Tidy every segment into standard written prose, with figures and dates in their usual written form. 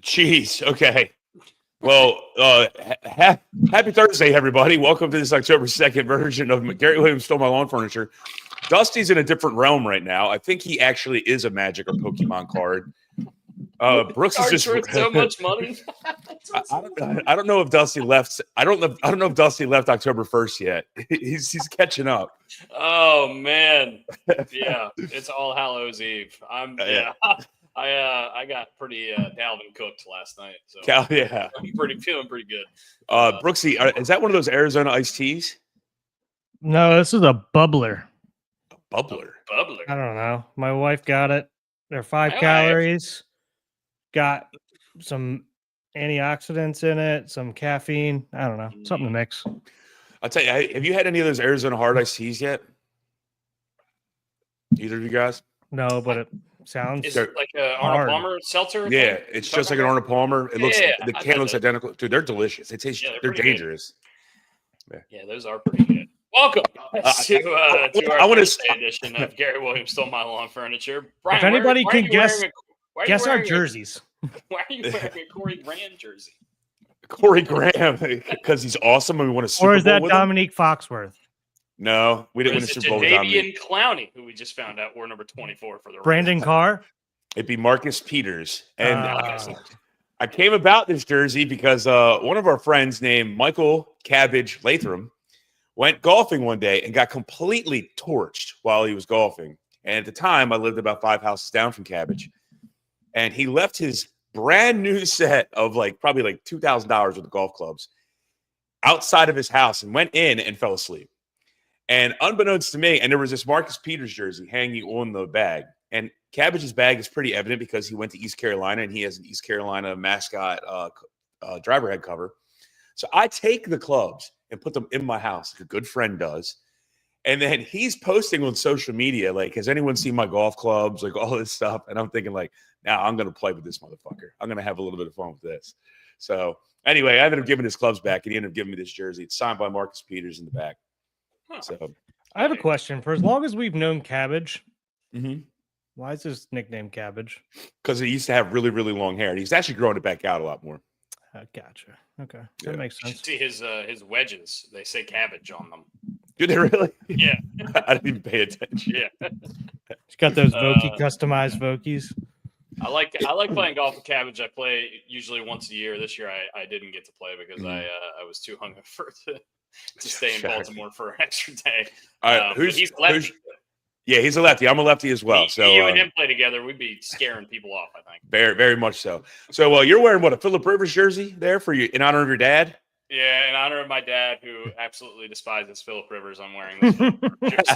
Jeez. Okay. Well, happy Thursday, everybody. Welcome to this October 2nd version of Gary Williams Stole My Lawn Furniture. Dusty's in a different realm right now. I think he actually is a Magic or Pokemon card. Brooks is just worth so much money. I don't know if Dusty left. I don't know if Dusty left October 1st yet. He's catching up. Oh man, yeah, it's All Hallows Eve. I got pretty Dalvin cooked last night, so Yeah, I'm feeling pretty good. Brooksy, is that one of those Arizona iced teas? No, this is a bubbler. A bubbler. I don't know. My wife got it. They're 5 calories. Got some antioxidants in it, some caffeine. I don't know. Something to mix. I'll tell you, have you had any of those Arizona hard iced teas yet? Either of you guys? No, but it sounds Is it like a Arnold Palmer seltzer? Yeah, it's just like an Arnold Palmer. It looks the can looks identical. Dude, they're delicious. They taste they're dangerous. Yeah, those are pretty good. Welcome to our edition of Gary Williams Stole My Lawn Furniture. Brian, if anybody can guess our jerseys. Why are you wearing a Corey Graham jersey? Corey Graham, because he's awesome and we want to Super Bowl. Or is that with Dominique Foxworth? No, we didn't win a Super Bowl with Dominique. Clowney, who we just found out wore number 24 for the Brandon Carr? It'd be Marcus Peters. And I came about this jersey because one of our friends named Michael Cabbage Latham went golfing one day and got completely torched while he was golfing. And at the time, I lived about 5 houses down from Cabbage. And he left his brand new set of probably $2,000 worth of golf clubs outside of his house and went in and fell asleep. And unbeknownst to me, and there was this Marcus Peters jersey hanging on the bag. And Cabbage's bag is pretty evident because he went to East Carolina and he has an East Carolina mascot driver head cover. So I take the clubs and put them in my house like a good friend does. And then he's posting on social media, has anyone seen my golf clubs? All this stuff. And I'm thinking now I'm going to play with this motherfucker. I'm going to have a little bit of fun with this. So anyway, I ended up giving his clubs back and he ended up giving me this jersey. It's signed by Marcus Peters in the back. So I have a question. For as long as we've known Cabbage, why is his nickname Cabbage? Because he used to have really, really long hair. And he's actually growing it back out a lot more. Gotcha. Okay. That makes sense. You should see his wedges. They say cabbage on them. Do they really? Yeah. I didn't even pay attention. Yeah. He's got those customized Vokies. I like playing golf with Cabbage. I play usually once a year. This year I didn't get to play because I was too hungover to stay in Baltimore for an extra day. All right, he's lefty. Yeah, he's a lefty. I'm a lefty as well. So you and him play together, we'd be scaring people off, I think. Very, very much so. So you're wearing a Phillip Rivers jersey there in honor of your dad? Yeah, in honor of my dad, who absolutely despises Phillip Rivers. I'm wearing this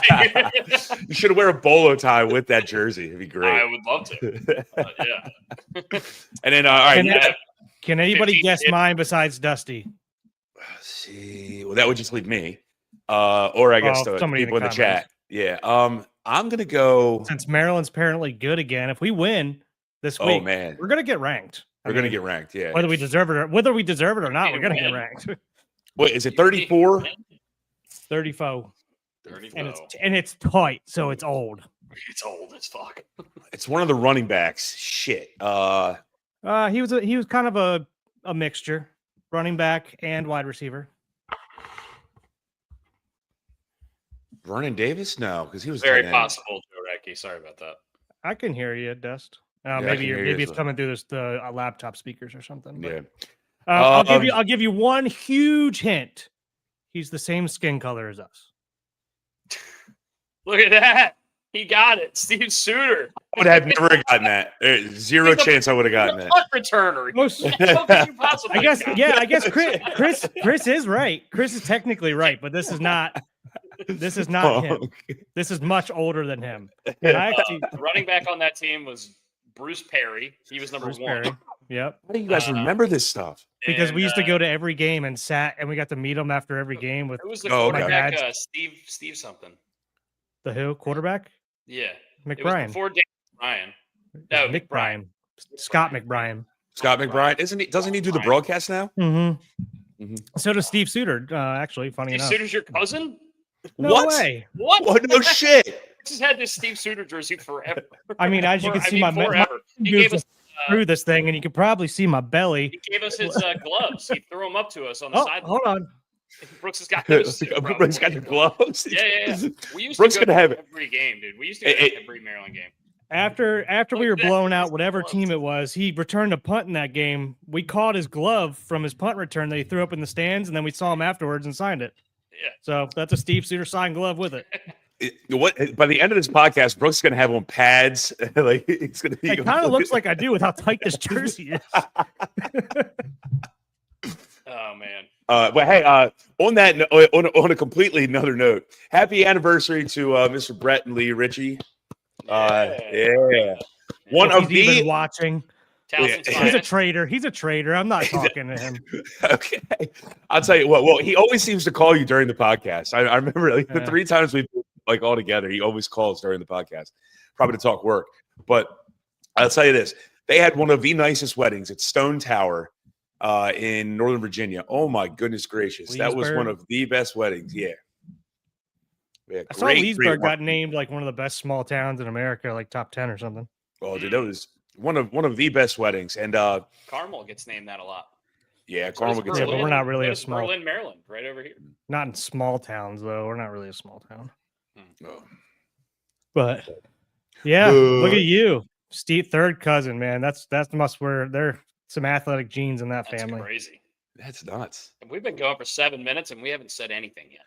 jersey. You should wear a bolo tie with that jersey. It'd be great. I would love to. Yeah. And then, all right. Can anybody guess mine besides Dusty? Let's see. Well, that would just leave me. Or I guess the people in the chat. Yeah. I'm going to go. Since Maryland's apparently good again, if we win this week, we're going to get ranked. We're going to get ranked, yeah. Whether we deserve it or not, we're going to get ranked. Wait, is it 34? 34. And it's tight, so it's old. It's old as fuck. It's one of the running backs. Shit. He was kind of a mixture, running back and wide receiver. Vernon Davis? No, because he was very possible, Joe Recchi. Sorry about that. I can hear you, Dust. Maybe it's coming through the laptop speakers or something. But, yeah. I'll give you one huge hint. He's the same skin color as us. Look at that. He got it. Steve Suter. I would have never gotten that. There's zero chance I would have gotten that. Punt returner. I guess Chris is right. Chris is technically right, but this is not him. This is much older than him. The running back on that team was Bruce Perry. He was number 1. Perry. Yep. How do you guys remember this stuff? Because we used to go to every game and we got to meet him after every game with. Who was the quarterback? Steve something. The who quarterback? Yeah, McBrien. Before Dan Ryan. No, McBrien. Scott McBrien. Scott McBrine, isn't he? Doesn't he do the broadcast now? Mm-hmm. So does Steve Suter. Actually, funny enough. Steve Suter's your cousin? No way. What? No shit. I just had this Steve Suter jersey forever. I mean, as you can see, he gave us through this thing, and you can probably see my belly. He gave us his gloves. He threw them up to us on the side. Hold on. Brooks has got those too. Brooks got your gloves. Yeah. We used Brooks to go gonna have every game, dude. We used to go to every Maryland game. After we were blown out, whatever team it was, he returned a punt in that game. We caught his glove from his punt return that he threw up in the stands, and then we saw him afterwards and signed it. Yeah. So that's a Steve Suter signed glove with it. What by the end of this podcast, Brooks is gonna have on pads. Like it's gonna be. It kind of looks like I do with how tight this jersey is. Oh man. But hey, on that, on a completely another note, happy anniversary to Mr. Brett and Lee Ritchie. Yeah. One of the watching. He's a traitor. He's a traitor. I'm not talking to him. Okay. I'll tell you what. Well, he always seems to call you during the podcast. I remember like, the 3 times we've like all together, he always calls during the podcast, probably to talk work. But I'll tell you this. They had one of the nicest weddings at Stone Tower in Northern Virginia. Oh my goodness gracious. That was one of the best weddings. Yeah. I saw Leesburg got named like one of the best small towns in America, like top 10 or something. Oh, dude, that was one of the best weddings. And Carmel gets named that a lot. Yeah, Carmel gets named. But we're not really a small. Berlin, Maryland, right over here. Not in small towns though. We're not really a small town. Oh. But yeah, look at you, Steve, third cousin, man. That's must where there some athletic genes in that family. Crazy. That's nuts. And we've been going for 7 minutes and we haven't said anything yet.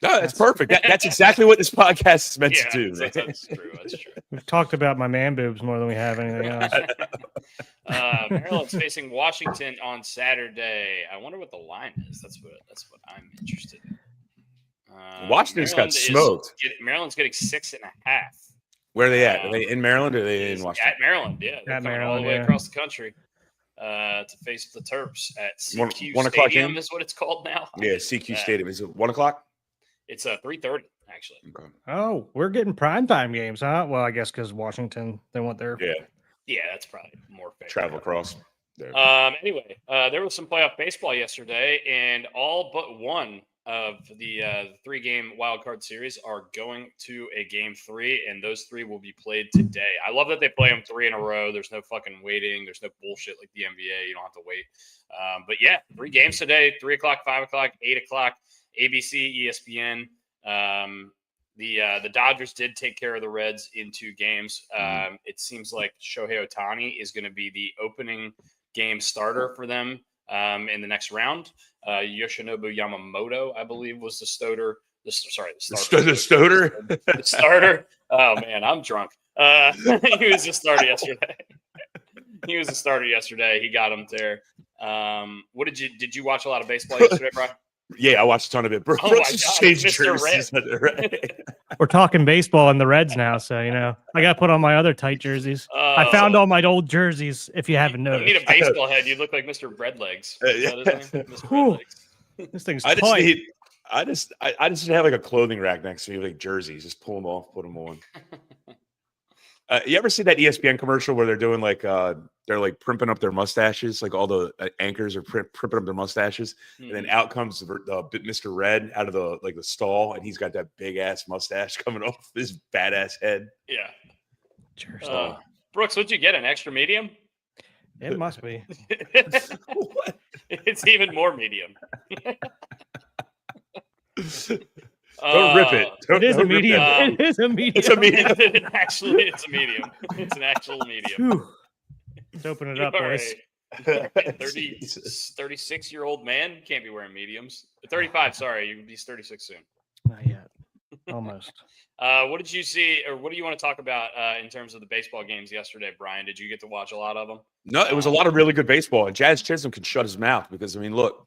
No, that's perfect. That's exactly what this podcast is meant to do. That's true. That's true. We've talked about my man boobs more than we have anything else. Maryland's facing Washington on Saturday. I wonder what the line is. That's what I'm interested in. Washington's got smoked. Maryland's getting 6.5. Where are they at? Are they in Maryland or are they in Washington? At Maryland, yeah. They're coming all the way across the country to face the Terps at CQ 1 o'clock Stadium is what it's called now. Yeah, CQ Stadium. Is it 1 o'clock? It's 3:30 actually. Okay. Oh, we're getting primetime games, huh? Well, I guess because Washington, they want their that's probably more fair. Travel across. Anyway, there was some playoff baseball yesterday, and all but one of the 3-game wild card series are going to a game 3, and those 3 will be played today. I love that they play them 3 in a row. There's no fucking waiting. There's no bullshit like the NBA. You don't have to wait. But yeah, 3 games today: 3 o'clock, 5 o'clock, 8 o'clock. ABC, ESPN. The Dodgers did take care of the Reds in 2 games. It seems like Shohei Ohtani is going to be the opening game starter for them in the next round. Yoshinobu Yamamoto, I believe, was the starter. The starter. The starter. Oh man, I'm drunk. He was the starter yesterday. He got him there. What did you watch a lot of baseball yesterday, Brian? Yeah, I watched a ton of it. Brooks just changed jerseys. We're talking baseball and the Reds now, so I got to put on my other tight jerseys. I found all my old jerseys. If you haven't noticed, you need a baseball head. You look like Mr. Breadlegs. This thing's I tight. just have like a clothing rack next to me, like jerseys. Just pull them off, put them on. You ever see that ESPN commercial where they're doing like they're like primping up their mustaches, like all the anchors are primping up their mustaches, and then out comes Mr. Red out of the stall, and he's got that big ass mustache coming off his badass head. Yeah. Brooks, what'd you get? An extra medium? It must be. It's even more medium. Don't rip it. It is a medium. It is a medium. It's a medium. Actually, it's a medium. It's an actual medium. Let's open it up, boys. 36-year-old man can't be wearing mediums. 35, sorry. You'll be 36 soon. Not yet. Almost. What did you see, or what do you want to talk about in terms of the baseball games yesterday, Brian? Did you get to watch a lot of them? No, it was a lot of really good baseball. And Jazz Chisholm can shut his mouth because, I mean, look,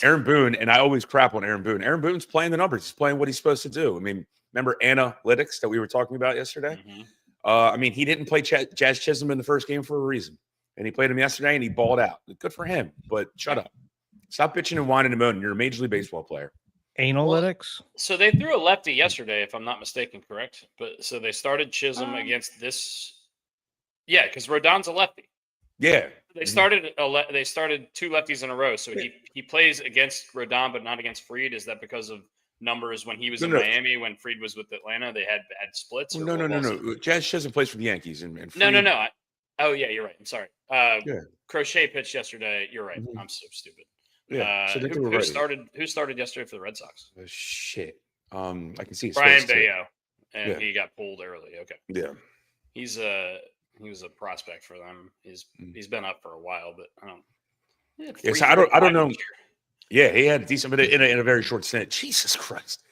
Aaron Boone, and I always crap on Aaron Boone. Aaron Boone's playing the numbers. He's playing what he's supposed to do. I mean, remember analytics that we were talking about yesterday? Mm-hmm. I mean, he didn't play Jazz Chisholm in the first game for a reason. And he played him yesterday, and he balled out. Good for him, but shut up. Stop bitching and whining and moaning. You're a Major League Baseball player. Analytics? So they threw a lefty yesterday, if I'm not mistaken, correct? But so they started Chisholm against this. Yeah, because Rodon's a lefty. Yeah. They started 2 lefties in a row. So he plays against Rodon, but not against Fried. Is that because of numbers when he was in Miami, when Fried was with Atlanta, they had splits? No. Jazz Chisholm plays for the Yankees. And Fried, no. Oh yeah, you're right. I'm sorry. Yeah. Crochet pitched yesterday. You're right. Mhm. I'm so stupid. Yeah. So they were Who ready. started yesterday for the Red Sox? Shit. I can see his Brian face too. Bayo, and Yeah. he got pulled early. Okay, Yeah. he was a prospect for them. Mm. He's been up for a while, but I don't. Yeah, so I don't know. Yeah, he had a decent, but in a very short stint. Jesus Christ.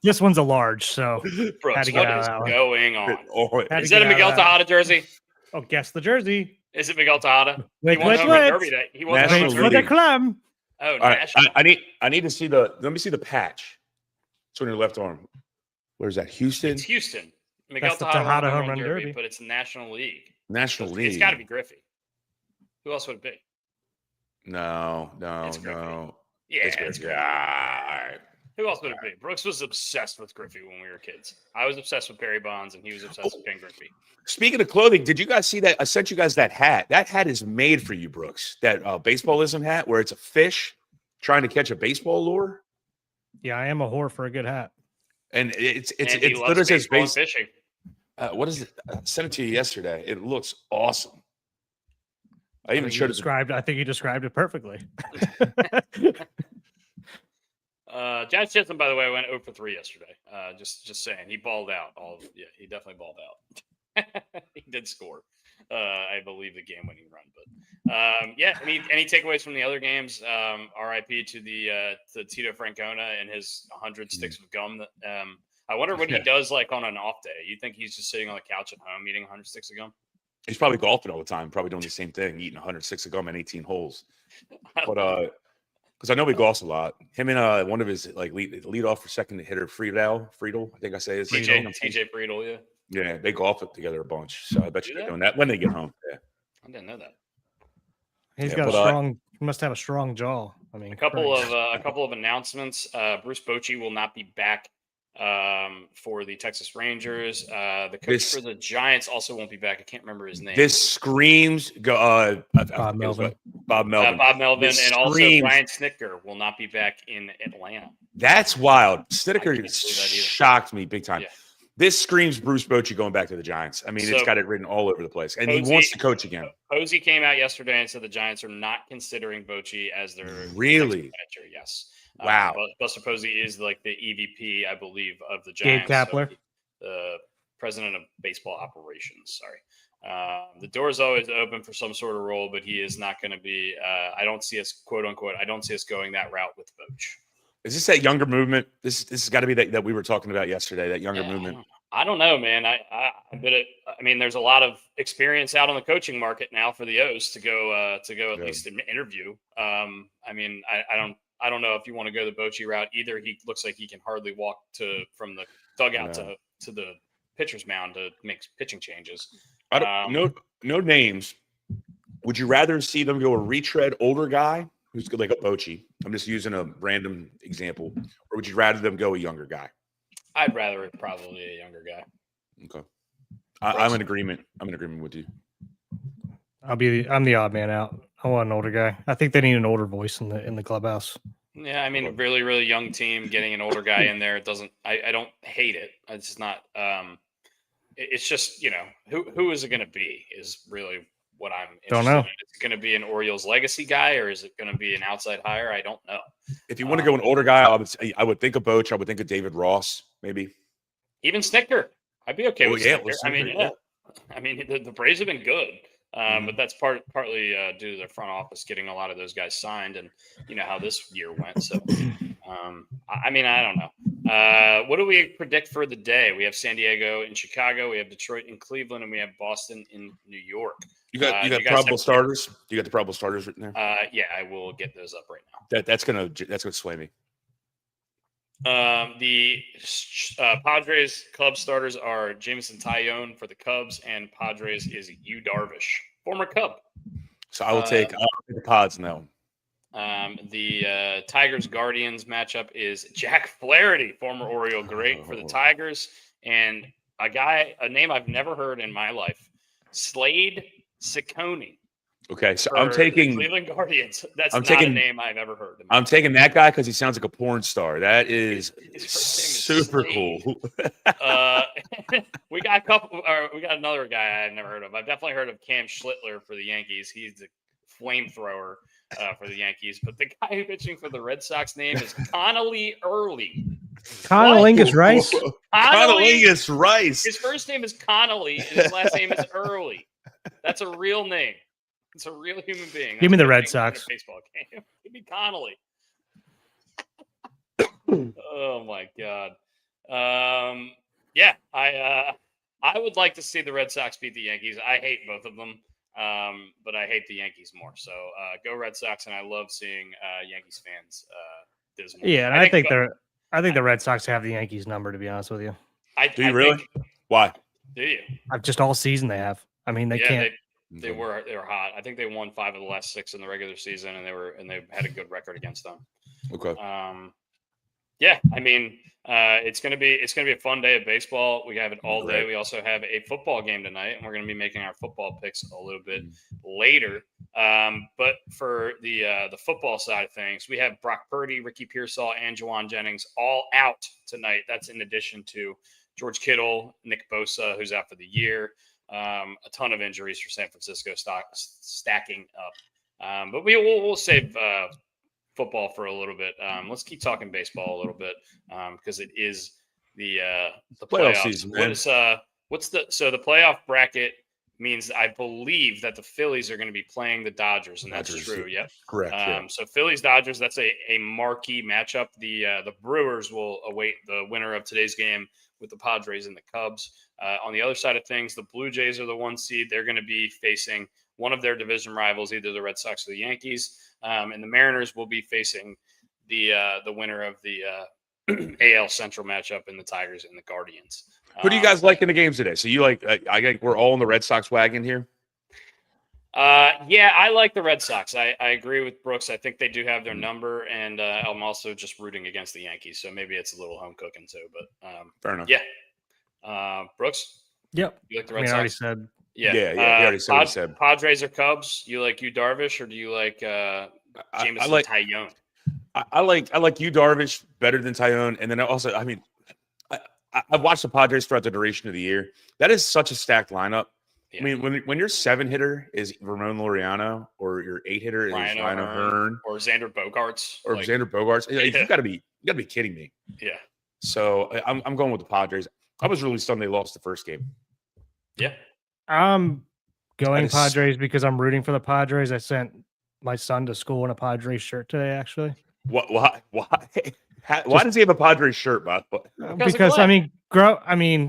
This one's a large, so Brooks, had to get what out of is that one. going on? Had to Is get that a out of Miguel that Tejada jersey? Oh, guess the jersey. Is it Miguel Tejada? Wait, He won wait, home run wait. derby. He won the National home Wait run for the League. derby. clam. Oh, All right, national. I need to see let me see the patch. It's on your left arm. Where's that? Houston? It's Houston. Miguel That's the Tejada won Tejada the home run derby, derby. but it's National League. National League. It's got to be Griffey. Who else would it be? No. It's Griffey. Yeah, It's it's Griffey. Griffey. All right. Who else would it be? Brooks was obsessed with Griffey when we were kids. I was obsessed with Barry Bonds, and he was obsessed with Ken Griffey. Speaking of clothing, did you guys see that? I sent you guys that hat. That hat is made for you, Brooks. That baseballism hat where it's a fish trying to catch a baseball lure. Yeah, I am a whore for a good hat. And And he it loves literally says baseball and fishing. what is it? I sent it to you yesterday. It looks awesome. I even think you showed it. described. I think you described it perfectly. Josh Chisholm, by the way, went 0 for 3 yesterday. Just saying, he balled out. He definitely balled out. He did score, I believe, the game-winning run. But yeah, any takeaways from the other games? R.I.P. to Tito Francona and his 100 sticks of gum. I wonder what he does like on an off day. You think he's just sitting on the couch at home eating 100 sticks of gum? He's probably golfing all the time, probably doing the same thing, eating 106 of gum in 18 holes. But because I know he golfs a lot. Him and one of his lead off for second hitter, Friedel, I think I say his name. TJ Friedel, yeah. Yeah, they golf it together a bunch. So I bet you they're doing that when they get home. Yeah. I didn't know that. He's got a strong. He must have a strong jaw. I mean, a couple of announcements. Bruce Bochy will not be back for the Texas Rangers. The coach for the Giants also won't be back. I can't remember his name. This screams Bob Melvin. Bob Melvin. And also Brian Snitker will not be back in Atlanta. That's wild. Snitker shocked me big time. Yeah. This screams Bruce Bochy going back to the Giants. I mean, it's got it written all over the place. And he wants to coach again. Posey came out yesterday and said the Giants are not considering Bochy as their really manager. Yes. Wow. Buster Posey is like the EVP, I believe, of the Giants. Gabe Kapler. So the president of baseball operations. Sorry. The door is always open for some sort of role, but he is not going to be. I don't see us, quote unquote, I don't see us going that route with Boch. Is this that younger movement? This has got to be that we were talking about yesterday, that younger movement. I don't know, man. I mean, there's a lot of experience out on the coaching market now for the O's to go at least an interview. I mean, I don't know if you want to go the Bochy route either. He looks like he can hardly walk from the dugout to the pitcher's mound to make pitching changes. No names. Would you rather see them go a retread older guy who's good like a Bochy? I'm just using a random example. Or would you rather them go a younger guy? I'd rather it probably a younger guy. Okay. I'm in agreement. I'm in agreement with you. I'm the odd man out. I want an older guy. I think they need an older voice in the clubhouse. Yeah, I mean, really, really young team getting an older guy in there. It doesn't. I don't hate it. It's just not. It's just who is it going to be is really what I'm interested don't know. In. Is it going to be an Orioles legacy guy or is it going to be an outside hire? I don't know. If you want to go an older guy, I would think of Boch. I would think of David Ross, maybe. Even Snitker. I'd be okay with Snitker. Snitker. I mean, the Braves have been good. But that's partly due to their front office getting a lot of those guys signed, and how this year went. So, I mean, I don't know. What do we predict for the day? We have San Diego in Chicago, we have Detroit in Cleveland, and we have Boston in New York. You got probable starters. You got the probable starters written there. Yeah, I will get those up right now. That's gonna sway me. The Padres Cubs starters are Jameson Taillon for the Cubs, and Padres is Yu Darvish, former Cub. So I will take the Pods now. The Tigers Guardians matchup is Jack Flaherty, former Oriole great for the Tigers, and a name I've never heard in my life, Slade Ciccone. Okay, so for I'm the taking Cleveland Guardians. That's I'm not taking a name I've ever heard. I'm taking that guy because he sounds like a porn star. That is His first name is super Slade. cool. We got a couple. Or we got another guy I've never heard of. I've definitely heard of Cam Schlittler for the Yankees. He's the flamethrower for the Yankees. But the guy pitching for the Red Sox name is Connolly Early. Conolingus Rice. Conolingus Rice. His first name is Connolly, and his last name is Early. That's a real name. It's a real human being. Give me That's the what Red they think in a Sox. baseball game. Give me Connolly. Oh my god. Yeah, I would like to see the Red Sox beat the Yankees. I hate both of them, but I hate the Yankees more. So go Red Sox, and I love seeing Yankees fans dismal. Yeah, and I think the Red Sox have the Yankees number, to be honest with you. Do you really? Why? Do you? Just all season they have. I mean, they can't. They were hot. I think they won 5 of the last 6 in the regular season, and they had a good record against them. Okay. Yeah, I mean, it's gonna be a fun day of baseball. We have it all day. We also have a football game tonight, and we're gonna be making our football picks a little bit later. But for the football side of things, we have Brock Purdy, Ricky Pearsall, and Juwan Jennings all out tonight. That's in addition to George Kittle, Nick Bosa, who's out for the year. A ton of injuries for San Francisco stacking up. But we'll save football for a little bit. Let's keep talking baseball a little bit because it is the playoff season. Man. So the playoff bracket means I believe that the Phillies are going to be playing the Dodgers, and that's true. Yep, correct. So Phillies Dodgers, that's a marquee matchup. The Brewers will await the winner of today's game with the Padres and the Cubs. On the other side of things, the Blue Jays are the 1 seed. They're going to be facing one of their division rivals, either the Red Sox or the Yankees. And the Mariners will be facing the winner of the AL Central matchup in the Tigers and the Guardians. Who do you guys like in the games today? So you like? I think we're all in the Red Sox wagon here. Yeah, I like the Red Sox. I agree with Brooks. I think they do have their number, and I'm also just rooting against the Yankees, so maybe it's a little home cooking too. But fair enough. Yeah, Brooks. Yep. You like the Red I already Sox? said. Yeah. He already said what he said. Padres or Cubs? You like you Darvish, or do you like Jameson Tyone? I like you Darvish better than Tyone, and then also, I mean, I've watched the Padres throughout the duration of the year. That is such a stacked lineup. Yeah. I mean, when your 7 hitter is Ramon Laureano, or your 8 hitter is Ryan O'Hearn, or Xander Bogaerts, you got to be kidding me. Yeah. So I'm going with the Padres. I was really stunned they lost the first game. Yeah. I'm going Padres because I'm rooting for the Padres. I sent my son to school in a Padres shirt today, actually. What? Why? Why does he have a Padres shirt, by the way?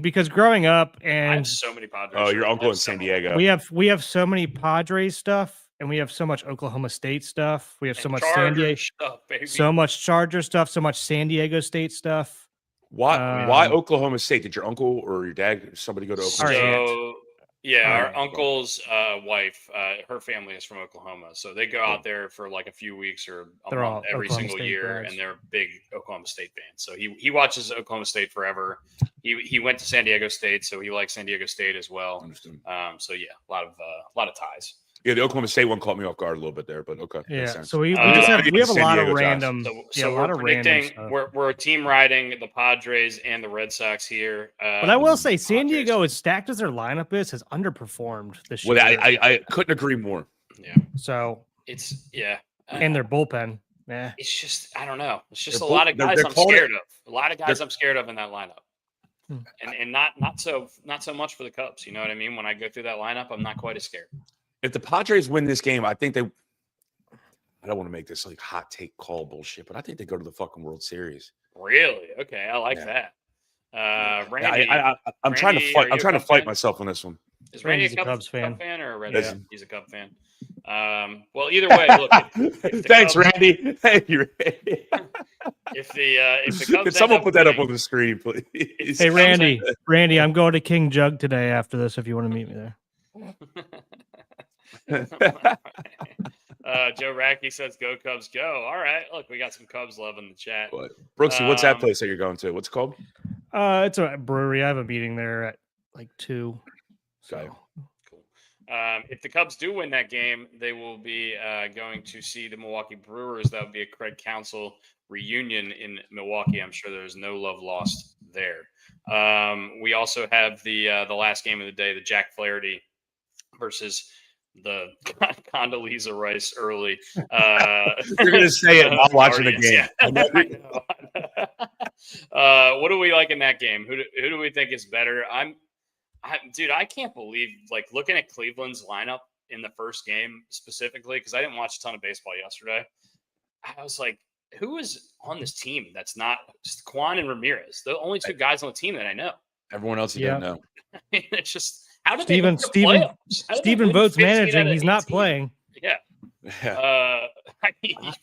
Because growing up, and I have so many Padres. Oh, your uncle in San Diego. We have so many Padres stuff, and we have so much Oklahoma State stuff. We have so much San Diego stuff, baby. So much Charger stuff, so much San Diego State stuff. Why Oklahoma State? Did your uncle or your dad, somebody go to Oklahoma State? Yeah, our uncle's wife, her family is from Oklahoma, so they go out there for like a few weeks or a month every single year, and they're big Oklahoma State fans. So he watches Oklahoma State forever. He went to San Diego State, so he likes San Diego State as well. So yeah, a lot of ties. Yeah, the Oklahoma State one caught me off guard a little bit there, but okay. Yeah, so we have a lot of random. So we're predicting we're team riding the Padres and the Red Sox here. But I will say, San Diego, as stacked as their lineup is, has underperformed this year. Well, I couldn't agree more. Yeah. So it's and their bullpen. Yeah. It's just I don't know. It's just a lot of guys I'm scared of. A lot of guys I'm scared of in that lineup. And not so much for the Cubs. You know what I mean? When I go through that lineup, I'm not quite as scared. If the Padres win this game, I think I don't want to make this like hot take call bullshit, but I think they go to the fucking World Series. Really? Okay, I like that. Randy, I'm trying to fight myself on this one. Is Randy a Cubs fan or a Red Sox? Yeah. He's a Cubs fan. Well, either way, look. If Thanks, Cubs, Randy. Thank you, Randy. If the Cubs, Could someone put that up on the screen, please? Hey, Randy, I'm going to King Jug today after this. If you want to meet me there. Joe Racky says, "Go Cubs, go!" All right, look, we got some Cubs love in the chat. Brooksy, what's that place that you're going to? What's it called? It's a brewery. I have a meeting there at like 2. So cool. If the Cubs do win that game, they will be going to see the Milwaukee Brewers. That would be a Craig Counsell reunion in Milwaukee. I'm sure there's no love lost there. We also have the last game of the day, the Jack Flaherty versus the Condoleezza Rice early. You're going to say it while watching the game. Yeah. What do we like in that game? Who do we think is better? Dude, I can't believe, like, looking at Cleveland's lineup in the first game specifically, because I didn't watch a ton of baseball yesterday. I was like, who is on this team that's not just Quan and Ramirez? The only two guys on the team that I know. Everyone else you don't know. It's just, how did Steven votes managing. He's not playing. Yeah.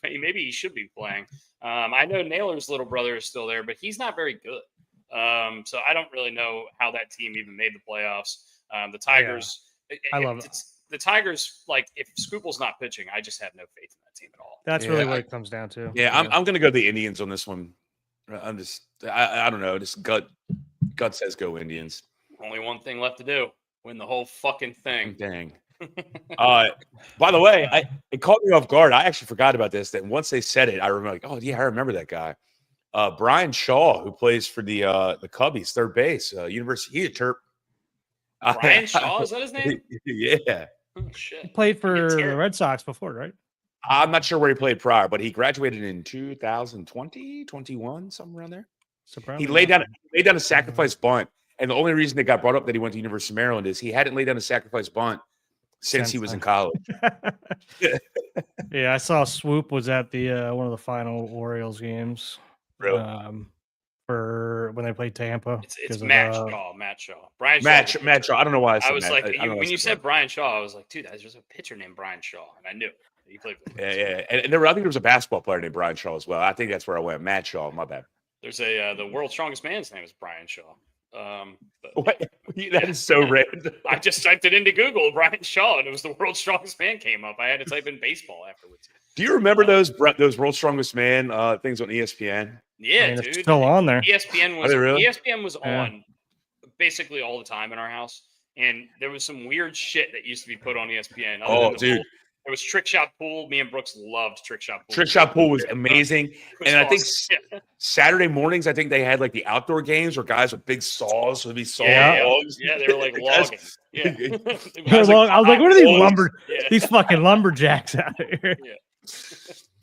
Maybe he should be playing. I know Naylor's little brother is still there, but he's not very good. So I don't really know how that team even made the playoffs. The Tigers, I love it. The Tigers, like, if Scoople's not pitching, I just have no faith in that team at all. That's really what it comes down to. Yeah, I'm going to go to the Indians on this one. I don't know. Just gut says go Indians. Only one thing left to do: win the whole fucking thing. Dang. By the way, it caught me off guard. I actually forgot about this. That once they said it, I remember, like, oh yeah, I remember that guy. Brian Shaw, who plays for the Cubbies, third base, University. He's a Terp. Brian Shaw, is that his name? Yeah. Oh, shit. He played for the Red Sox before, right? I'm not sure where he played prior, but he graduated in 2020, 21, somewhere around there. He laid down a sacrifice bunt, and the only reason it got brought up that he went to University of Maryland is he hadn't laid down a sacrifice bunt since he was in college. Yeah, I saw Swoop was at the one of the final Orioles games. Really? For when they played Tampa. It's Matt Shaw. Matt Shaw. I don't know why I was like, when you said Brian Shaw, I was like, dude, there's just a pitcher named Brian Shaw, and I knew he played for the Yeah. And I think there was a basketball player named Brian Shaw as well. I think that's where I went. Matt Shaw. My bad. There's the world's strongest man's name is Brian Shaw. What? That is so random. I just typed it into Google, Brian Shaw, and it was the world's strongest man came up. I had to type in baseball afterwards. Do you remember those world's strongest man things on ESPN? Yeah, dude. It's still on there. ESPN was really? ESPN was on basically all the time in our house, and there was some weird shit that used to be put on ESPN. Dude. There was Trick Shot Pool. Me and Brooks loved Trick Shot Pool. Trick Shot Pool was amazing. And I think Saturday mornings, I think they had like the outdoor games where guys with big saws. So it'd be saw logs. Yeah, they were like logging. Yeah. I was like, what are these these fucking lumberjacks out here? Yeah.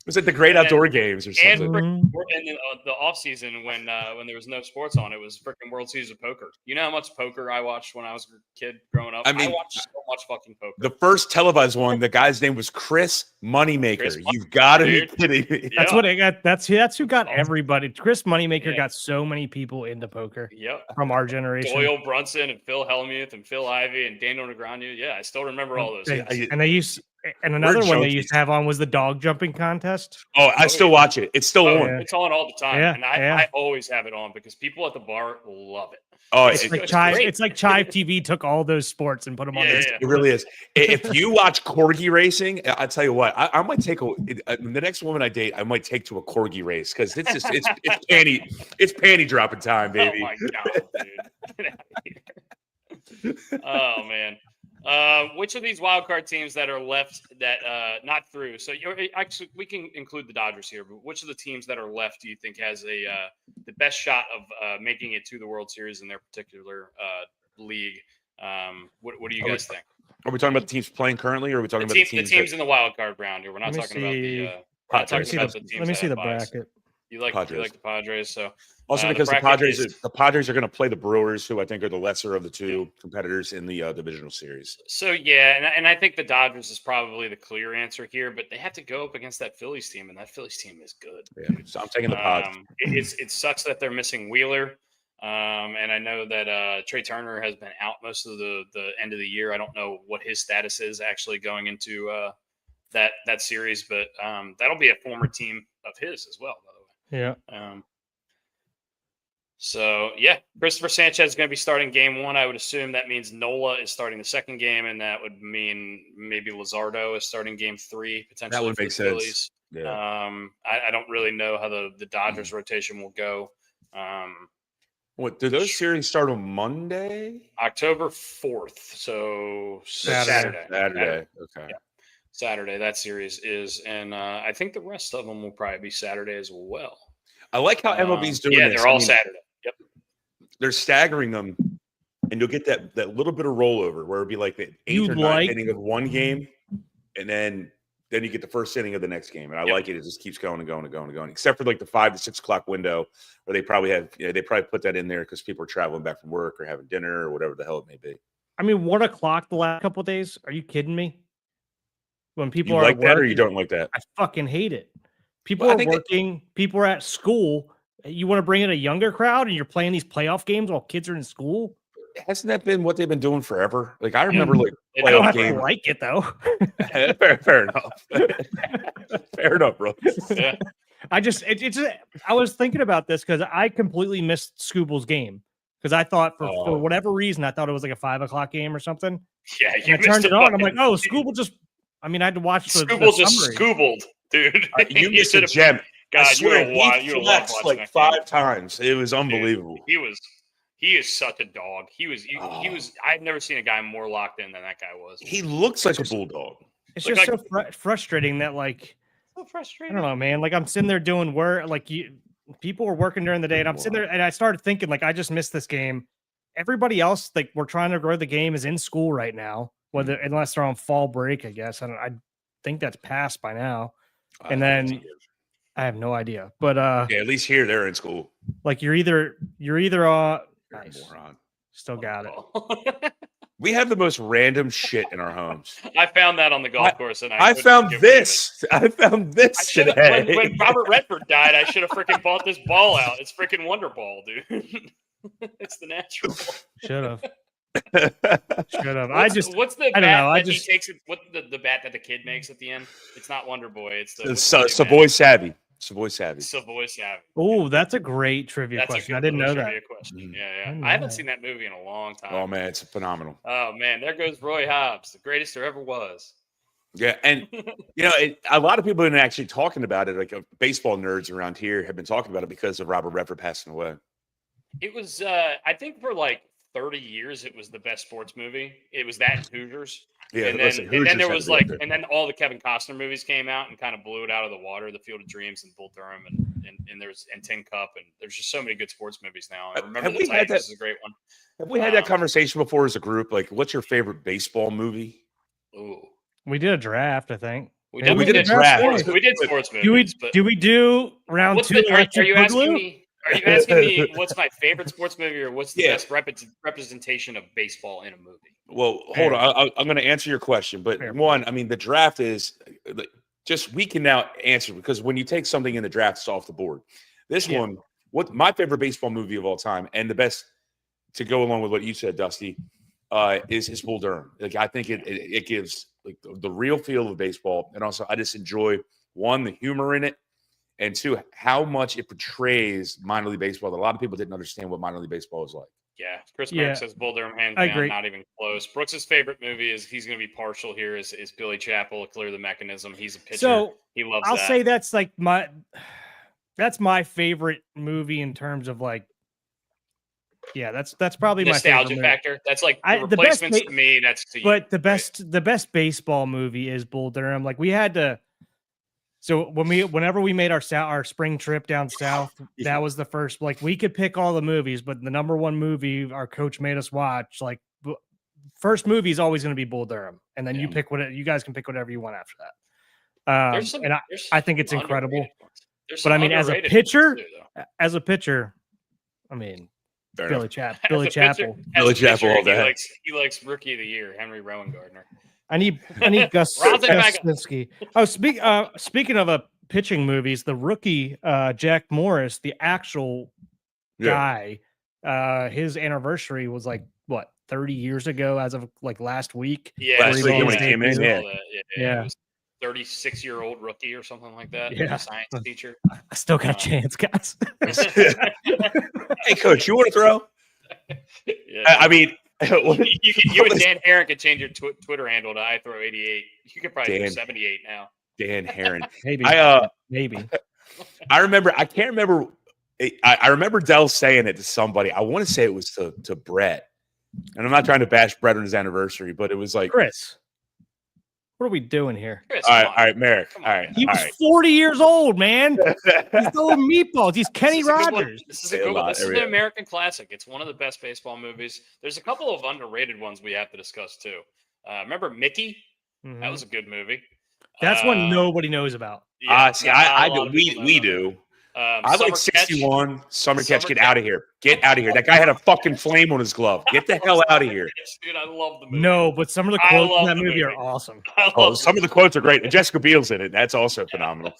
It was like the Great Outdoor Games or something. And the off season when there was no sports on, it was freaking World Series of Poker. You know how much poker I watched when I was a kid growing up? I watched so much fucking poker. The first televised one, the guy's name was Chris Moneymaker. You've got to be kidding me. That's what it got. That's who got everybody. Chris Moneymaker got so many people into poker. Yep. From our generation. Doyle Brunson and Phil Hellmuth and Phil Ivey and Daniel Negreanu. Yeah, I still remember all those. And another one they used to have on was the dog jumping contest. Oh, I still watch it. It's still on. It's on all the time. Yeah, and I always have it on because people at the bar love it. Oh, it's like Chive TV took all those sports and put them on there. It really is. If you watch corgi racing, I'll tell you what, I might take the next woman I date, I might take to a corgi race because it's just it's panty dropping time, baby. Oh my god, dude. Get out of here. Oh man. Which of these wild card teams that are left that not through? So actually, we can include the Dodgers here, but which of the teams that are left do you think has the best shot of making it to the World Series in their particular league? What do you guys think? Are we talking about the teams playing currently, or are we talking about the teams in the wild card round here? We're not talking about the. Let me see the bracket. You like the Padres, so also because the Padres are going to play the Brewers, who I think are the lesser of the two competitors in the divisional series. So yeah, and I think the Dodgers is probably the clear answer here, but they have to go up against that Phillies team, and that Phillies team is good. Yeah, so I'm taking the Padres. It sucks that they're missing Wheeler, and I know that Trey Turner has been out most of the end of the year. I don't know what his status is actually going into that series, but that'll be a former team of his as well, by the way. Yeah. So yeah, Christopher Sanchez is going to be starting game one. I would assume that means Nola is starting the second game, and that would mean maybe Luzardo is starting game three potentially. That would make sense. Yeah. I don't really know how the Dodgers rotation will go. What do those series start on Monday? October 4th. So Saturday. Saturday. Okay. Yeah. Saturday, that series is. And I think the rest of them will probably be Saturday as well. I like how MLB's doing yeah, this. they're all Saturday. Yep. They're staggering them, and you'll get that little bit of rollover where it'll be like the eighth or ninth inning of one game, and then you get the first inning of the next game. And I like it. It just keeps going and going and going and going, except for like the 5 to 6 o'clock window where they probably put that in there because people are traveling back from work or having dinner or whatever the hell it may be. I mean, 1 o'clock the last couple of days. Are you kidding me? When people are like working, that or you don't like that? I fucking hate it. People are working. People are at school. You want to bring in a younger crowd and you're playing these playoff games while kids are in school? Hasn't that been what they've been doing forever? Like I remember, like I don't have to like it though. fair enough. Fair enough, bro. Yeah. I was thinking about this because I completely missed Scooble's game because I thought for whatever reason I thought it was like a 5 o'clock game or something. Yeah, I turned it on. I'm like, oh, Scooble just. I mean, I had to watch the Scooble just Scoobled, dude. You missed a gem. God, I swear, you flexed like 5 times. It was unbelievable. Dude, he is such a dog. He was. I've never seen a guy more locked in than that guy was. He looks like a bulldog. It's just so frustrating that so frustrating. I don't know, man. Like I'm sitting there doing work. Like people were working during the day, and I'm sitting there, and I started thinking like I just missed this game. Everybody else, like we're trying to grow the game, is in school right now. Whether unless they're on fall break, I guess. I think that's passed by now. And then I have no idea. But at least here they're in school. Like you're either nice. Moron. Still got it. We have the most random shit in our homes. I found that on the golf course, and I found this. I found this today. When Robert Redford died, I should have freaking bought this ball out. It's freaking Wonder Ball, dude. It's the natural. Should have. What's the bat he takes? What's the bat that the kid makes at the end? It's not Wonder Boy. It's the Savoy Savvy. Savoy Savvy. Oh, that's a great trivia question. I didn't know that. Question. Yeah. I haven't seen that movie in a long time. Oh man, it's phenomenal. Oh man, there goes Roy Hobbs, the greatest there ever was. Yeah, and a lot of people have been actually talking about it. Like baseball nerds around here have been talking about it because of Robert Redford passing away. It was, I think, for like 30 years, it was the best sports movie. It was that and Hoosiers. Yeah, and then there was and then all the Kevin Costner movies came out and kind of blew it out of the water. The Field of Dreams and Bull Durham and Tin Cup, and there's just so many good sports movies now. I remember the Titans is a great one. Have we had that conversation before as a group? Like, what's your favorite baseball movie? Ooh, we did a draft, I think. We did a draft. We did sports movies. Do we do round 2? Are you asking me? Are you asking me what's my favorite sports movie or what's the best representation of baseball in a movie? Well, hold on. I'm going to answer your question. But one, I mean, the draft is just we can now answer because when you take something in the draft, it's off the board. This one, what my favorite baseball movie of all time and the best to go along with what you said, Dusty, is Bull Durham. Like I think it gives like the real feel of baseball. And also I just enjoy one, the humor in it. And two, how much it portrays minor league baseball. A lot of people didn't understand what minor league baseball was like. Yeah, Chris Merrick says Bull Durham hands down, not even close. Brooks's favorite movie he's going to be partial here is Billy Chapel, Clear the Mechanism. He's a pitcher. So he loves I'll say that's like that's my favorite movie in terms of like, that's probably my nostalgia factor. That's like the replacements to me. But the best baseball movie is Bull Durham. Like we had to. So whenever we made our spring trip down south, that was the first. Like we could pick all the movies, but the number one movie our coach made us watch, like first movie is always going to be Bull Durham, and then you guys can pick whatever you want after that. I think it's incredible. But I mean, as a pitcher, I mean, Billy Chapel. Billy Chapel all day. He likes Rookie of the Year, Henry Rowan Gardner. I need Gus Kaczynski. Oh, speaking of pitching movies, the rookie Jack Morris, the actual guy, his anniversary was like what 30 years ago as of like last week. Yeah, last week when he came in. Yeah. 36-year-old rookie or something like that. Yeah, science teacher. I still got a chance, guys. Hey, coach, you want to throw? I mean. you and Dan Herron could change your Twitter handle to I throw 88. You could probably do 78 now. Dan Herron. Maybe. I remember. I can't remember I remember Dell saying it to somebody. I want to say it was to Brett. And I'm not trying to bash Brett on his anniversary, but it was like Chris. What are we doing here? Chris, all come on. right, Merrick. Come All on. right. He all was right. 40 years old, man. He's throwing meatballs. He's Kenny This is a good one. Rogers. This is a good one. This is an American classic. It's one of the best baseball movies. There's a couple of underrated ones we have to discuss too. Remember Mickey? Mhm. That was a good movie. That's one nobody knows about. See, I do. We do. I like 61. Summer Catch. Get out of here. Get out of here. That guy had a fucking flame on his glove. Get the hell out of here. Dude, I love the movie. No, but some of the I quotes in love that the movie are movie. awesome. Some of the quotes are great. And Jessica Biel's in it. That's also phenomenal.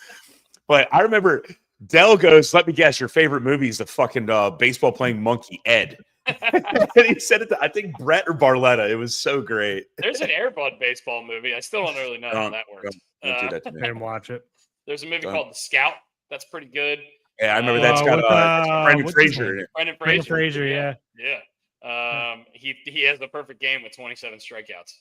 But I remember Dell goes, let me guess, your favorite movie is the fucking baseball playing monkey, Ed. And he said it to, I think, Brett or Barletta. It was so great. There's an Air Bud baseball movie. I still don't really know how that works. Don't do that to me. Didn't watch it. There's a movie called The Scout. That's pretty good. Yeah, I remember that's got Brendan what's his Fraser in it. Brendan Brendan Fraser. Fraser, yeah. Yeah. He has the perfect game with 27 strikeouts.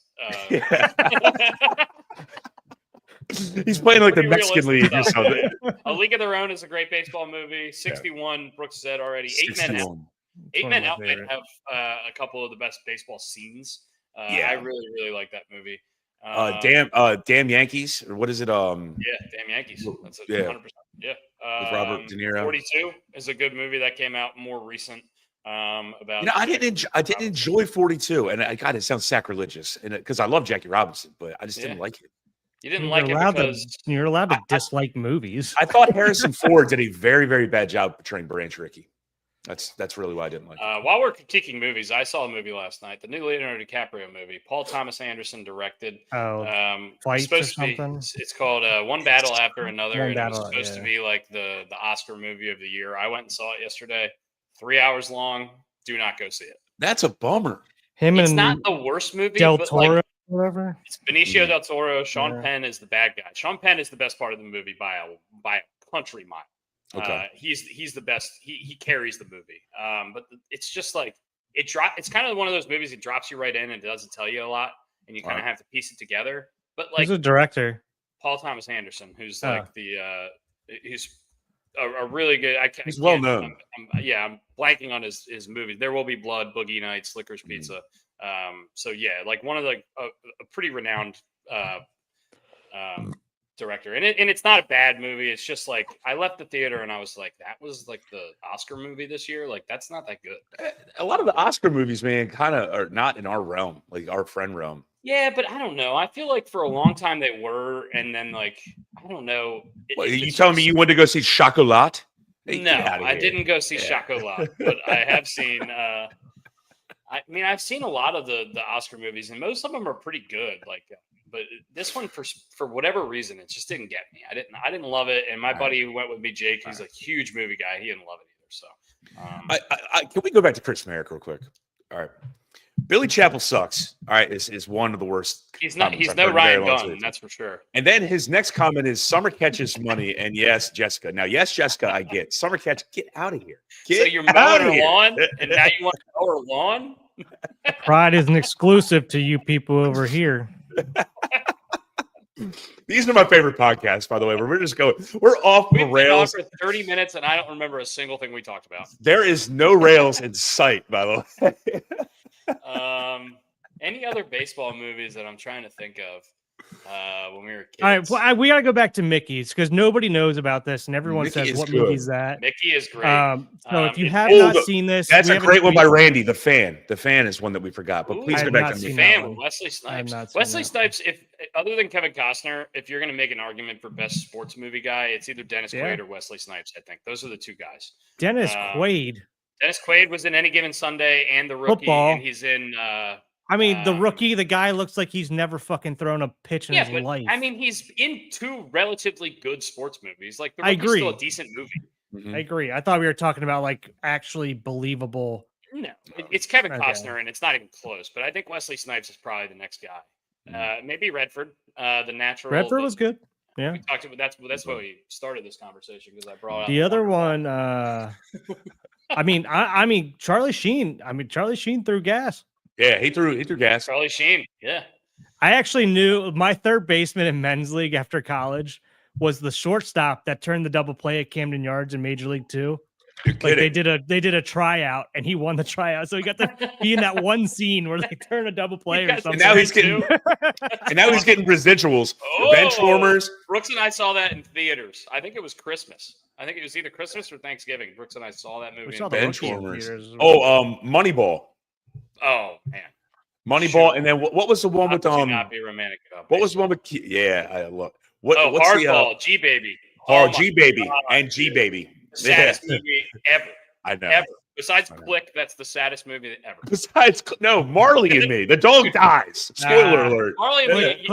He's playing like the Pretty Mexican League or realistic something. A League of Their Own is a great baseball movie. 61, Brooks said already. Eight Men Out might have a couple of the best baseball scenes. I really, really like that movie. Damn Yankees, or what is it? Yeah, Damn Yankees. That's 100%. Yeah. With Robert De Niro. 42 is a good movie that came out more recent. About I didn't enjoy 42, and God, it sounds sacrilegious, and because I love Jackie Robinson, but I just didn't like it. You didn't like it because you're allowed to dislike movies. I thought Harrison Ford did a very, very bad job portraying Branch Rickey. That's really why I didn't like it. While we're critiquing movies, I saw a movie last night, the new Leonardo DiCaprio movie. Paul Thomas Anderson directed. Fights or something? It's called One Battle After Another. One It was supposed to be like the Oscar movie of the year. I went and saw it yesterday. 3 hours long. Do not go see it. That's a bummer. It's not the worst movie. Del but Toro, like, whatever. It's Benicio del Toro. Sean Penn is the bad guy. Sean Penn is the best part of the movie by a country mile. Okay. He's the best. He carries the movie. But it's just like it's kind of one of those movies that drops you right in and doesn't tell you a lot, and you kind of have to piece it together. But like, who's a director? Paul Thomas Anderson, who's like he's a really good. He's well known. I'm blanking on his movies. There Will Be Blood, Boogie Nights, Licorice Pizza. So yeah, like one of the a pretty renowned director, and it's not a bad movie. It's just like I left the theater and I was like, that was like the Oscar movie this year. Like that's not that good. A lot of the Oscar movies, man, kind of are not in our realm, like our friend realm. Yeah, but I don't know. I feel like for a long time they were, and then like I don't know. You telling me you went to go see Chocolat? No, I didn't go see Chocolat, but I have seen. I mean, I've seen a lot of the Oscar movies, and most of them are pretty good. Like, but this one for whatever reason, it just didn't get me. I didn't love it, and my buddy who went with me, Jake, he's a huge movie guy. He didn't love it either. So, can we go back to Chris Merrick real quick? All right. Billy Chappell sucks. All right, is one of the worst. He's no Ryan Gunn, that's for sure. And then his next comment is Summer catches money, and yes, Jessica. Now, yes, Jessica, I get Summer catch. Get out of here. So you're mowing her lawn, and now you want to mow her lawn? Pride isn't exclusive to you people over here. These are my favorite podcasts, by the way. We're just going. We're off the rails for 30 minutes, and I don't remember a single thing we talked about. There is no rails in sight, by the way. Any other baseball movies that I'm trying to think of when we were kids? All right, well, we got to go back to Mickey's because nobody knows about this, and everyone Mickey says, "What good. movie is that?" Mickey is great. So if you have not seen this, that's a great one by Randy. The Fan is one that we forgot. But please go back to The the Fan with Wesley Snipes. Wesley Snipes, if other than Kevin Costner, if you're going to make an argument for best sports movie guy, it's either Dennis Quaid or Wesley Snipes. I think those are the two guys. Dennis Quaid. Dennis Quaid was in Any Given Sunday and The Rookie, Football. and he's in. I mean, The Rookie. The guy looks like he's never fucking thrown a pitch in his life. I mean, he's in two relatively good sports movies. Like The Rookie's still a decent movie. Mm-hmm. I agree. I thought we were talking about like actually believable. No, it's Kevin Costner, and it's not even close. But I think Wesley Snipes is probably the next guy. Maybe Redford, the natural. Redford was good. Yeah, we talked about that's why we started this conversation because I brought up the other one. I mean, Charlie Sheen. Charlie Sheen threw gas. Yeah, he threw gas. Charlie Sheen. Yeah, I actually knew my third baseman in men's league after college was the shortstop that turned the double play at Camden Yards in Major League 2. Like they did a tryout and he won the tryout. So he got to be in that one scene where they turn a double play or something. And now he's getting residuals. Bench warmers. Brooks and I saw that in theaters. I think it was Christmas. I think it was either Christmas or Thanksgiving. Brooks and I saw that movie. Bench warmers. Moneyball. Oh man. Moneyball, and then what was the one with not be romantic about what was the one with I love what's Hardball, G Baby. G Baby and G Baby. Saddest movie ever. I know. Ever. Besides Click, that's the saddest movie ever. Besides Marley and Me. The dog dies. Spoiler alert. Marley and Me.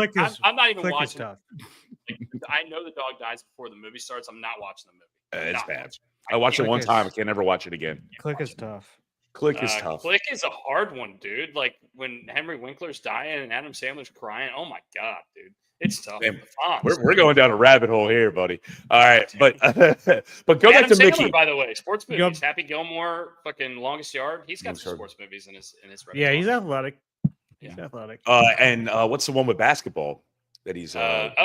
I'm not even Click watching. I know the dog dies before the movie starts. I'm not watching the movie. It's bad. I watched it one time. I can never watch it again. Click is tough. Click is tough. Click is a hard one, dude. Like when Henry Winkler's dying and Adam Sandler's crying. Oh my god, dude, it's tough. Man, we're going down a rabbit hole here, buddy. All right, but go back to Sandler, Mickey. By the way, sports movies. Happy Gilmore, fucking Longest Yard. He's got some sports movies in his repertoire. Yeah, he's athletic. He's athletic. And what's the one with basketball that he's? He got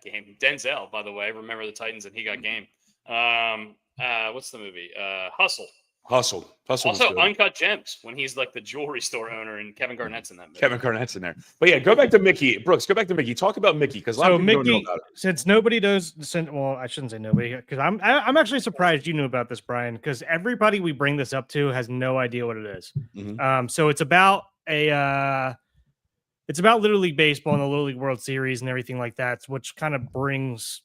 game. Denzel, by the way. Remember the Titans and he got game. What's the movie? Hustle. Also, Uncut Gems when he's like the jewelry store owner and Kevin Garnett's in that movie. Kevin Garnett's in there. But yeah, go back to Mickey. Brooks, go back to Mickey. Talk about Mickey because a lot of people don't know about it. Since nobody does, well, I shouldn't say nobody because I'm actually surprised you knew about this, Brian, because everybody we bring this up to has no idea what it is. Mm-hmm. So it's about Little League Baseball and the Little League World Series and everything like that, which kind of pulls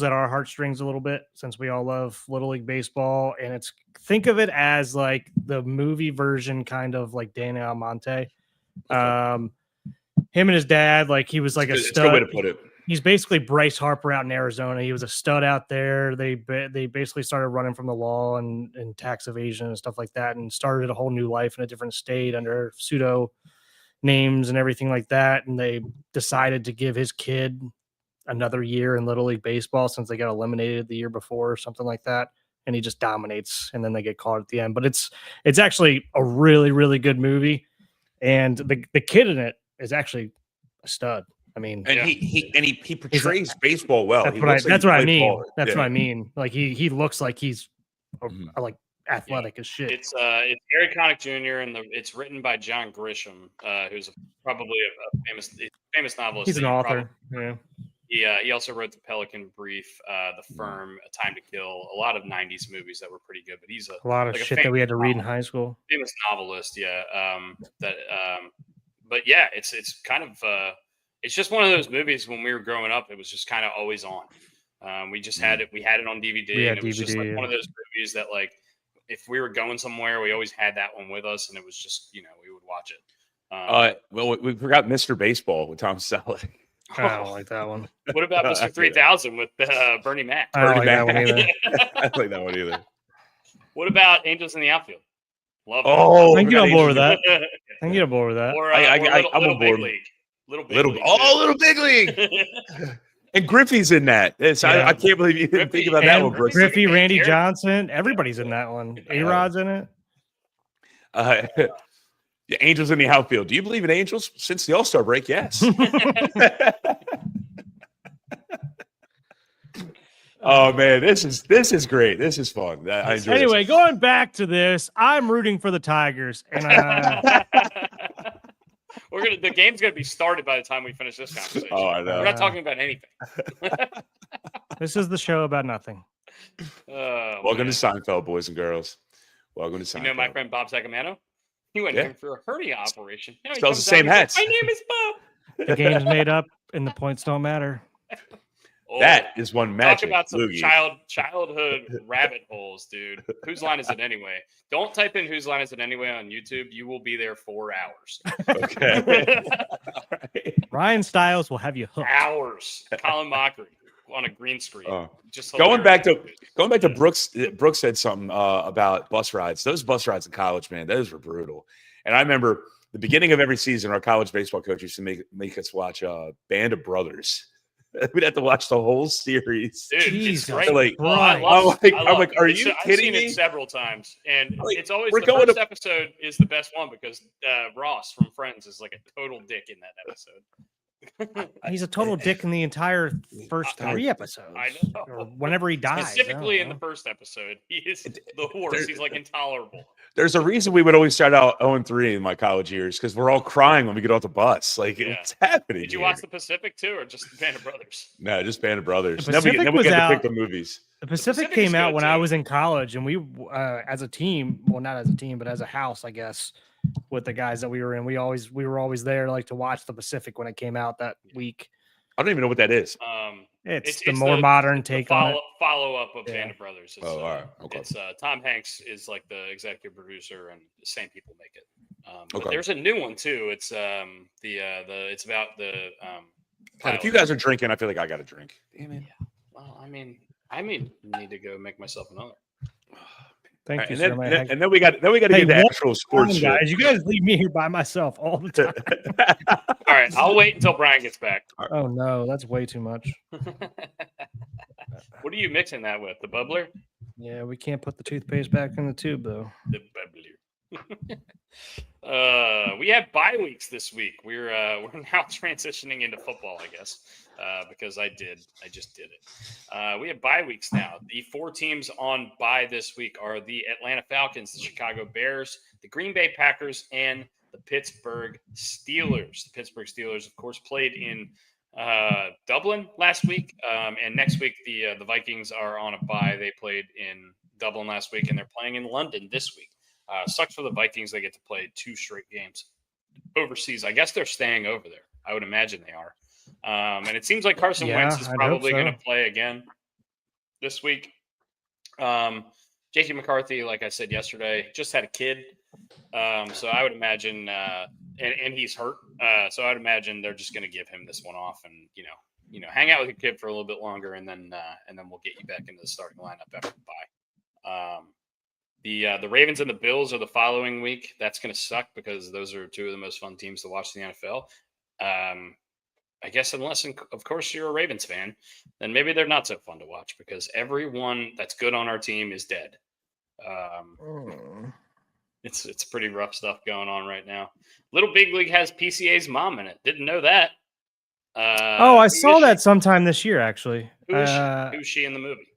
at our heartstrings a little bit since we all love Little League Baseball. And think of it as like the movie version, kind of like Dana Almonte. Him and his dad, like he was like a stud. It's a good way to put it. He's basically Bryce Harper out in Arizona. He was a stud out there. They basically started running from the law and tax evasion and stuff like that, and started a whole new life in a different state under pseudo names and everything like that. And they decided to give his kid another year in Little League Baseball since they got eliminated the year before or something like that. And he just dominates and then they get caught at the end. But it's actually a really, really good movie. And the kid in it is actually a stud. I mean, and he portrays baseball well. That's what I mean. That's what I mean. Like he looks like he's like athletic as shit. It's Gary Connick Jr. and it's written by John Grisham, who's probably a famous novelist. He's an author. He also wrote The Pelican Brief, The Firm, A Time to Kill, a lot of 90s movies that were pretty good. But he's a lot of shit that we had to read in high school. Famous novelist, yeah. But yeah, it's kind of it's just one of those movies when we were growing up. It was just kind of always on. We just had it. We had it on DVD, and it was just like one of those movies that, like, if we were going somewhere, we always had that one with us, and it was just we would watch it. Well, we forgot Mr. Baseball with Tom Selleck. I don't like that one. What about Mr. 3000 with Bernie Mac? I don't like that one either. I don't like that one either. What about Angels in the Outfield? Love it. Oh, I can get on board with that. Or I'm Little on board. Big League. Little Big League. And Griffey's in that. I can't believe you didn't think about that one, Brooks. Griffey, Randy Johnson, everybody's in that one. A-Rod's in it. The Angels in the outfield. Do you believe in angels? Since the All-Star break, yes. Oh man, this is great. This is fun. I enjoy anyway, going back to this, I'm rooting for the Tigers, and the game's gonna be started by the time we finish this conversation. Oh, I know. We're not talking about anything. This is the show about nothing. Welcome to Seinfeld, boys and girls. Welcome to Seinfeld. You know my friend Bob Sacamano? He went in for a hernia operation. Spells the same hats. My name is Bob. The game's made up, and the points don't matter. That is one magic. Talk about some childhood rabbit holes, dude. Whose line is it anyway? Don't type in whose line is it anyway on YouTube. You will be there 4 hours. Okay. Ryan Stiles will have you hooked. Hours. Colin Mockery on a green screen. Just going back to Brooks. Brooks said something about bus rides. Those bus rides in college, man, those were brutal. And I remember the beginning of every season, our college baseball coach used to make us watch Band of Brothers. We'd have to watch the whole series. Dude, Jesus, it's great. Like, I'm like, are you kidding me? I've seen it several times, and it's always the first episode is the best one because Ross from Friends is like a total dick in that episode. He's a total dick in the entire first 3 episodes. I know. Or whenever he dies. Specifically in the first episode, he is the worst. He's like intolerable. There's a reason we would always start out 0-3 in my college years because we're all crying when we get off the bus. Like, what's happening? Did you watch the Pacific too, or just Band of Brothers? No, just Band of Brothers. The Then we Pacific was get to out- pick the movies. The Pacific Pacific's came out good, when too. I was in college, and we, as a team, well, not as a team, but as a house, I guess, with the guys that we were in, we were always there, like to watch the Pacific when it came out that week. I don't even know what that is. It's the more modern take on it. Follow up of Yeah. Band of Brothers. It's, Oh, all right. Okay. It's Tom Hanks is like the executive producer, and the same people make it. But Okay. there's a new one too. It's it's about the God, if you guys are drinking, I feel like I got to drink. Damn it. Well, I may need to go make myself another. Thank you, And sir. then, My and then we got to get into one actual sports shit. guys, you guys leave me here by myself all the time. All right, I'll wait until Brian gets back. Oh no, that's way too much. What are you mixing that with? The bubbler? Yeah, we can't put the toothpaste back in the tube though. The bubbler. We have bye weeks this week. We're now transitioning into football, I guess, because I just did it. We have bye weeks now. The 4 teams on bye this week are the Atlanta Falcons, the Chicago Bears, the Green Bay Packers, and the Pittsburgh Steelers. The Pittsburgh Steelers, of course, played in Dublin last week, and next week the Vikings are on a bye. They played in Dublin last week, and they're playing in London this week. Sucks for the Vikings. They get to play 2 straight games overseas. I guess they're staying over there. I would imagine they are. And it seems like Carson Wentz is I'd hope probably so. going to play again this week. J.T. McCarthy, like I said yesterday, just had a kid. So I would imagine, and he's hurt. So I would imagine they're just going to give him this one off and, hang out with your kid for a little bit longer, and then we'll get you back into the starting lineup after the bye. The Ravens and the Bills are the following week. That's going to suck because those are 2 of the most fun teams to watch in the NFL. I guess unless, of course, you're a Ravens fan, then maybe they're not so fun to watch because everyone that's good on our team is dead. It's pretty rough stuff going on right now. Little Big League has PCA's mom in it. Didn't know that. I saw that sometime this year, actually. Who's she in the movie?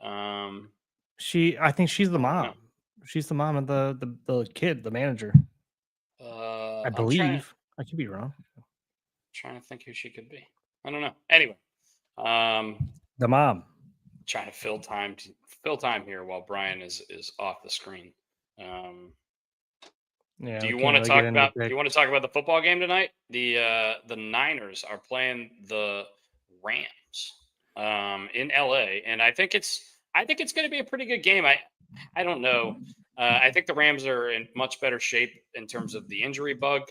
I think she's the mom. She's the mom of the kid, the manager. I believe. I could be wrong. Trying to think who she could be. I don't know. Anyway, The mom. trying to fill time here while Brian is off the screen. Yeah. Do you we want to can't really talk get into about? Do you want to talk about the football game tonight? The Niners are playing the Rams in LA, and I think it's going to be a pretty good game. I don't know. I think the Rams are in much better shape in terms of the injury bug,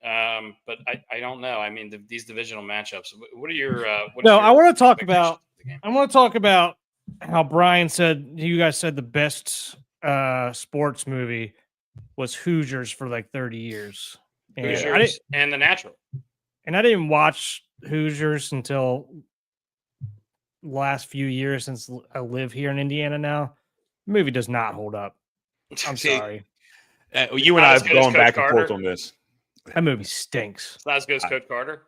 but I don't know. I mean, these divisional matchups. What are your? I want to talk about. expectations of the game? I want to talk about how Brian said. You guys said the best sports movie was Hoosiers for like 30 years. And Hoosiers and The Natural. I didn't watch Hoosiers until last few years since I live here in Indiana now. The movie does not hold up. I'm See, sorry. You and I Not as have good as gone Coach back and forth Carter. on this. That movie stinks. It's not as good as Coach Carter.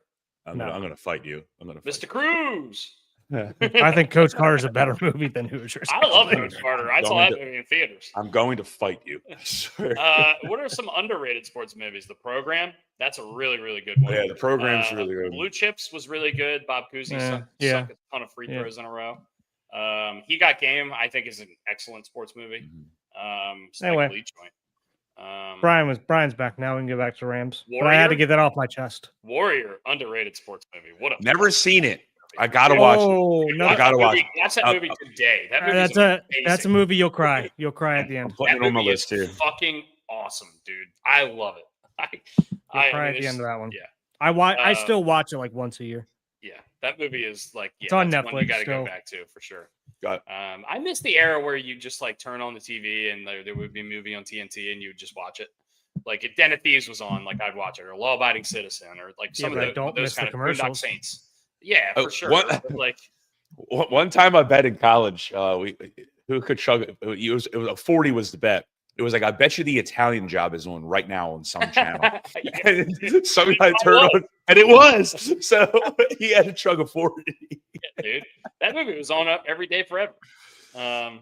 I'm No. going to fight you. I'm going to Mr. Cruz. I think Coach Carter's a better movie than Hoosiers. I love Coach Carter. I saw that movie in theaters. I'm going to fight you. Sure. What are some underrated sports movies? The Program. That's a really, really good one. Yeah, the program's really good. Blue Chips was really good. Bob Cousy sucked a ton of free Yeah. throws in a row. He Got Game, I think, is an excellent sports movie. Anyway. Spike Lee joint. Brian's back now. We can go back to Rams. But I Warrior? had to get that off my chest. Warrior, underrated sports movie. What a Never seen it. I got to watch it. No, I gotta watch it. Watch that movie today. That movie that's a movie you'll cry. You'll cry at the I'm end. putting it on my movie list is too. fucking awesome, dude. I love it. You'll cry at the end of that one. Yeah. I still watch it like once a year. Yeah, that movie is like It's on that's one you Netflix got to still. go back to for sure. Got it. I miss the era where you just like turn on the TV and there would be a movie on TNT and you would just watch it. Like if Den of Thieves was on, like I'd watch it, or Law Abiding Citizen, or like some but I of don't those miss the kind of Boondock commercials. Saints. Yeah, Oh, for sure. what- But, like One time I bet in college, who could chug it. It was a 40 was the bet. It was like, I bet you the Italian Job is on right now on some channel. Yeah. And some guy turned on, and it was. So he had to chug a 40. Dude, that movie was on up every day forever. Yeah.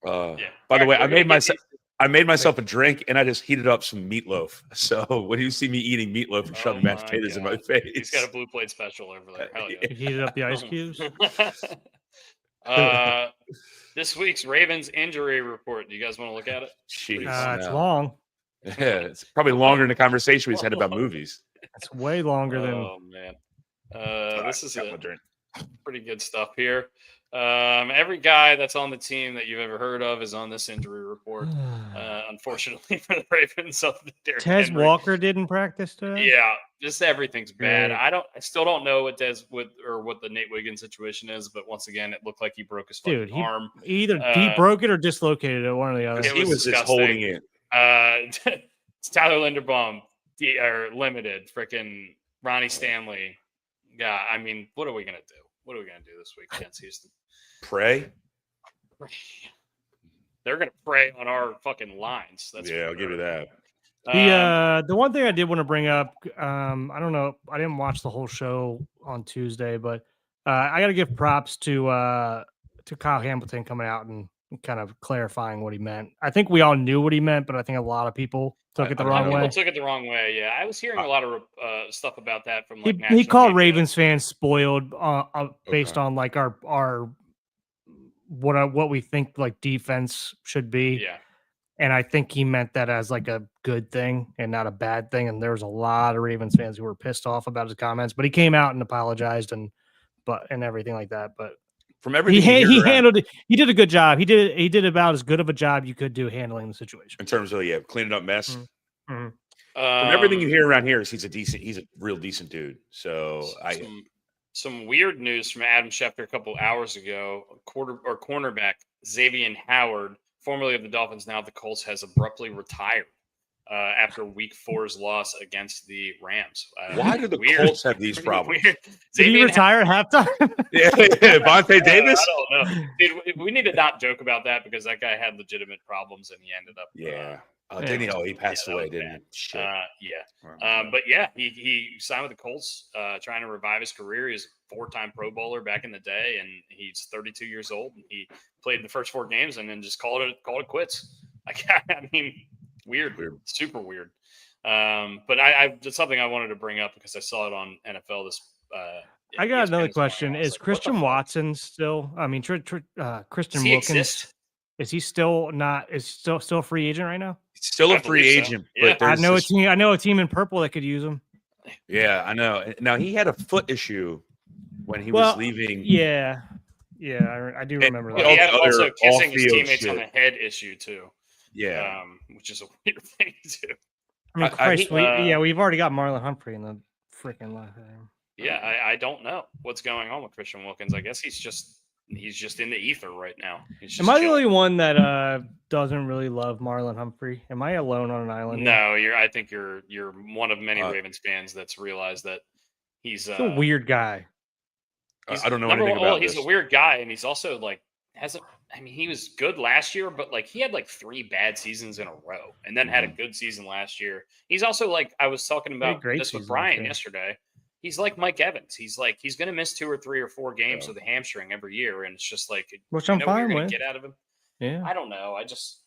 By the way, We're gonna get I made myself a drink, and I just heated up some meatloaf. So when you see me eating meatloaf and shoving mashed potatoes in my face, He's got a blue plate special over there. Hell yeah. You heated up the ice cubes. This week's Ravens injury report. Do you guys want to look at it? Jeez, It's no. long. Yeah, it's probably longer than the conversation we just had about movies. It's way longer than. Oh man, this is Got my drink. pretty good stuff here. Every guy that's on the team that you've ever heard of is on this injury report. Unfortunately for the Ravens, Tez Walker didn't practice today. Yeah, just everything's bad. Great. I still don't know what what the Nate Wiggins situation is, but once again, it looked like he broke his fucking arm. Either he broke it or dislocated it, one or the other. It He was just holding it. It's Tyler Linderbaum, or limited, freaking Ronnie Stanley. Yeah, I mean, what are we gonna do? What are we gonna do this week against Houston? Pray. They're gonna prey on our fucking lines. That's I'll give you that. The one thing I did want to bring up, I don't know, I didn't watch the whole show on Tuesday, but I got to give props to Kyle Hamilton coming out and kind of clarifying what he meant. I think we all knew what he meant, but I think a lot of people took it the wrong way. People took it the wrong way. Yeah, I was hearing a lot of stuff about that from like he national called media. Ravens fans spoiled based on like our what we think like defense should be. Yeah. And I think he meant that as like a good thing and not a bad thing. And there was a lot of Ravens fans who were pissed off about his comments, but he came out and apologized and everything like that. But From everything he handled it. He did a good job. He did about as good of a job you could do handling the situation in terms of cleaning up mess. Mm-hmm. From everything you hear around here, is he's a real decent dude. So some weird news from Adam Schefter a couple hours ago. Cornerback Xavier Howard, formerly of the Dolphins, now the Colts, has abruptly retired after Week 4's loss against the Rams. Why do the Colts have these problems? Did he retire at halftime? Yeah, Vontae Davis. I don't know. Dude, we need to not joke about that because that guy had legitimate problems and he ended up. Didn't he? Oh, he passed away, didn't he? Shit. But yeah, he signed with the Colts, trying to revive his career. He's a 4-time Pro Bowler back in the day, and he's 32 years old. And he played the first 4 games and then just called it quits. I mean, weird, super weird. But it's something I wanted to bring up because I saw it on NFL this. I got another question: is Christian Watson still? I mean, Christian Wilkins. Exist? Is he still not? Is still a free agent right now? Still a free agent, so. but I know a team in purple that could use him. Yeah, I know. Now he had a foot issue when he was leaving. Yeah, I do remember that. He had also kissing his teammates on the head issue too. Yeah, which is a weird thing to do. I mean, Christ, we've already got Marlon Humphrey in the freaking left. Yeah, I don't know what's going on with Christian Wilkins. I guess he's just in the ether right now. Am I the only one that doesn't really love Marlon Humphrey? Am I alone on an island? No, I think you're one of many Ravens fans that's realized that he's a weird guy. I don't know anything about this. He's a weird guy, and he's also like he was good last year, but like he had like 3 bad seasons in a row, and then had a good season last year. He's also like I was talking about this with Brian yesterday. He's like Mike Evans. He's going to miss 2 or 3 or 4 games with a hamstring every year, and it's just like, which I'm fine with. Get out of him. Yeah, I don't know. I just,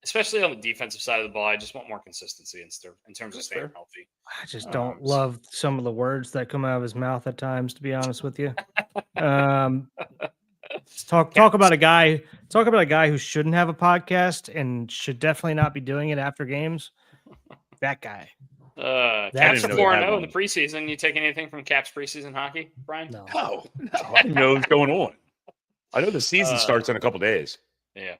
especially on the defensive side of the ball, I just want more consistency in terms of staying healthy. I just don't love some of the words that come out of his mouth at times. To be honest with you, talk about a guy who shouldn't have a podcast and should definitely not be doing it after games. That guy. Caps are 4-0 in the preseason. You take anything from Caps preseason hockey, Brian? No. I didn't know what's going on. I know the season starts in a couple days. Yeah.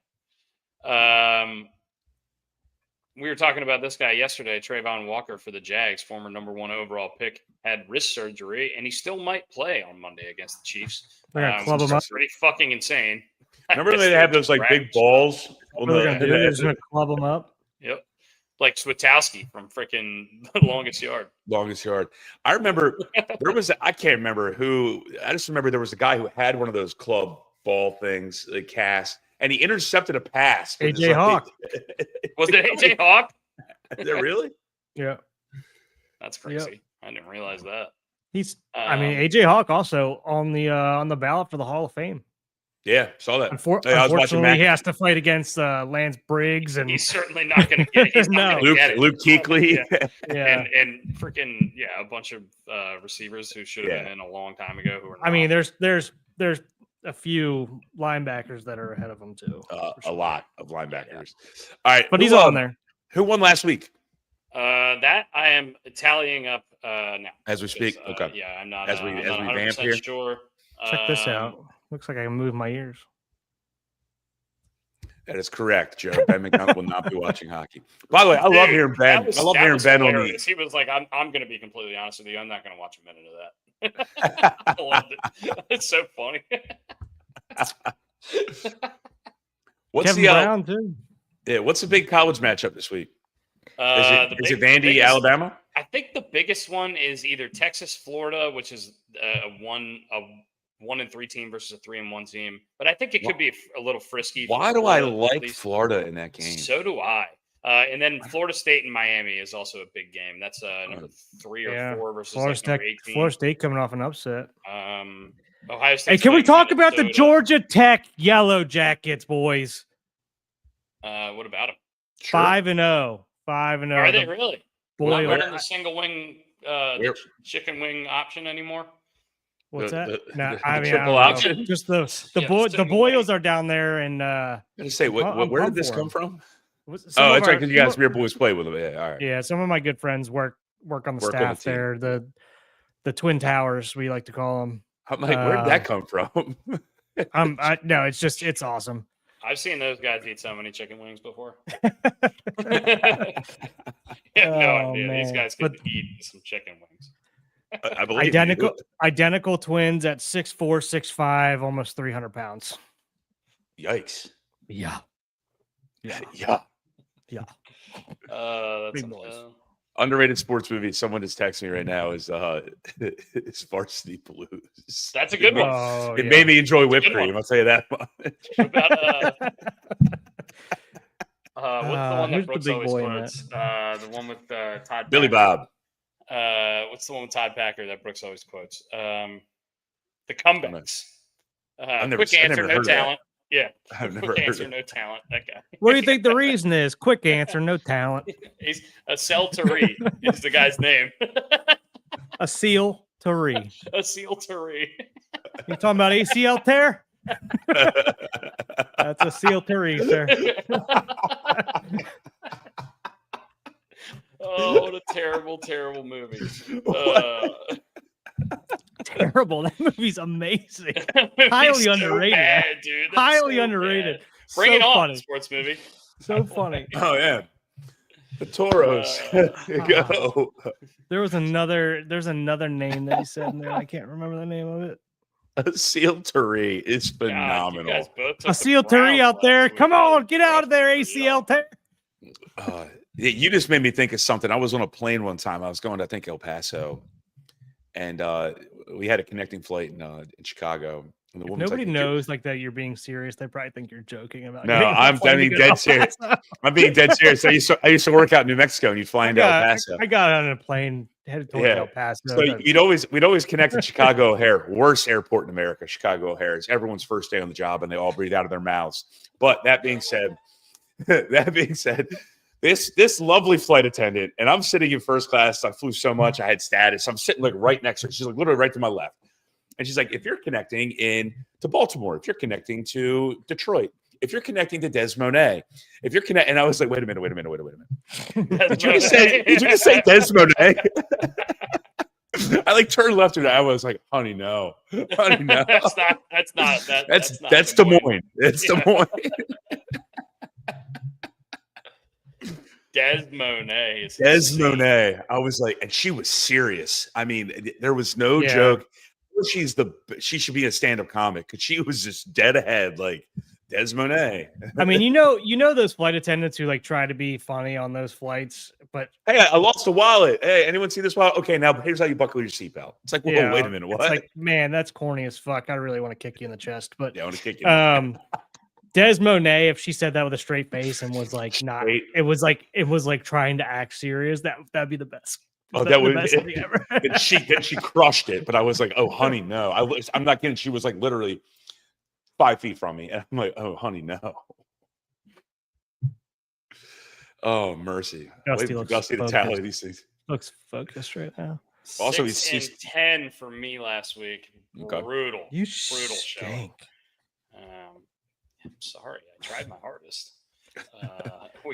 We were talking about this guy yesterday, Trayvon Walker for the Jags, former number 1 overall pick, had wrist surgery, and he still might play on Monday against the Chiefs. They're gonna club him up. Pretty fucking insane. Remember they have those like big balls? They're gonna club him up. Yep. Like Switowski from freaking Longest Yard. Longest Yard. I remember I can't remember who. I just remember there was a guy who had one of those club ball things, the cast, and he intercepted a pass. with his AJ Hawk. Was it AJ Hawk? Is it really? Yeah. That's crazy. I didn't realize that. He's I mean, AJ Hawk also on the ballot for the Hall of Fame. Yeah, saw that. Unfortunately, I was watching he has to fight against Lance Briggs, and he's certainly not going to get. He's not gonna get it. Luke Kuechly, and freaking a bunch of receivers who should have been in a long time ago. Who are not. I mean, there's a few linebackers that are ahead of him too. A lot of linebackers. All right, but he's on there. Who won last week? That I am tallying up now as we speak. Okay. Yeah, I'm not. As we vamp here. Sure. Check this out. Looks like I can move my ears. That is correct, Joe. Ben McDonald will not be watching hockey. By the way, I love hearing Ben. I love hearing Ben on these. He was like, I'm going to be completely honest with you. I'm not going to watch a minute of that. I loved it. It's so funny. What's Kevin Brown too? Yeah, what's the big college matchup this week? Is it Vandy, Alabama? I think the biggest one is either Texas, Florida, which is a 1-3 team versus a 3-1 team. But I think it could be a little frisky. Why do I like Florida in that game? So do I. And then Florida State and Miami is also a big game. That's number 3 or 4 versus number 18. Florida State coming off an upset. Ohio State. Hey, can we talk about the Georgia Tech Yellow Jackets, boys? What about them? 5-0. 5-0. Are they really? Boy, not running the single wing, chicken wing option anymore. What's that? No, I mean, triple option. Just the Boyles are down there, and I'm gonna say, where did this come from? That's right, because you guys, your boys play with them. Yeah, all right. Yeah, some of my good friends work on the staff there. The Twin Towers, we like to call them. I'm like, where did that come from? No, it's awesome. I've seen those guys eat so many chicken wings before. No idea. Man. These guys could eat some chicken wings. I believe identical twins at 6'4", 6'5", almost 300 pounds. Yikes! Yeah. That's big boys. Underrated sports movie. Someone just texted me right now is Varsity Blues. That's a good one. It made me enjoy whipped cream. I'll tell you that much. What's the one that Brooks always quotes? The one with Todd Billy Packer. Bob. What's the one with Todd Packer that Brooks always quotes? The comebacks. Quick answer, no talent. Yeah. I've never Quick heard answer, no talent. That guy. What do you think the reason is? Quick answer, no talent. He's a Celtari is the guy's name. A seal Tari. A seal Tari. You talking about ACL tear? That's a seal Tari, sir. Oh, what a terrible, terrible movie. Terrible. That movie's amazing. Movie's Highly so underrated. Bad, dude. That's Highly so underrated. Bad. Bring so it on, funny. sports movie. So funny. Oh yeah, the Toros. Go. There's another name that he said in there. I can't remember the name of it. A seal Turi is phenomenal. A seal Turi out there. Come on, get out of there, ACL tear. You just made me think of something. I was on a plane one time. I was going to, I think, El Paso, and we had a connecting flight in Chicago. And the if nobody knows like that you're being serious, they probably think you're joking about. No, I'm being dead serious. I'm being dead serious. I used to work out in New Mexico, and you'd fly into El Paso. I got on a plane headed towards El Paso. So we'd always connect to Chicago O'Hare, worst airport in America. Chicago O'Hare is everyone's first day on the job, and they all breathe out of their mouths. But that being said, this lovely flight attendant, and I'm sitting in first class. I flew so much, I had status. I'm sitting like right next to her. She's like literally right to my left. And she's like, if you're connecting to Baltimore, if you're connecting to Detroit, if you're connecting to Des Moines, if you're connecting, and I was like, wait a minute. Did you just say Des Moines? I like turned left and I was like, honey, no. That's Des Moines. It's Des Moines. Des Moines. Des Moines. I was like, and she was serious. I mean, there was no joke. She should be a stand-up comic because she was just dead ahead, like Des Moines. I mean, you know those flight attendants who like try to be funny on those flights, but hey, I lost a wallet. Hey, anyone see this wallet? Okay, now here's how you buckle your seatbelt. It's like, whoa, wait a minute, what? It's like, man, that's corny as fuck. I really want to kick you in the chest, but I want to kick you. Des Monet, if she said that with a straight face and was like not, Straight. it was like trying to act serious. That'd be the best. Oh, the best thing ever. then she crushed it. But I was like, oh, honey, no. I'm not kidding. She was like literally 5 feet from me. And I'm like, oh, honey, no. Oh, mercy. Gusty looks Gusty to focused. tally these things. Looks focused right now. Also, 6 and 10 for me last week. Okay. Brutal. You brutal show. stink. I'm sorry. I tried my hardest.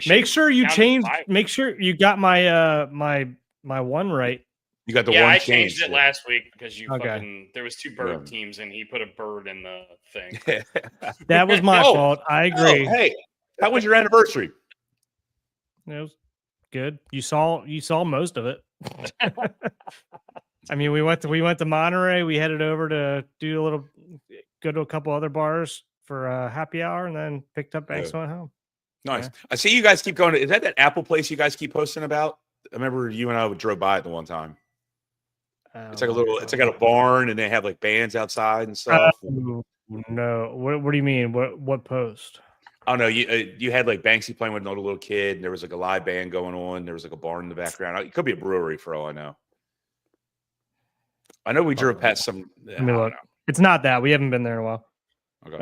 Make sure you change. 5. Make sure you got my my one right. You got the Yeah, one I change. changed it last week because you Okay. fucking there was 2 bird teams and he put a bird in the thing. That was my Oh, fault. I agree. Oh, hey, how was your anniversary? It was good. You saw most of it. I mean, we went to Monterey. We headed over to go to a couple other bars for a happy hour, and then picked up bags and went home. Nice. Yeah. I see you guys keep going. Is that Apple place you guys keep posting about? I remember you and I drove by it the one time. It's like it's like a barn, and they have like bands outside and stuff. No, what do you mean? What post? Oh no, you had like Banksy playing with another little kid, and there was like a live band going on. There was like a barn in the background. It could be a brewery for all I know. I know we drove past some. Let me look. It's not that. We haven't been there in a while. Okay.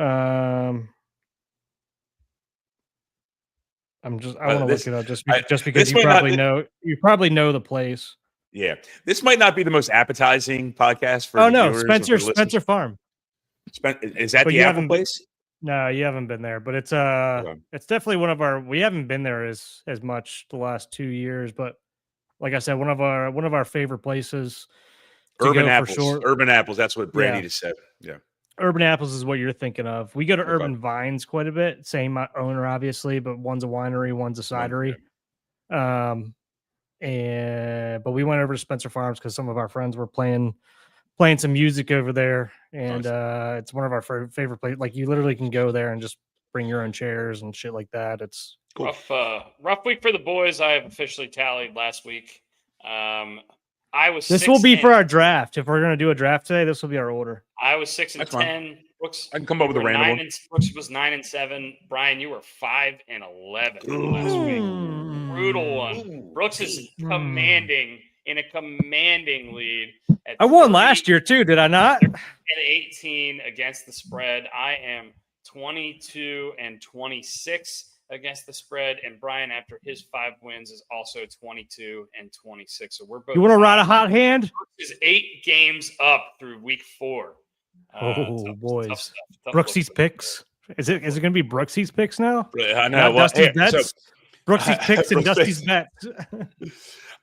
I want to look it up just because this you might probably not- you probably know the place. Yeah, this might not be the most appetizing podcast for. Oh the no, viewers or for the Spencer Farm. Is that But the you Apple haven't- place? No, you haven't been there, but it's Okay. it's definitely one of our. We haven't been there as much the last 2 years, but like I said, one of our favorite places. To Urban go apples. for sure. Urban apples. That's what Brandy Yeah. just said. Yeah. Urban Apples is what you're thinking of. We go to Okay. Urban Vines quite a bit. Same owner, obviously, but one's a winery, one's a cidery. But we went over to Spencer Farms because some of our friends were playing some music over there, and it's one of our favorite places. Like you literally can go there and just bring your own chairs and shit like that. It's Cool. Rough week for the boys. I have officially tallied last week. I was. This will be for our draft. If we're gonna do a draft today, this will be our order. I was 6 and That's fine. 10. Brooks, I can come up with a you were random one. Brooks was 9 and 7. Brian, you were 5 and 11 last week. Brutal one. Brooks is commanding in a commanding lead. I won last year too, did I not? At 18 against the spread. I am 22 and 26 against the spread, and Brian, after his 5 wins, is also 22 and 26. So we're both. You want to ride a hot hand? Brooks is 8 games up through week 4. Boys, tough stuff. Tough Brooksy's look. picks. Is it going to be Brooksy's picks now? I know. Not Well, Dusty's hey, bets. Brooksy's picks and Brooks' Dusty's bets.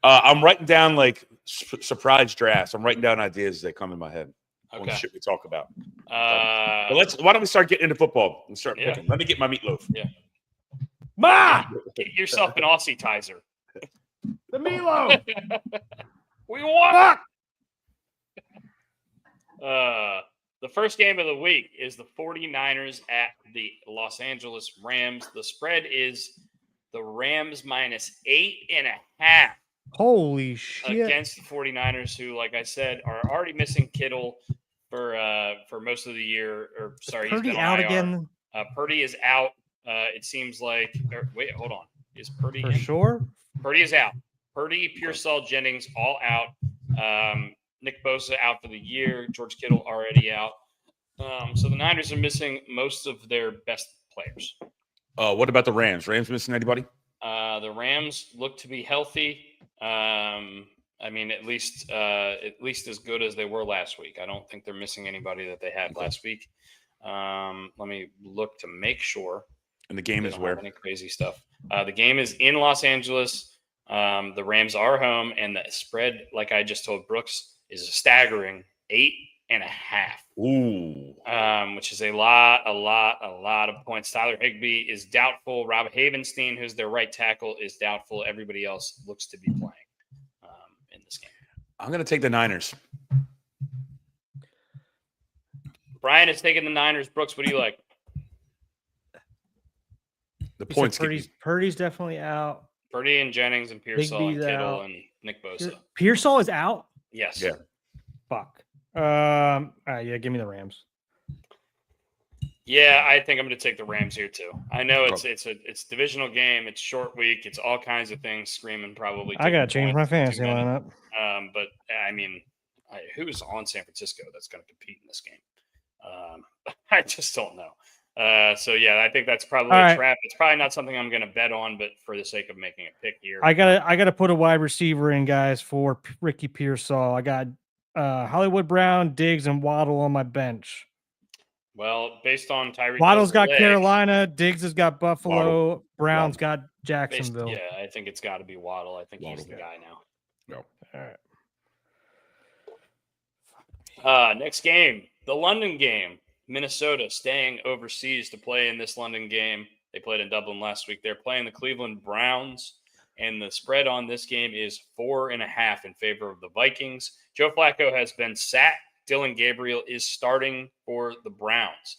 I'm writing down like surprise drafts. I'm writing down ideas that come in my head on the Okay. shit we talk about. Uh, Why don't we start getting into football and start Yeah. picking? Let me get my meatloaf. Ma, get yourself an Aussie Tizer. the Milo. We won. The first game of the week is the 49ers at the Los Angeles Rams. The spread is the Rams -8.5 Holy shit! against the 49ers, who, like I said, are already missing Kittle for most of the year. Or sorry, he's Purdy been on out IR. again Purdy is out. It seems like. Wait, hold on. Is Purdy for in? sure. Purdy is out. Purdy, Pearsall, Jennings all out. Nick Bosa out for the year. George Kittle already out. So the Niners are missing most of their best players. What about the Rams? Rams missing anybody? The Rams look to be healthy. I mean, at least as good as they were last week. I don't think they're missing anybody that they had last week. Let me look to make sure. And the game They is don't where? have any crazy stuff. The game is in Los Angeles. The Rams are home, and the spread, like I just told Brooks, is a staggering 8.5. Ooh. Which is a lot of points. Tyler Higbee is doubtful. Rob Havenstein, who's their right tackle, is doubtful. Everybody else looks to be playing in this game. I'm going to take the Niners. Brian is taking the Niners. Brooks, what do you like? The You said points. Purdy's definitely out. Purdy and Jennings and Pearsall and Higbee's Kittle out. and Nick Bosa. Pearsall is out. Yes. Yeah. Fuck. All right, yeah, give me the Rams. Yeah, I think I'm going to take the Rams here too. I know it's divisional game. It's short week. It's all kinds of things screaming. Probably. I gotta taking change my points, too fantasy many. lineup. But I mean, who's on San Francisco that's going to compete in this game? I just don't know. So yeah, I think that's probably a trap. It's probably not something I'm going to bet on, but for the sake of making a pick here, I gotta put a wide receiver in, guys, for Ricky Pearsall. I got Hollywood Brown, Diggs, and Waddle on my bench. Well, based on Tyreek, Waddle's got Carolina, Diggs has got Buffalo, Brown's got Based, Jacksonville. yeah, I think it's got to be Waddle. I think he's the guy now. No. All right. Next game, the London game. Minnesota staying overseas to play in this London game. They played in Dublin last week. They're playing the Cleveland Browns, and the spread on this game is 4.5 in favor of the Vikings. Joe Flacco has been sat. Dylan Gabriel is starting for the Browns.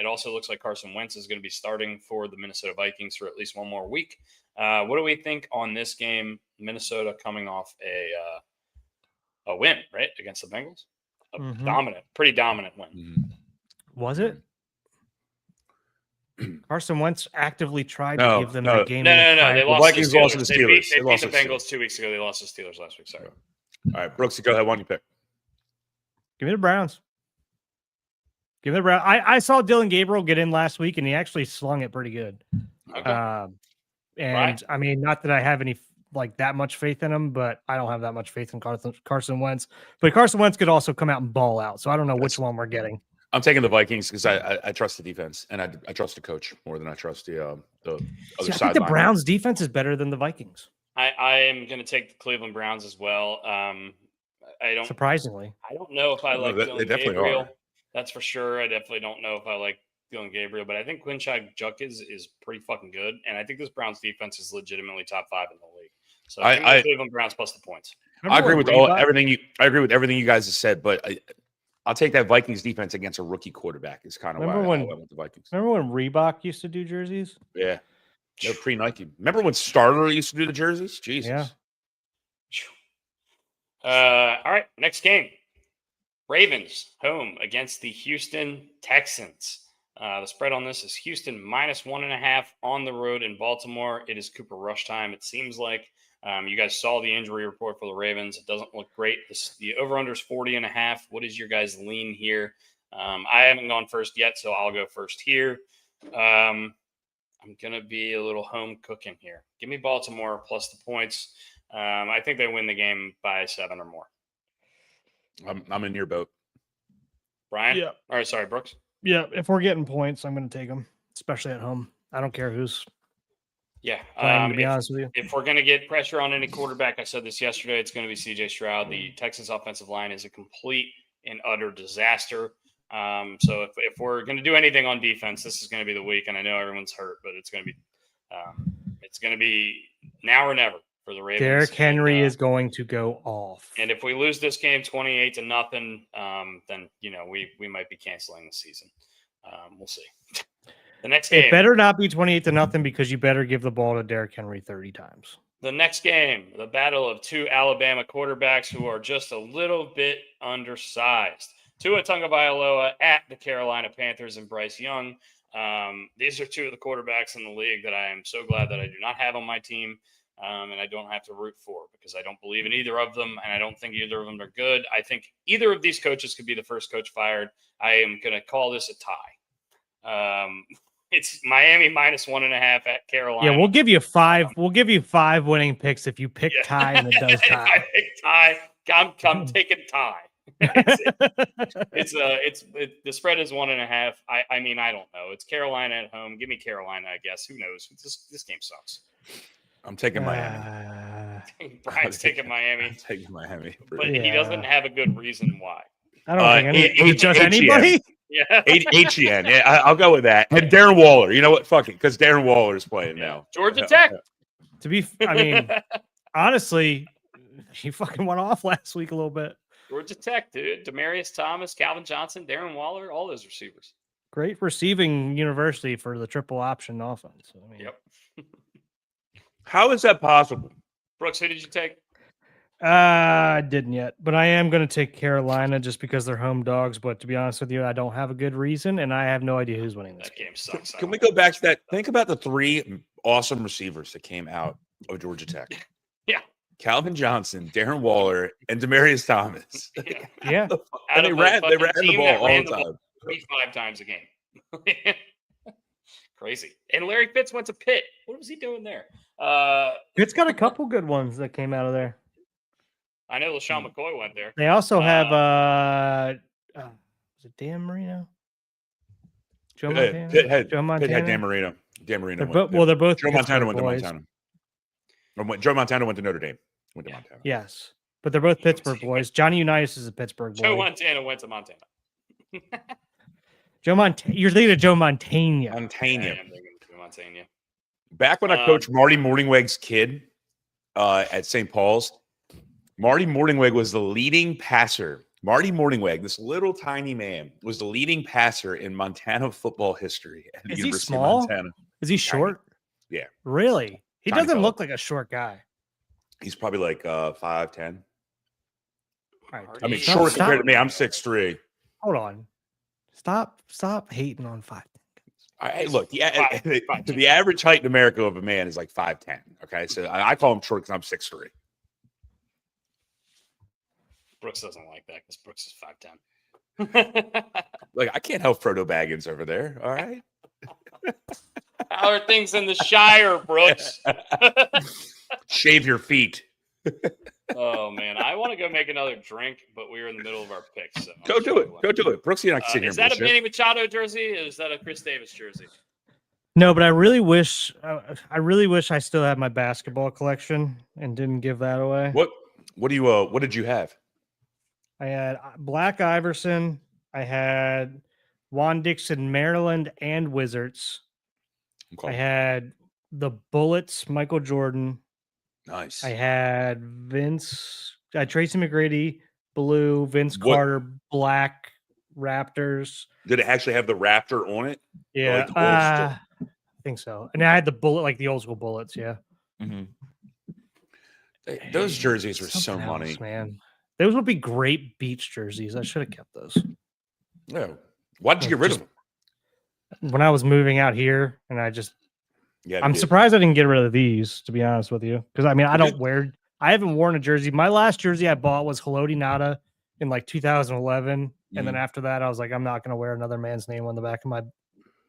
It also looks like Carson Wentz is going to be starting for the Minnesota Vikings for at least one more week. What do we think on this game? Minnesota coming off a win, right, against the Bengals? Pretty dominant win. Mm-hmm. Was it? Carson Wentz actively tried to give them that game. No. They lost Vikings the Steelers. lost to the Steelers. They beat the Bengals 2 weeks ago. They lost to the Steelers last week. Sorry. All right, Brooks, go ahead. Why don't you pick? Give me the Browns. Give me the Browns. I saw Dylan Gabriel get in last week, and he actually slung it pretty good. Okay. I mean, not that I have any that much faith in him, but I don't have that much faith in Carson Wentz. But Carson Wentz could also come out and ball out. So I don't know which one we're getting. I'm taking the Vikings because I trust the defense and I trust the coach more than I trust the other side. I think the Browns defense is better than the Vikings. I am going to take the Cleveland Browns as well. Surprisingly, I don't know if I like Dylan Gabriel. Are. That's for sure. I definitely don't know if I like Dylan Gabriel, but I think Quinshon Judkins is pretty fucking good, and I think this Browns defense is legitimately top 5 in the league. So I Cleveland Browns plus the points. I agree with everything you guys have said, but I'll take that Vikings defense against a rookie quarterback. Is kind of why I went with the Vikings. Remember when Reebok used to do jerseys? Yeah, they're pre-Nike. Remember when Starter used to do the jerseys? Jesus. Yeah. All right, next game. Ravens home against the Houston Texans. The spread on this is Houston -1.5 on the road in Baltimore. It is Cooper Rush time. It seems like you guys saw the injury report for the Ravens. It doesn't look great. The over-under is 40.5. What is your guys' lean here? I haven't gone first yet, so I'll go first here. I'm going to be a little home cooking here. Give me Baltimore plus the points. I think they win the game by 7 or more. I'm in your boat. Brian? Yeah. All right, sorry, Brooks. Yeah, if we're getting points, I'm going to take them, especially at home. I don't care who's playing, to be honest with you. If we're going to get pressure on any quarterback, I said this yesterday, it's going to be C.J. Stroud. The Texans offensive line is a complete and utter disaster. So if we're going to do anything on defense, this is going to be the week. And I know everyone's hurt, but it's going to be now or never for the Ravens. Derrick Henry is going to go off. And if we lose this game 28-0, then we might be canceling the season. We'll see. The next game. It better not be 28-0 because you better give the ball to Derrick Henry 30 times. The next game, the battle of two Alabama quarterbacks who are just a little bit undersized. Tua Tagovailoa at the Carolina Panthers and Bryce Young. These are two of the quarterbacks in the league that I am so glad that I do not have on my team. And I don't have to root for because I don't believe in either of them, and I don't think either of them are good. I think either of these coaches could be the first coach fired. I am going to call this a tie. It's Miami -1.5 at Carolina. Yeah, we'll give you 5. We'll give you 5 winning picks if you pick tie and it does tie. If I pick tie, I'm taking tie. The spread is 1.5. I mean, I don't know. It's Carolina at home. Give me Carolina, I guess. Who knows? This game sucks. I'm taking Miami. Brian's taking Miami. I'm taking Miami. But he doesn't have a good reason why. I don't think just anybody. Yeah. HEN. Yeah, I'll go with that. And Darren Waller. You know what? Fuck it. Because Darren Waller is playing now. Georgia Tech. I mean, honestly, he fucking went off last week a little bit. Georgia Tech, dude. Demarius Thomas, Calvin Johnson, Darren Waller, all those receivers. Great receiving university for the triple option offense. Yep. How is that possible? Brooks, who did you take? I didn't yet, but I am going to take Carolina just because they're home dogs. But to be honest with you, I don't have a good reason, and I have no idea who's winning this That game sucks. Can we go back to that? Think about the 3 awesome receivers that came out of Georgia Tech. Yeah. Calvin Johnson, Darren Waller, and Demarius Thomas. Yeah. And they ran the ball all the time. 35 times a game. Crazy. And Larry Fitz went to Pitt. What was he doing there? It's got a couple good ones that came out of there. I know LaShawn McCoy went there. They also have was it Dan Marino? Joe Montana? Pitt had Joe Montana? Pitt had Dan Marino. Dan Marino. They're both Joe Montana Pittsburgh went to boys. Montana. Joe Montana went to Notre Dame. Went to Montana. Yes, but they're both Pittsburgh boys. Johnny Unitas is a Pittsburgh boy. Joe Montana went to Montana. You're thinking of Joe Montana. Montana. Montana. Back when I coached Marty Morningweg's kid at St. Paul's, Marty Morningweg was the leading passer. Marty Morningweg, this little tiny man, was the leading passer in Montana football history. At the Is he University small? Of Montana. Is he short? Yeah. Really? He Tiny doesn't fella. look like a short guy. He's probably like 5'10". All right, I mean, stop- short stop- compared to me. I'm 6'3". Hold on. Stop hating on 5'10". Hey, look, Five- the average height in America of a man is like 5'10". Okay, so I call him short because I'm 6'3". Brooks doesn't like that because Brooks is 5'10". Like, I can't help Frodo Baggins over there. All right. How are things in the Shire, Brooks? Shave your feet. Oh man, I want to go make another drink, but we're in the middle of our picks. So Go do it. Go do it. Brooksy and I can sit here Is and that a bullshit. Manny Machado jersey? Or is that a Chris Davis jersey? No, but I really wish I still had my basketball collection and didn't give that away. What did you have? I had Black Iverson. I had Juan Dixon, Maryland, and Wizards. Okay. I had the Bullets, Michael Jordan. Nice. I had Tracy McGrady, blue, Vince Carter, black, Raptors. Did it actually have the Raptor on it? Yeah, Like the old I think so. And I had the bullet, like the old school Bullets. Yeah, Those jerseys were so Something else, money. man. Those would be great beach jerseys. I should have kept those. No. Why did you get rid of them? When I was moving out here, and I'm surprised I didn't get rid of these, to be honest with you. Because I mean, I haven't worn a jersey. My last jersey I bought was Haloti Nada in like 2011. And then after that, I was like, I'm not going to wear another man's name on the back of my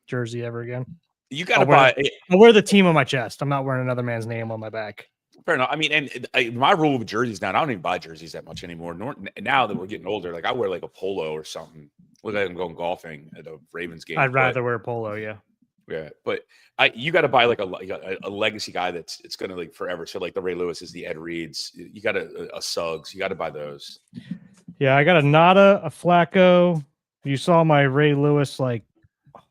jersey ever again. You got to buy. I'll wear the team on my chest. I'm not wearing another man's name on my back. Fair enough. I mean, and my rule with jerseys now, I don't even buy jerseys that much anymore. Now that we're getting older, like I wear like a polo or something. Look like I'm going golfing at a Ravens game. I'd rather wear a polo, yeah. Yeah, but you got to buy like a legacy guy that's it's going to like forever. So like the Ray Lewis's, the Ed Reeds, you got a Suggs. You got to buy those. Yeah, I got a Nada, a Flacco. You saw my Ray Lewis like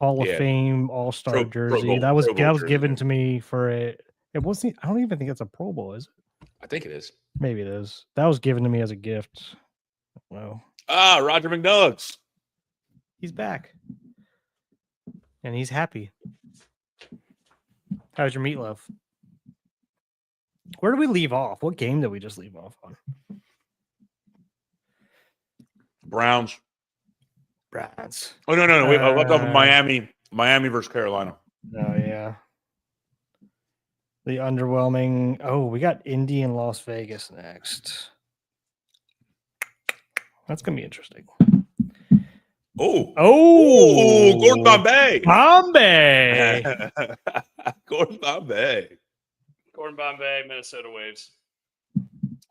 Hall of Fame All-Star jersey. That was given to me for it wasn't. I don't even think it's a Pro Bowl, is it? I think it is. Maybe it is. That was given to me as a gift. Well, Roger McNuggets. He's back. And he's happy. How's your meatloaf? Where did we leave off? What game did we just leave off on? Browns. Oh, no. We left off with Miami versus Carolina. Oh, yeah. The underwhelming. Oh, we got Indy and Las Vegas next. That's going to be interesting. Oh, Gordon Bombay. Gordon Bombay. Gordon Bombay, Minnesota Waves.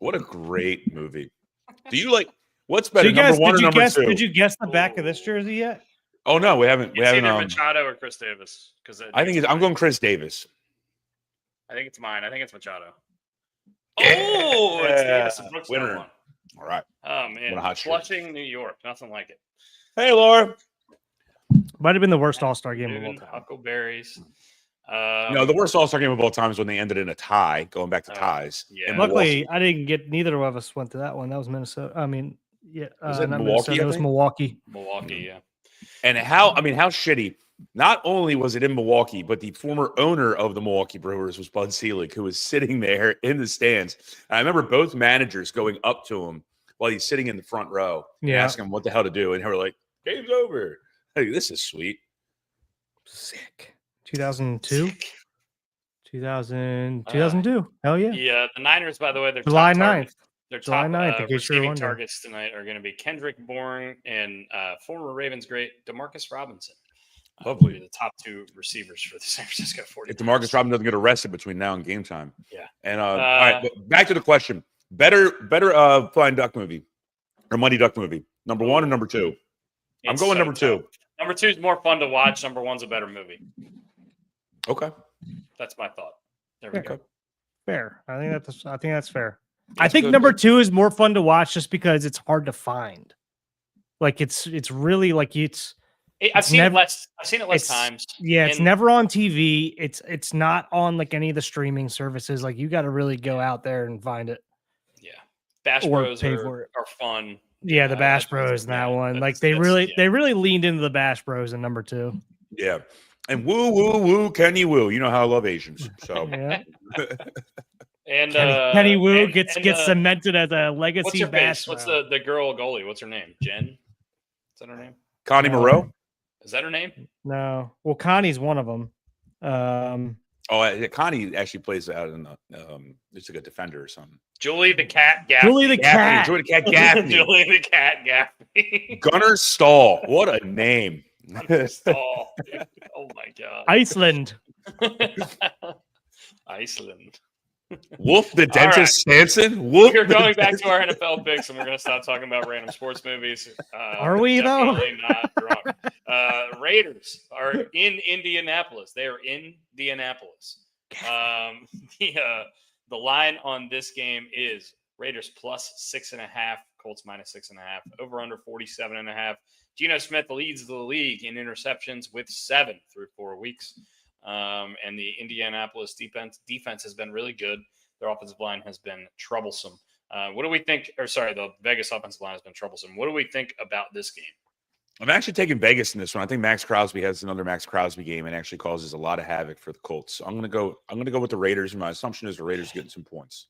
What a great movie. Do you like what's better, number one or number two? Did you guess the back of this jersey yet? Oh no, we haven't. It's either Machado or Chris Davis. I think I'm going Chris Davis. I think it's mine. I think it's Machado. Yeah. Oh, it's Davis and Brooks winner. won. All right. Oh man, Flushing, New York. Nothing like it. Hey, Laura. Might have been the worst All-Star game of all time. Huckleberries. No, the worst All-Star game of all time is when they ended in a tie, going back to ties. Yeah. Luckily, I didn't get. Neither of us went to that one. That was Minnesota. I mean, yeah. Was it not Milwaukee? Minnesota, it was Milwaukee. Milwaukee, yeah. And how shitty. Not only was it in Milwaukee, but the former owner of the Milwaukee Brewers was Bud Selig, who was sitting there in the stands. And I remember both managers going up to him while he's sitting in the front row and asking him what the hell to do. And they were like, game's over. Hey, this is sweet. Sick. 2002? 2002. Hell yeah. Yeah, the Niners, by the way, they're July top 9th. Their July top 9th, in case you're receiving wondering. targets tonight are going to be Kendrick Bourne and former Ravens great DeMarcus Robinson. Lovely. The top 2 receivers for the San Francisco 49ers. If DeMarcus Robinson doesn't get arrested between now and game time. Yeah. And all right, but back to the question. Better Flying Duck movie or Mighty Duck movie? Number 1 or number 2? I'm going number 2. Number 2 is more fun to watch. Number 1's a better movie. Okay. That's my thought. There we go. Fair. I think that's fair. I think number 2 is more fun to watch just because it's hard to find. Like it's really like I've seen it less times. Yeah, it's never on TV. It's not on like any of the streaming services. Like you got to really go out there and find it. Yeah, Bash Bros are fun. Yeah, the Bash Bros in that one. Like they really leaned into the Bash Bros in number 2. Yeah, and woo, Kenny Woo. You know how I love Asians. So yeah. And Kenny Woo gets cemented as a legacy Bash. What's the girl goalie? What's her name? Jen? Is that her name? Connie Moreau. Is that her name? No. Well, Connie's one of them. Connie actually plays out in the it's like a defender or something. Julie the Cat Gaffney. Julie the Cat Gaffney. Julie the Cat Gaffney. Gunnar Stahl. What a name. Gunnar Stahl. Oh my God. Iceland. Iceland. Wolf the Dentist Stanson. Wolf. We're going back to our NFL picks, and we're going to stop talking about random sports movies. Are we though? Not drunk. Raiders are in Indianapolis. They are in Indianapolis. The line on this game is Raiders plus 6.5, Colts minus 6.5, over under 47.5. Geno Smith leads the league in interceptions with 7 through 4 weeks. And the Indianapolis defense has been really good. Their offensive line has been troublesome. What do we think? The Vegas offensive line has been troublesome. What do we think about this game? I'm actually taking Vegas in this one. I think Max Crosby has another Max Crosby game and actually causes a lot of havoc for the Colts. So I'm gonna go with the Raiders. My assumption is the Raiders getting some points.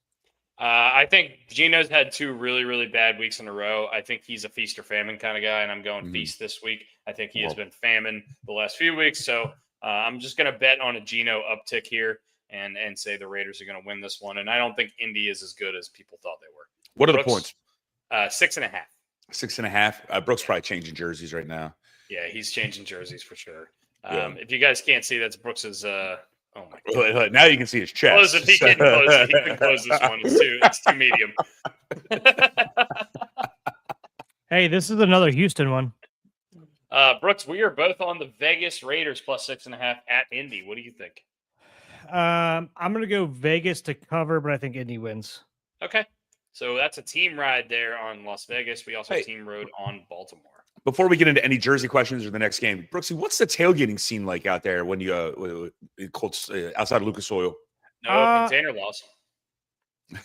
I think Geno's had 2 really, really bad weeks in a row. I think he's a feast or famine kind of guy, and I'm going feast this week. I think he has been famine the last few weeks. So I'm just going to bet on a Geno uptick here and say the Raiders are going to win this one. And I don't think Indy is as good as people thought they were. What are the points? 6.5. 6.5. Brooks probably changing jerseys right now. Yeah, he's changing jerseys for sure. If you guys can't see, that's Brooks's. Oh my God! Now you can see his chest. Close it. He can close it. He can close this one. It's too medium. Hey, this is another Houston one. Brooks, we are both on the Vegas Raiders plus 6.5 at Indy. What do you think? I'm going to go Vegas to cover, but I think Indy wins. Okay. So that's a team ride there on Las Vegas. We also team rode on Baltimore. Before we get into any jersey questions or the next game, Brooksy, what's the tailgating scene like out there when you Colts outside of Lucas Oil? No container loss.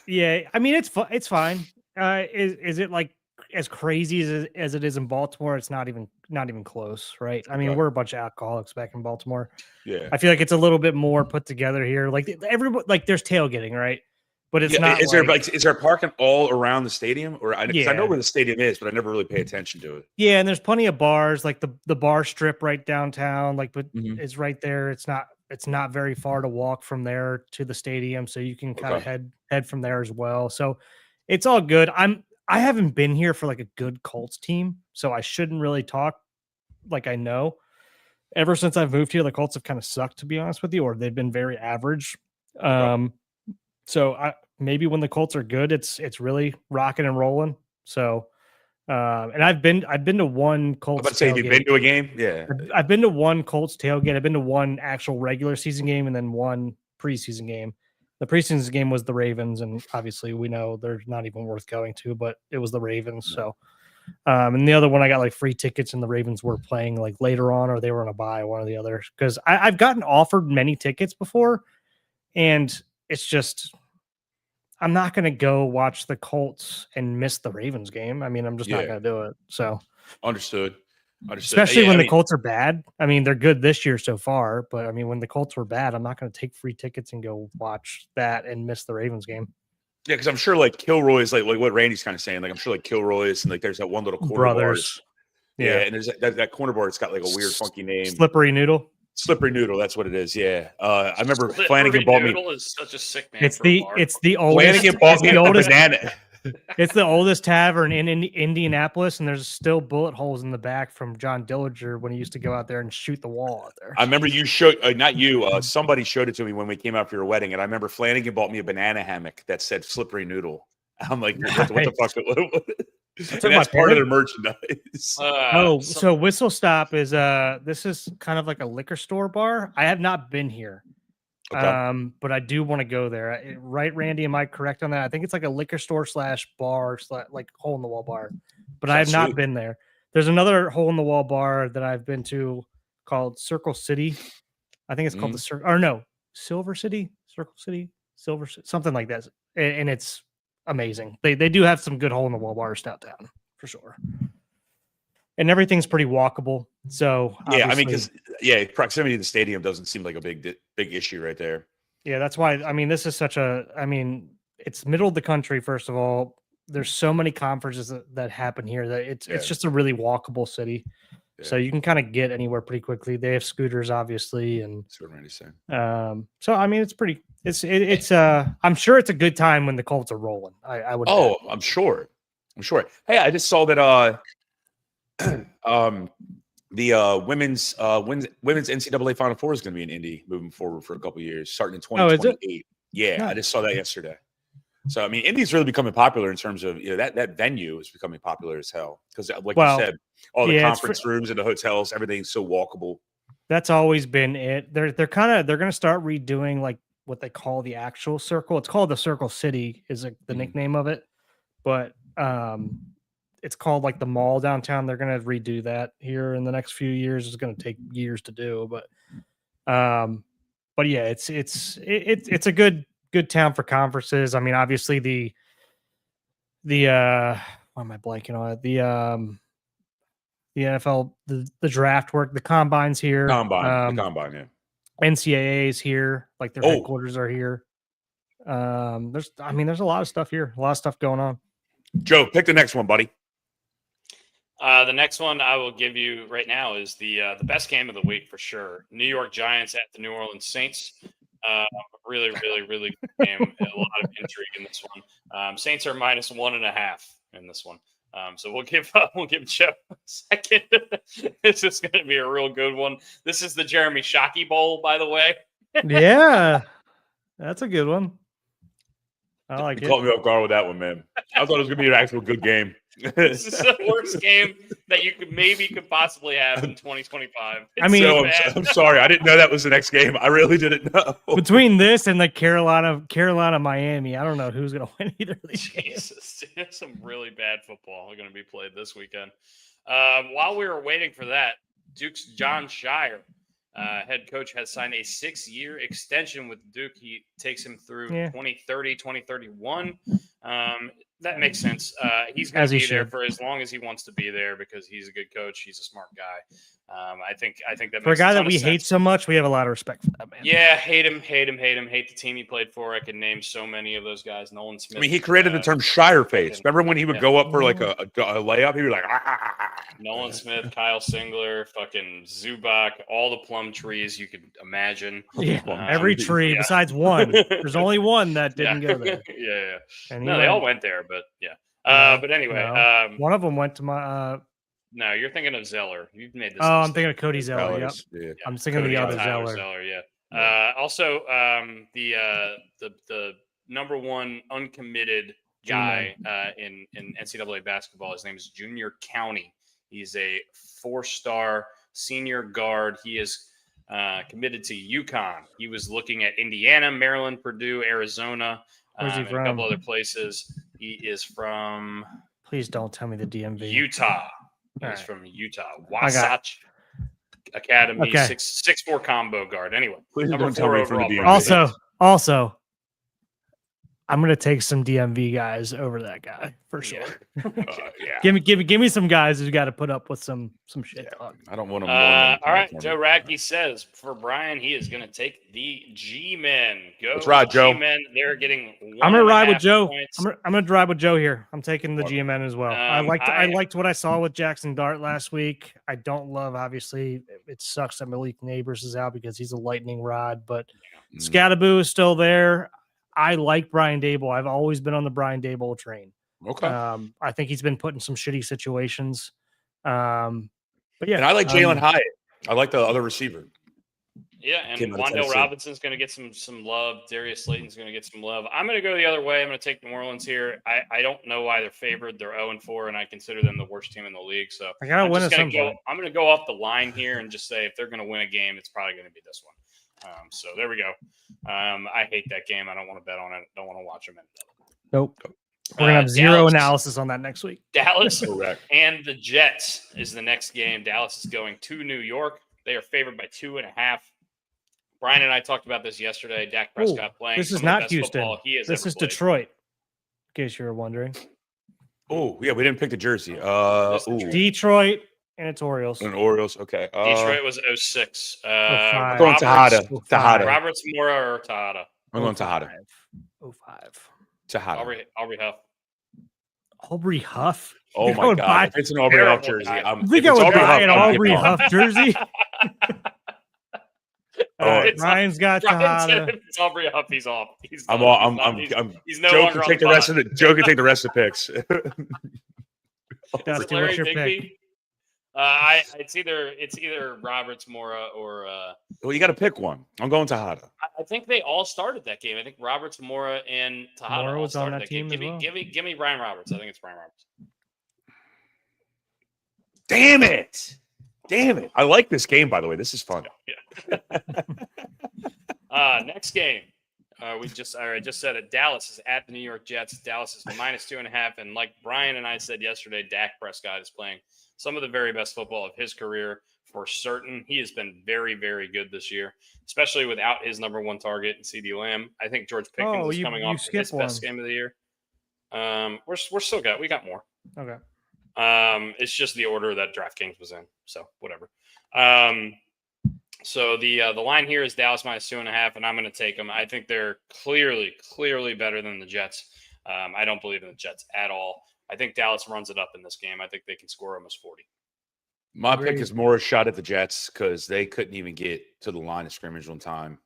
Yeah, I mean it's fine. Is it like as crazy as it is in Baltimore? It's not even close, right? I mean, we're a bunch of alcoholics back in Baltimore. Yeah, I feel like it's a little bit more put together here. Like everybody, like there's tailgating, right? But it's not. Is there parking all around the stadium? Or I know where the stadium is, but I never really pay attention to it. Yeah, and there's plenty of bars, like the bar strip right downtown, it's right there. It's not very far to walk from there to the stadium, so you can kind of head from there as well. So it's all good. I haven't been here for like a good Colts team, so I shouldn't really talk like I know. Ever since I've moved here, the Colts have kind of sucked, to be honest with you, or they've been very average. So maybe when the Colts are good, it's really rocking and rolling. So, and I've been to one Colts. Have you been to a game? Yeah, I've been to one Colts tailgate. I've been to one actual regular season game and then one preseason game. The preseason game was the Ravens, and obviously we know they're not even worth going to, but it was the Ravens. So, and the other one I got like free tickets, and the Ravens were playing like later on, or they were on a bye, one or the other. Because I've gotten offered many tickets before, and it's just, I'm not going to go watch the Colts and miss the Ravens game. I mean, I'm just not going to do it. So understood. Especially when the Colts are bad. I mean, they're good this year so far, but I mean, when the Colts were bad, I'm not going to take free tickets and go watch that and miss the Ravens game. Yeah, because I'm sure like Kilroy's like what Randy's kind of saying. Like I'm sure like Kilroy's and like there's that one little corner Brothers. Bar. Yeah, and there's that corner bar. It's got like a weird funky name. Slippery Noodle. Slippery Noodle. That's what it is. Yeah. I remember Slippery Flanagan bought me. Noodle is such a sick name. It's the oldest. Flanagan bought me the a oldest banana. It's the oldest tavern in Indianapolis, and there's still bullet holes in the back from John Dillinger when he used to go out there and shoot the wall out there. I remember you showed, not you, somebody showed it to me when we came out for your wedding, and I remember Flanagan bought me a banana hammock that said Slippery Noodle. I'm like, what the fuck? That's part of their merchandise. So Whistle Stop is this is kind of like a liquor store bar. I have not been here. Okay. But I do want to go there. Right, Randy? Am I correct on that? I think it's like a liquor store / bar / like hole in the wall bar. But I have not been there. There's another hole in the wall bar that I've been to called Circle City. I think it's called Silver City, Circle City, Silver City, something like that. And it's amazing. They do have some good hole in the wall bars downtown for sure. And everything's pretty walkable. So yeah, I mean, because proximity to the stadium doesn't seem like a big issue right there. Yeah, that's why. I mean, this is such a. I mean, it's middle of the country. First of all, there's so many conferences that happen here that it's just a really walkable city. Yeah. So you can kind of get anywhere pretty quickly. They have scooters, obviously, and that's what Randy's saying. So I mean, it's pretty. It's I'm sure it's a good time when the Colts are rolling. I would. Oh, bet. I'm sure. Hey, I just saw that. The women's NCAA Final Four is going to be in Indy moving forward for a couple of years, starting in 2028. Yeah, I just saw that yesterday. So I mean, Indy's really becoming popular in terms of that venue is becoming popular as hell because, like you said, all the conference rooms and the hotels, everything's so walkable. That's always been it. They're going to start redoing like what they call the actual circle. It's called the Circle City is the nickname of it, but it's called like the mall downtown. They're going to redo that here in the next few years. It's going to take years to do, but yeah, it's a good town for conferences. I mean, obviously the why am I blanking on it? The NFL, the draft work, the combine's here. The combine, yeah. NCAA's here, like their headquarters are here. There's a lot of stuff here, a lot of stuff going on. Joe, pick the next one, buddy. The next one I will give you right now is the best game of the week for sure. New York Giants at the New Orleans Saints. Really good game. A lot of intrigue in this one. Saints are -1.5 in this one. So we'll give Joe a second. This is going to be a real good one. This is the Jeremy Shockey Bowl, by the way. Yeah, that's a good one. I like it. You caught me off guard with that one, man. I thought it was going to be an actual good game. This is the worst game that you could possibly have in 2025. I'm sorry. I didn't know that was the next game. I really didn't know. Between this and the Carolina, Miami, I don't know who's going to win either of these games. There's some really bad football going to be played this weekend. While we were waiting for that, Duke's John Shire, head coach, has signed a 6-year extension with Duke. He takes him through 2030, 2031. That makes sense. He's going to be there for as long as he wants to be there because he's a good coach. He's a smart guy. I think that for a guy that we hate so much, we have a lot of respect for that man. Yeah, hate him. Hate the team he played for. I can name so many of those guys. Nolan Smith. I mean, he created the term Shire face. Remember when he would go up for like a layup? He'd be like, Nolan Smith, Kyle Singler, fucking Zubac, all the plum trees you could imagine. Yeah, every tree besides one. There's only one that didn't go there. Yeah. And they all went there, but yeah. But anyway, one of them went to my. No, you're thinking of Zeller. You've made this. Oh, I'm thinking of Cody Zeller. Yep. Yeah. I'm thinking of the other Zeller. Yeah. Also, the number one uncommitted guy in NCAA basketball. His name is Junior County. He's a 4-star senior guard. He is committed to UConn. He was looking at Indiana, Maryland, Purdue, Arizona, and a couple other places. He is from. Please don't tell me the DMV. Utah. He's from Utah. Wasatch Academy, 6'4" combo guard. Anyway, please number don't 4 tell me overall. Also, I'm gonna take some DMV guys over that guy for sure. Yeah. Give me some guys who got to put up with some shit talk. I don't want them. All right, Joe Radke says for Brian, he is going to take the G-Men. Go, Let's ride, Joe. G-Men. They're getting. I'm gonna ride with Joe. Points. I'm gonna ride with Joe here. I'm taking the GMN as well. I I liked what I saw with Jackson Dart last week. I don't love, obviously, it sucks that Malik Neighbors is out because he's a lightning rod, but Scattaboo is still there. I like Brian Dable. I've always been on the Brian Dable train. Okay. I think he's been put in some shitty situations. But yeah, and I like Jalen Hyatt. I like the other receiver. Yeah, and Wandale Robinson's going to get some love. Darius Slayton's going to get some love. I'm going to go the other way. I'm going to take New Orleans here. I don't know why they're favored. They're 0-4, and I consider them the worst team in the league. So I gotta win I'm going to go off the line here and just say if they're going to win a game, it's probably going to be this one. So there we go. I hate that game. I don't want to bet on it. Don't want to watch them. Nope. We're going to have zero analysis on that next week. Dallas and the Jets is the next game. Dallas is going to New York. They are favored by 2.5. Brian and I talked about this yesterday. Dak Prescott playing. This is not Houston. This is Detroit, in case you were wondering. Oh, yeah, we didn't pick the jersey. Detroit and it's Orioles. And Orioles, okay. Detroit was 06. I'm going Tejada. Roberts, Mora, or Tejada? I'm going Tejada. 05. Tejada. Aubrey Huff. Aubrey Huff? Oh, my God. If it's an Aubrey Huff jersey. We go with an Aubrey Huff jersey. Ryan's got Tejada. It's Aubrey Huff. He's off. He's no Joe can take the rest of Joe can take the rest of the picks. Dusty, what's your pick? It's either Roberts, Mora, or. Well, you got to pick one. I'm going Tejada. I think they all started that game. I think Roberts, Mora, and Tejada Mora was all on started that team game. as well. Give me Brian Roberts. I think it's Brian Roberts. Damn it! I like this game, by the way. This is fun. Yeah. Next game. I just said it. Dallas is at the New York Jets. Dallas is -2.5. And like Brian and I said yesterday, Dak Prescott is playing some of the very best football of his career for certain. He has been very, very good this year, especially without his number one target in CD Lamb. I think George Pickens is coming off his best game of the year. We're still we got more. Okay. It's just the order that DraftKings was in. So whatever. So the line here is Dallas -2.5, and I'm going to take them. I think they're clearly better than the Jets. I don't believe in the Jets at all. I think Dallas runs it up in this game. I think they can score almost 40. My pick is more a shot at the Jets because they couldn't even get to the line of scrimmage on time.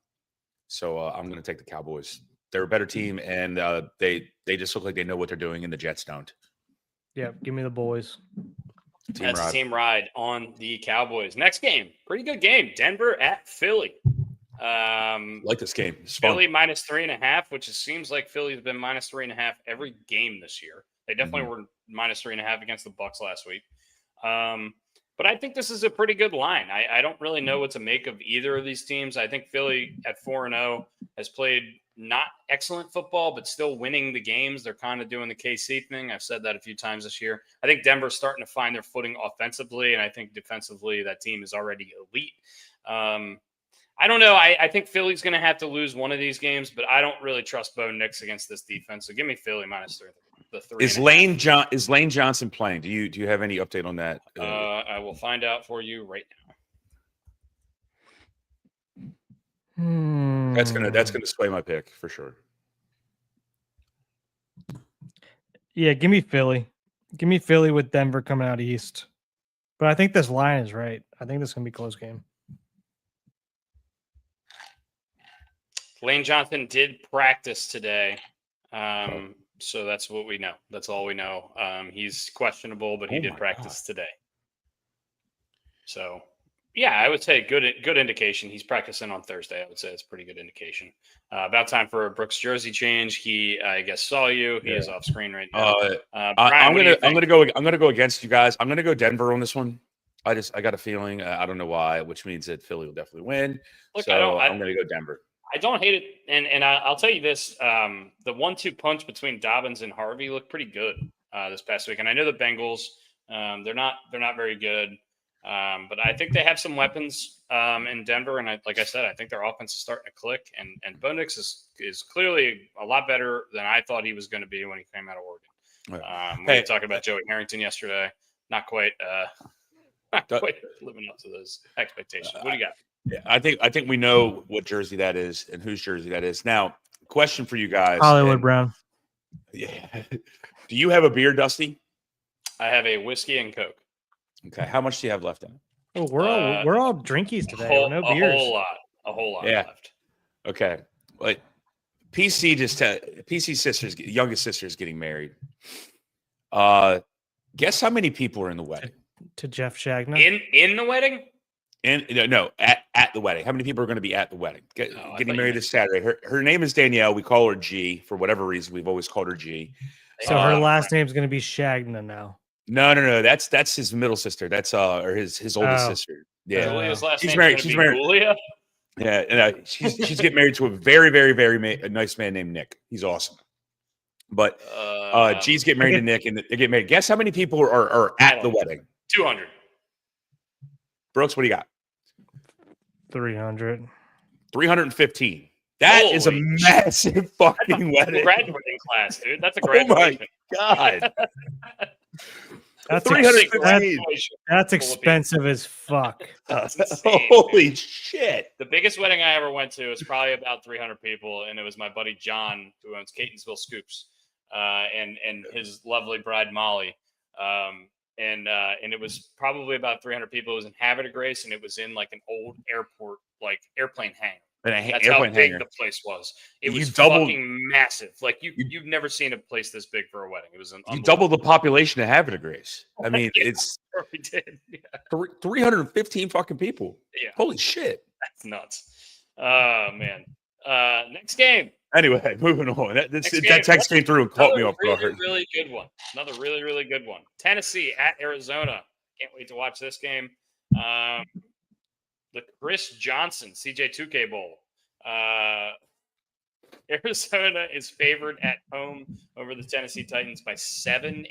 So I'm going to take the Cowboys. They're a better team, and they just look like they know what they're doing, and the Jets don't. Yeah, give me the boys. Team ride on the Cowboys. Next game, pretty good game. Denver at Philly. Like this game. It's Philly fun. -3.5, which seems like Philly's been -3.5 every game this year. They definitely were -3.5 against the Bucs last week. But I think this is a pretty good line. I don't really know what to make of either of these teams. I think Philly at 4-0 has played not excellent football, but still winning the games. They're kind of doing the KC thing. I've said that a few times this year. I think Denver's starting to find their footing offensively, and I think defensively that team is already elite. I don't know. I think Philly's going to have to lose one of these games, but I don't really trust Bo Nix against this defense. So give me Philly -3. Is Lane Johnson playing? Do you have any update on that? I will find out for you right now. That's gonna sway my pick for sure. Yeah, give me Philly. Give me Philly with Denver coming out east. But I think this line is right. I think this is gonna be a close game. Lane Johnson did practice today. So that's what we know. That's all we know. He's questionable, but he did practice today. So, yeah, I would say good indication. He's practicing on Thursday. I would say it's a pretty good indication. About time for a Brooks jersey change. He, I guess, saw you. He is off screen right now. Brian, I'm gonna go against you guys. I'm gonna go Denver on this one. I got a feeling. I don't know why, which means that Philly will definitely win. Look, I'm gonna go Denver. I don't hate it, and I'll tell you this: the 1-2 punch between Dobbins and Harvey looked pretty good this past week. And I know the Bengals, they're not very good. But I think they have some weapons in Denver, and like I said, I think their offense is starting to click. And Bo Nix is clearly a lot better than I thought he was going to be when he came out of Oregon. We were talking about Joey Harrington yesterday. Not quite living up to those expectations. What do you got? Yeah, I think we know what jersey that is and whose jersey that is. Now, question for you guys: Hollywood Brown. Yeah. Do you have a beer, Dusty? I have a whiskey and Coke. Okay. How much do you have left on? Oh, we're all drinkies today. No beers. A whole lot Yeah. left. Okay. Like PC sister's youngest sister is getting married. Guess how many people are in the wedding? To Jeff Shagna. In the wedding? At the wedding. How many people are going to be at the wedding? Getting married this Saturday. Her name is Danielle. We call her G for whatever reason. We've always called her G. So her last name is going to be Shagna now. No. That's his middle sister. That's or his oldest sister. Yeah, Julia's last she's name married. She's married. Julia? Yeah, and she's getting married to a very, very, very nice man named Nick. He's awesome. But G's getting married to Nick, and they get married. Guess how many people are at the wedding? 200. Brooks, what do you got? 300. 315. That is a massive fucking wedding. Graduating class, dude. That's a graduation. Oh my god. That's 315. That's expensive as fuck. That's insane, Holy dude. shit. The biggest wedding I ever went to was probably about 300 people, and it was my buddy John, who owns Catonsville Scoops, and his lovely bride Molly. And it was probably about 300 people. It was in Havre de Grace, and it was in like an old airport, like airplane hangar. That's how big the place was. It was fucking massive. Like you've never seen a place this big for a wedding. It was you doubled the population of Havre de Grace. I mean, yeah, it's we did. Yeah. 315 fucking people. Yeah. Holy shit. That's nuts. Oh man. Next game. Anyway, moving on. That text came through and caught me off guard. Really good one. Another really, really good one. Tennessee at Arizona. Can't wait to watch this game. The Chris Johnson CJ2K Bowl. Arizona is favored at home over the Tennessee Titans by 7.5.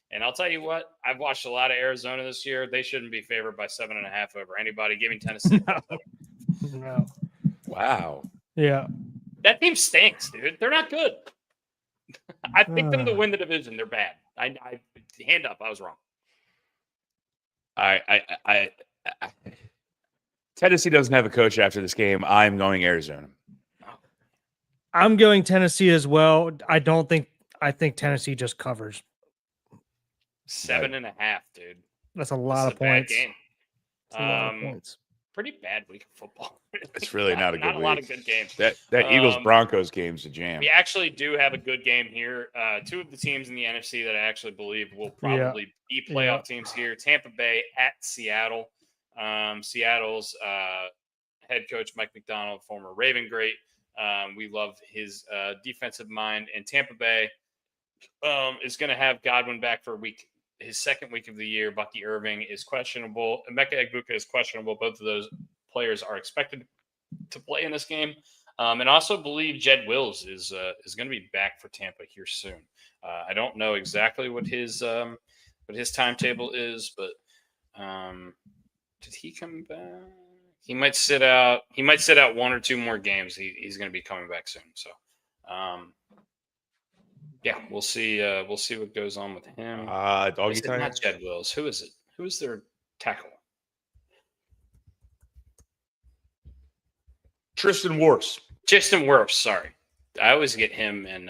And I'll tell you what, I've watched a lot of Arizona this year. They shouldn't be favored by 7.5 over anybody. Give me Tennessee. No. Wow. Yeah. That team stinks, dude. They're not good. I picked them to win the division. They're bad. I hand up. I was wrong. I Tennessee doesn't have a coach after this game. I'm going Arizona. I'm going Tennessee as well. I think Tennessee just covers. 7.5, dude. That's a lot of points. Game. That's a lot of points. Pretty bad week of football. It's really not a good week. Not a lot of good games. That Eagles Broncos game's a jam. We actually do have a good game here. Two of the teams in the NFC that I actually believe will probably be playoff teams here. Tampa Bay at Seattle. Seattle's head coach Mike McDonald, former Raven great. We love his defensive mind. And Tampa Bay is going to have Godwin back for his second week of the year. Bucky Irving is questionable. Emeka Egbuka is questionable. Both of those players are expected to play in this game. And also believe Jed Wills is going to be back for Tampa here soon. I don't know exactly what his timetable is, but did he come back? He might sit out. He might sit out one or two more games. He's going to be coming back soon. So, yeah, we'll see. We'll see what goes on with him. Doggy time. Not Jed Wills. Who is it? Who is their tackle? Tristan Wirfs. Tristan Wirfs. Sorry, I always get him and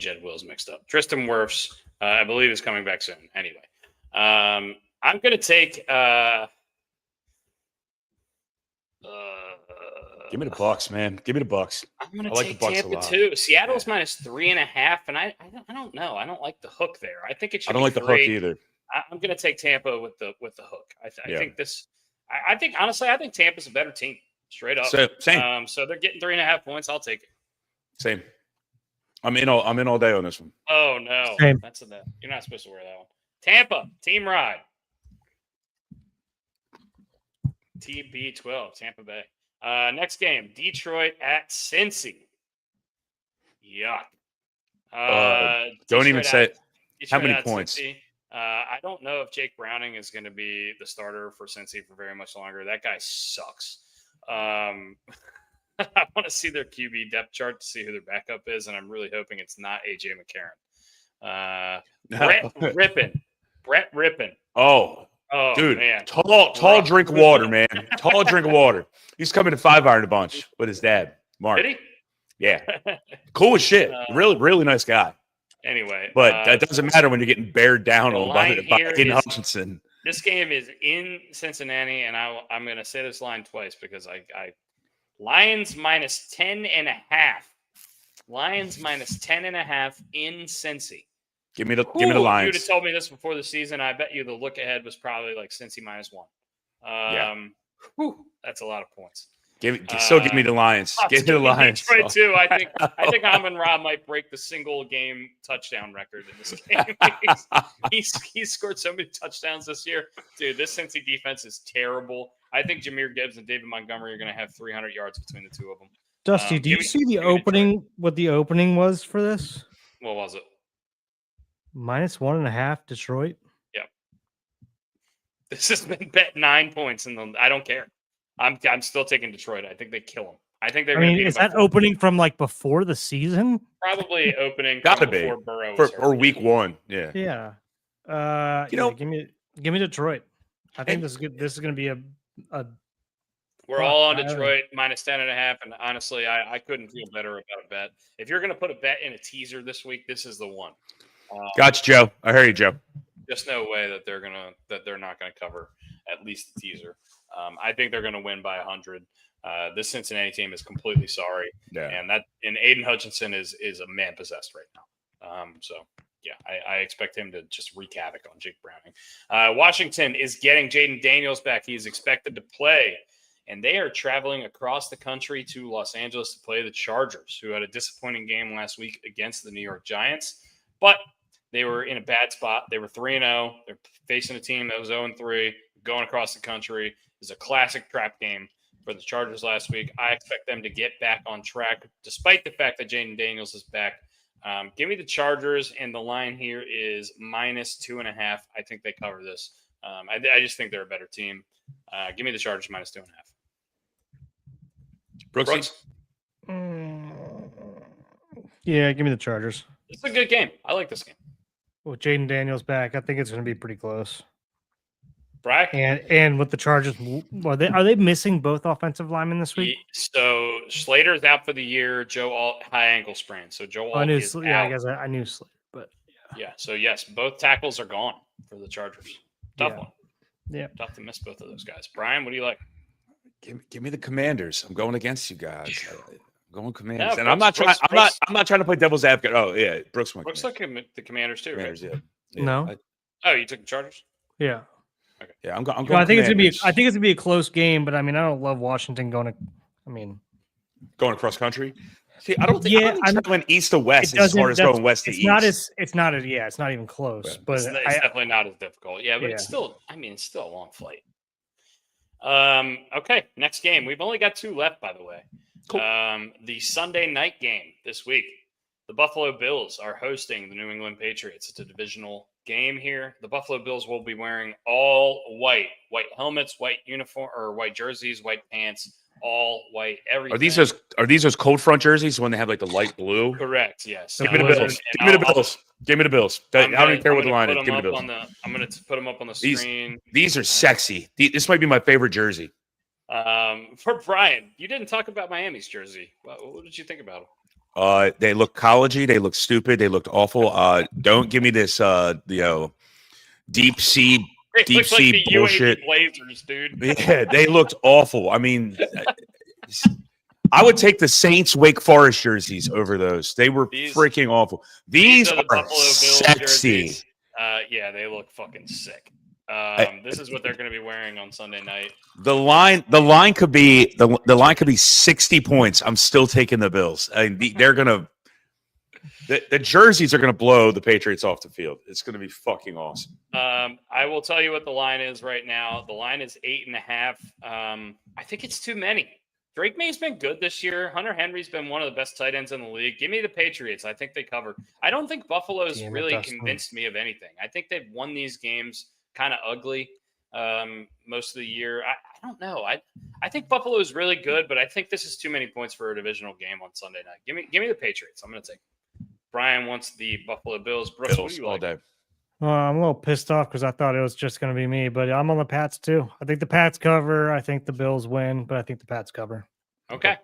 Jed Wills mixed up. Tristan Wirfs, I believe, is coming back soon. Anyway, I'm going to take. Give me the Bucks, man. Give me the Bucks. I'm going to take Tampa too. Seattle's minus 3.5, and I don't know. I don't like the hook there. I think it should. I don't like the hook either. I'm going to take Tampa with the hook. I think this. I think honestly, I think Tampa's a better team. Straight up. Same. So they're getting 3.5 points. I'll take it. Same. I'm in all day on this one. Oh no, Same. That's that. You're not supposed to wear that one. Tampa team ride. TB12 Tampa Bay. Next game, Detroit at Cincy. Yuck. Don't even say it. How many points? I don't know if Jake Browning is going to be the starter for Cincy for very much longer. That guy sucks. I want to see their QB depth chart to see who their backup is, and I'm really hoping it's not AJ McCarron. Brett Rippin. Oh, dude, man, tall drink of water, man. Tall drink of water. He's coming to 5-iron a bunch with his dad, Mark. Did he? Yeah, cool as shit. Really, really nice guy. Anyway, but that doesn't matter when you're getting bared down on by Aiden Hutchinson. This game is in Cincinnati, and I'm going to say this line twice because I Lions minus 10.5. Lions minus 10.5 in Cincy. Give me the Lions. If you'd have told me this before the season, I bet you the look ahead was probably like Cincy minus 1. That's a lot of points. Still give me the Lions. Give me the Lions. Detroit too. I think Amon-Ra might break the single game touchdown record in this game. He's scored so many touchdowns this year. Dude, this Cincy defense is terrible. I think Jahmyr Gibbs and David Montgomery are going to have 300 yards between the two of them. Dusty, do you see the opening? What the opening was for this? What was it? Minus 1.5 Detroit. Yep. This has been bet 9 points I don't care. I'm still taking Detroit. I think they kill them. I think they're. Is that opening from like before the season? Probably opening. Gotta be before Burrow or week 1. Yeah. Yeah. Give me Detroit. I think this is going to be a. We're all on Detroit minus 10.5, and honestly, I couldn't feel better about a bet. If you're going to put a bet in a teaser this week, this is the one. Gotcha, Joe. I hear you, Joe. Just no way that they're not gonna cover at least the teaser. I think they're gonna win by 100. This Cincinnati team is completely sorry, and Aiden Hutchinson is a man possessed right now. I expect him to just wreak havoc on Jake Browning. Washington is getting Jaden Daniels back. He is expected to play, and they are traveling across the country to Los Angeles to play the Chargers, who had a disappointing game last week against the New York Giants, but they were in a bad spot. They were 3-0. They're facing a team that was 0-3, going across the country. It was a classic trap game for the Chargers last week. I expect them to get back on track, despite the fact that Jaden Daniels is back. Give me the Chargers, and the line here is minus 2.5. I think they cover this. I just think they're a better team. Give me the Chargers minus 2.5. Brooks? Yeah, give me the Chargers. It's a good game. I like this game. With Jaden Daniels back, I think it's going to be pretty close. Right? And with the Chargers, are they missing both offensive linemen this week? So Slater's out for the year. Joe high ankle sprain. So Joe Alt is out. I guess I knew Slater, but yeah. So yes, both tackles are gone for the Chargers. Tough one. Yeah, tough to miss both of those guys. Brian, what do you like? Give me the Commanders. I'm going against you guys. Going Commanders, yeah, and I'm not trying to play devil's advocate. Oh yeah, Brooks like the Commanders too. Commanders, right? yeah. No. You took the Chargers. Yeah. Okay. Yeah, I'm going. I think it's gonna be a close game, but I mean, I don't love Washington going across country. See, I don't think I went east to west as hard as going west to east. It's not even close. Yeah. But it's definitely not as difficult. Yeah, but it's still. I mean, it's still a long flight. Okay, next game. We've only got 2 left, by the way. Cool. The Sunday night game this week. The Buffalo Bills are hosting the New England Patriots. It's a divisional game here. The Buffalo Bills will be wearing all white helmets, white uniform or white jerseys, white pants, all white everything. Are these those cold front jerseys when they have like the light blue? Correct. Yes. Give me the Bills. Give me the Bills. Give me the Bills. I don't care what the line is. Give me the Bills. I'm going to put them up on the screen. These are sexy. This might be my favorite jersey. For Brian, you didn't talk about Miami's jersey. What did you think about them? They look collegey. They look stupid. They looked awful. Don't give me this, deep sea bullshit. Blazers, dude. Yeah, they looked awful. I mean, I would take the Saints Wake Forest jerseys over those. They were freaking awful. These are Buffalo Bills sexy. Jerseys. Yeah, they look fucking sick. This is what they're going to be wearing on Sunday night. The line could be the line could be 60 points. I'm still taking the Bills. They're gonna the jerseys are gonna blow the Patriots off the field. It's gonna be fucking awesome. I will tell you what the line is right now. The line is 8.5. I think it's too many. Drake May's been good this year. Hunter Henry's been one of the best tight ends in the league. Give me the Patriots. I think they cover. I don't think Buffalo's Damn it, really Dustin. convinced me of anything. I think they've won these games kind of ugly most of the year. I don't know. I think Buffalo is really good, but I think this is too many points for a divisional game on Sunday night. Give me the Patriots. I'm going to take them. Brian wants the Buffalo Bills. Brooks, what do you all like? day. I'm a little pissed off because I thought it was just going to be me, but I'm on the Pats too. I think the Pats cover. I think the Bills win, but I think the Pats cover. Okay.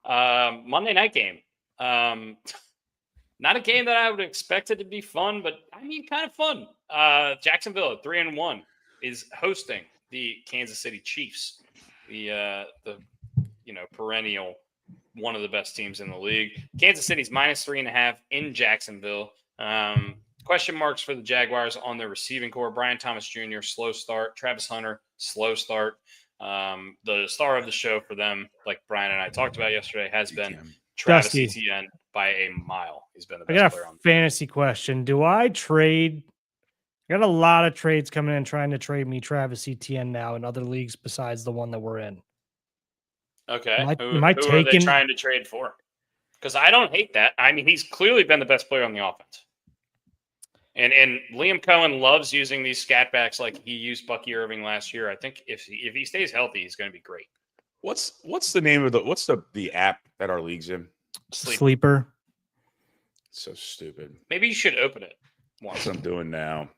Monday night game. Not a game that I would expect it to be fun, but I mean, kind of fun. Jacksonville at 3-1 is hosting the Kansas City Chiefs, the perennial one of the best teams in the league. Kansas City's -3.5 in Jacksonville. Question marks for the Jaguars on their receiving core. Brian Thomas Jr., slow start. Travis Hunter, slow start. The star of the show for them, like Brian and I talked about yesterday, has been Travis Dusty. Etienne by a mile. He's been the I best got player a on the fantasy question. Do I trade? I got a lot of trades coming in trying to trade me Travis Etienne now in other leagues besides the one that we're in. Okay. Am I Who are they taking- trying to trade for? Because I don't hate that. I mean, he's clearly been the best player on the offense. And Liam Cohen loves using these scat backs like he used Bucky Irving last year. I think if he stays healthy, he's going to be great. What's the name of the app that our league's in? Sleeper. So stupid. Maybe you should open it once. That's what I'm doing now.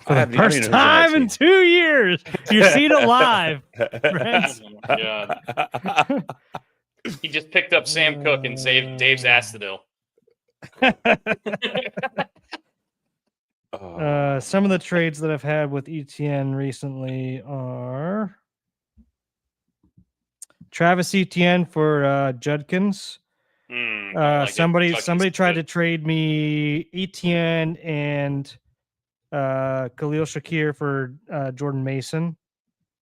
For the first time in 2 years, you've seen it live. friends. Oh my God. He just picked up Sam Cook and saved Dave's Astadil. Some of the trades that I've had with ETN recently are Travis Etienne for Judkins. Somebody tried to trade me Etienne and Khalil Shakir for Jordan Mason.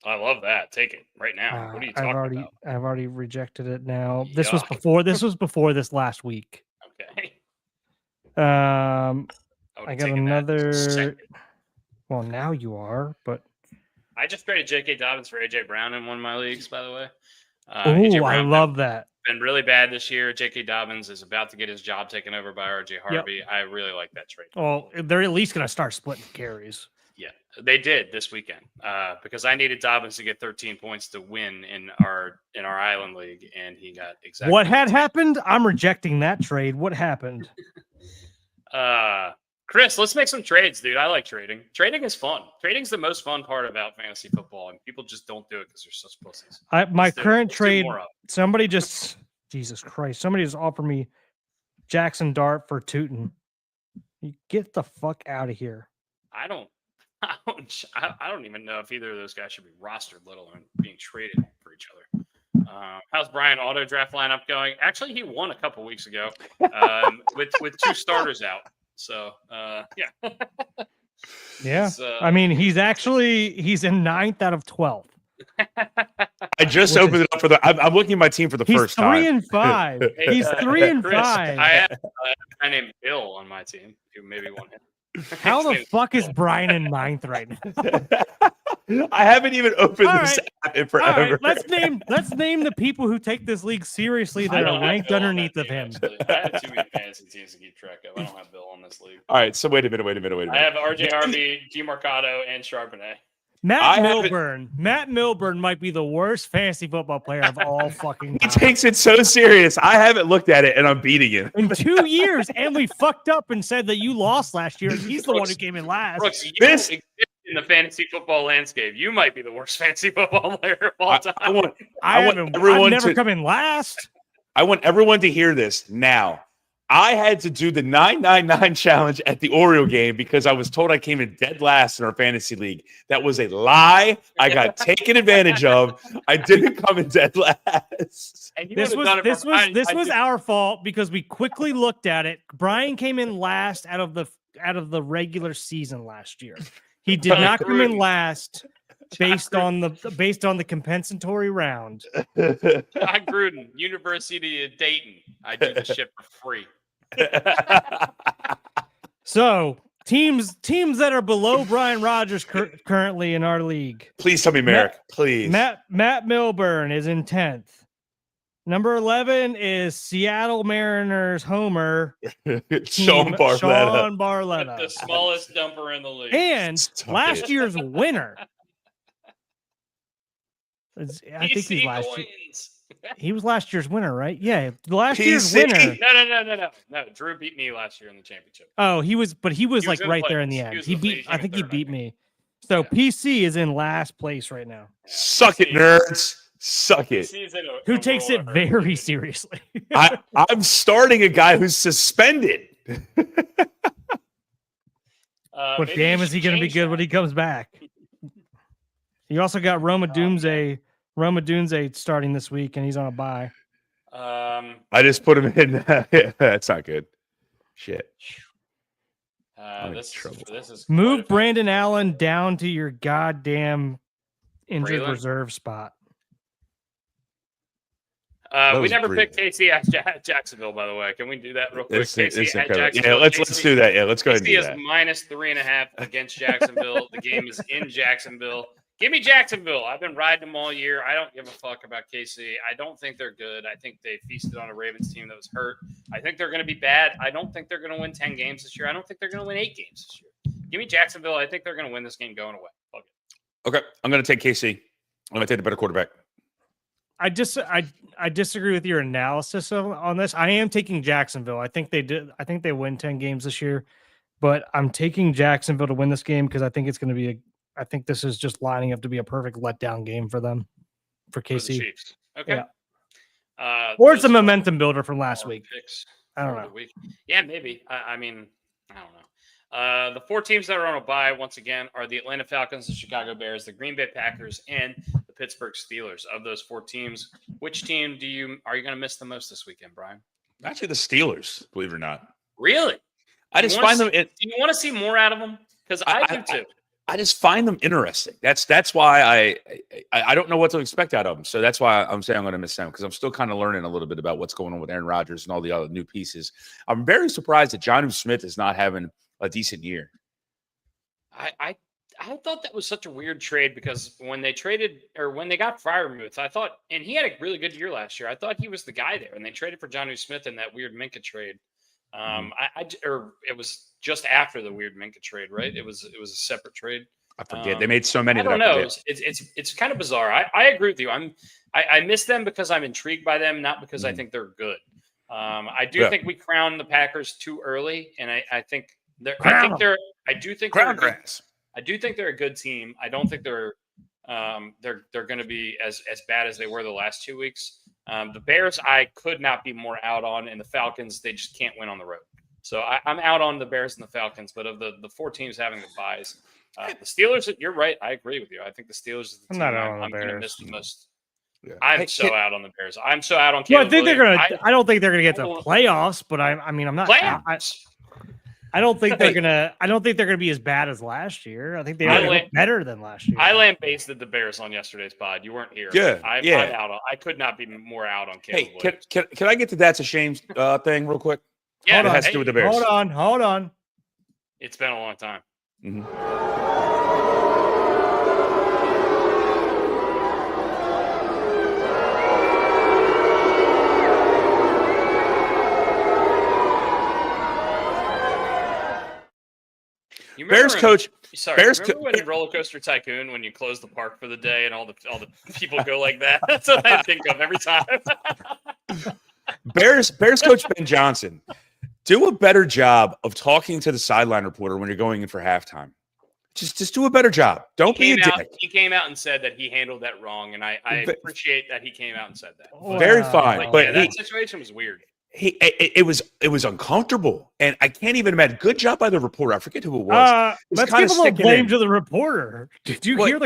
I love that. Take it right now. What are you talking about? I've already rejected it now. This was before this last week. Okay. I got another. Well, now you are, but I just traded J.K. Dobbins for A.J. Brown in one of my leagues, by the way. Oh, I love that. Been really bad this year. J.K. Dobbins is about to get his job taken over by R.J. Harvey. Yep. I really like that trade. Well, they're at least going to start splitting carries. Yeah, they did this weekend because I needed Dobbins to get 13 points to win in our Island League, and he got exactly what had happened. I'm rejecting that trade. What happened? Chris, let's make some trades, dude. I like trading. Trading is fun. Trading's the most fun part about fantasy football, and people just don't do it because they're such pussies. My current trade, somebody just offered me Jackson Dart for Tootin. You get the fuck out of here. I don't even know if either of those guys should be rostered, let alone being traded for each other. How's Brian auto draft lineup going? Actually, he won a couple weeks ago with 2 starters out. So yeah. Yeah. I mean, he's in 9th out of 12. I just opened it up for I'm looking at my team for the first time. 3-5. He's 3-5. I have a guy named Bill on my team. You maybe want him. How the fuck is Brian in 9th right now? I haven't even opened this app in forever. Right, let's name the people who take this league seriously that are ranked underneath of him. I have too many fantasy teams to keep track of. I don't have Bill on this league. All right, so wait a minute. I have RJ Harvey, G Mercado, and Charbonnet. Matt Milburn might be the worst fantasy football player of all fucking time. He takes it so serious. I haven't looked at it, and I'm beating him. In 2 years, and we fucked up and said that you lost last year. He's the one who came in last. Brooks, exist in the fantasy football landscape. You might be the worst fantasy football player of all time. I've never come in last. I want everyone to hear this now. I had to do the 999 challenge at the Oriole game because I was told I came in dead last in our fantasy league. That was a lie. I got taken advantage of. I didn't come in dead last. This was our fault because we quickly looked at it. Brian came in last out of the regular season last year. He did not come in last based on the compensatory round. John Gruden, University of Dayton. I do this shit for free. So teams that are below Brian Rogers currently in our league. Please tell me Merrick. Please. Matt Milburn is in 10th. Number 11 is Seattle Mariners homer Sean Barletta. The smallest dumper in the league. And last year's winner. I think he's last year. He was last year's winner, right? Yeah, last year's winner. No. Drew beat me last year in the championship. Oh, he was like right there in the end. He beat. I think he beat me. So PC is in last place right now. Suck it, nerds. Suck it. Who takes it very seriously? I'm starting a guy who's suspended. But damn, is he going to be good when he comes back? You also got Roma Dunze starting this week, and he's on a bye. I just put him in. That's not good. Shit. This is move Brandon Allen down to your goddamn injured reserve spot. We never picked KC at Jacksonville, by the way. Can we do that real quick? KC at Jacksonville. Yeah, let's do that. Yeah, let's go ahead and do that. KC is -3.5 against Jacksonville. The game is in Jacksonville. Give me Jacksonville. I've been riding them all year. I don't give a fuck about KC. I don't think they're good. I think they feasted on a Ravens team that was hurt. I think they're going to be bad. I don't think they're going to win 10 games this year. I don't think they're going to win 8 games this year. Give me Jacksonville. I think they're going to win this game going away. Fuck it. Okay, I'm going to take KC. I'm going to take the better quarterback. I disagree with your analysis on this. I am taking Jacksonville. I think they win 10 games this year, but I'm taking Jacksonville to win this game because I think it's going to be I think this is just lining up to be a perfect letdown game for them, for KC. For the Chiefs. Okay. Yeah. Or it's a momentum builder from last week. I don't know. Yeah, maybe. I mean, I don't know. The 4 teams that are on a bye, once again, are the Atlanta Falcons, the Chicago Bears, the Green Bay Packers, and the Pittsburgh Steelers. Of those 4 teams, which team are you going to miss the most this weekend, Brian? Actually, the Steelers, believe it or not. Really? I just find them. Do you want to see more out of them? Because I do too. I just find them interesting. That's why I don't know what to expect out of them. So that's why I'm saying I'm going to miss them, because I'm still kind of learning a little bit about what's going on with Aaron Rodgers and all the other new pieces. I'm very surprised that Jonnu Smith is not having a decent year. I thought that was such a weird trade, because when they traded, or when they got Freiermuth, I thought, and he had a really good year last year, I thought he was the guy there, and they traded for Jonnu Smith in that weird Minka trade. Or it was just after the weird Minka trade, right? It was a separate trade. I forget. They made so many. I don't know. It's kind of bizarre. I agree with you. I miss them because I'm intrigued by them, not because I think they're good. I do think we crowned the Packers too early, and I think they're. I do think they're a good team. I don't think they're going to be as bad as they were the last 2 weeks. The Bears, I could not be more out on, and the Falcons, they just can't win on the road. So I'm out on the Bears and the Falcons, but of the 4 teams having the buys, the Steelers, you're right. I agree with you. I think the Steelers is the team I'm going to miss the most. Yeah. I'm so out on the Bears. I'm so out on. Well, I think they're going to. I don't think they're going to get to playoffs, but I mean, I'm not. I don't think they're gonna. I don't think they're gonna be as bad as last year. I think they are better than last year. I lamb-basted the Bears on yesterday's pod. You weren't here. Yeah, I'm out on. I could not be more out on. Caleb Williams. Can I get to that's a shame thing real quick? Yeah, it has to do with the Bears. Hold on. It's been a long time. Mm-hmm. Bears coach. Remember when in Roller Coaster Tycoon, when you close the park for the day and all the people go like that? That's what I think of every time. Bears coach Ben Johnson, do a better job of talking to the sideline reporter when you're going in for halftime. Just do a better job. Don't be a dick. He came out and said that he handled that wrong, and I appreciate that he came out and said that. Very fine, but that situation was weird. It was uncomfortable, and I can't even imagine. Good job by the reporter. I forget who it was. Let's give a little blame to the reporter. Did you hear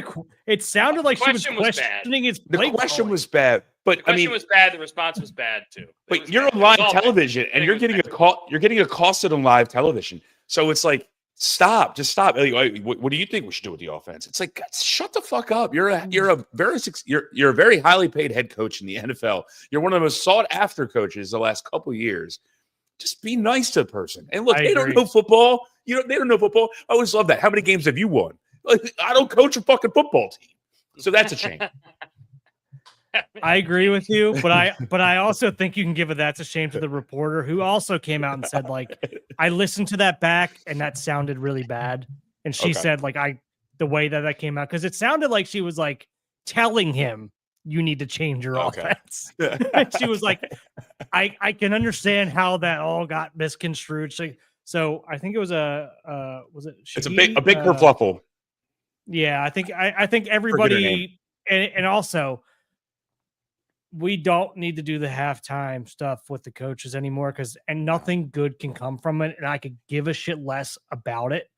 it sounded like she was questioning his play. The question was bad, but the question was bad. The response was bad too. But you're on live television, and you're getting a call. You're getting accosted on live television, so it's like, stop. Just stop. Like, what do you think we should do with the offense? It's like, shut the fuck up. You're a very highly paid head coach in the NFL. You're one of the most sought after coaches the last couple of years. just be nice to the person. And look, I they don't agree. know football. They don't know football. I always love that. How many games have you won? Like, I don't coach a fucking football team, so that's a shame. I agree with you, but I also think you can give a that's a shame to the reporter who also came out and said, like, I listened to that back and that sounded really bad. And she said, like, the way that came out, because it sounded like she was like telling him you need to change your offense. She was like, I can understand how that all got misconstrued. So I think it was was it? It's a big kerfluffle. Yeah, I think everybody, and also we don't need to do the halftime stuff with the coaches anymore and nothing good can come from it, and I could give a shit less about it.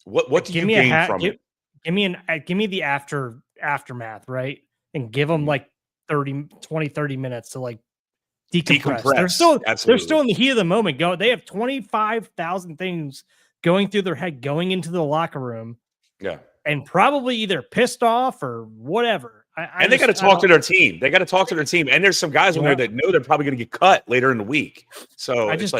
What do you gain from it? Give me the aftermath, right? And give them like 30 minutes to like decompress. They're still in the heat of the moment. They have 25,000 things going through their head going into the locker room. Yeah. And probably either pissed off or whatever. And they got to talk to their team. They got to talk to their team. And there's some guys on there that know they're probably going to get cut later in the week. So I just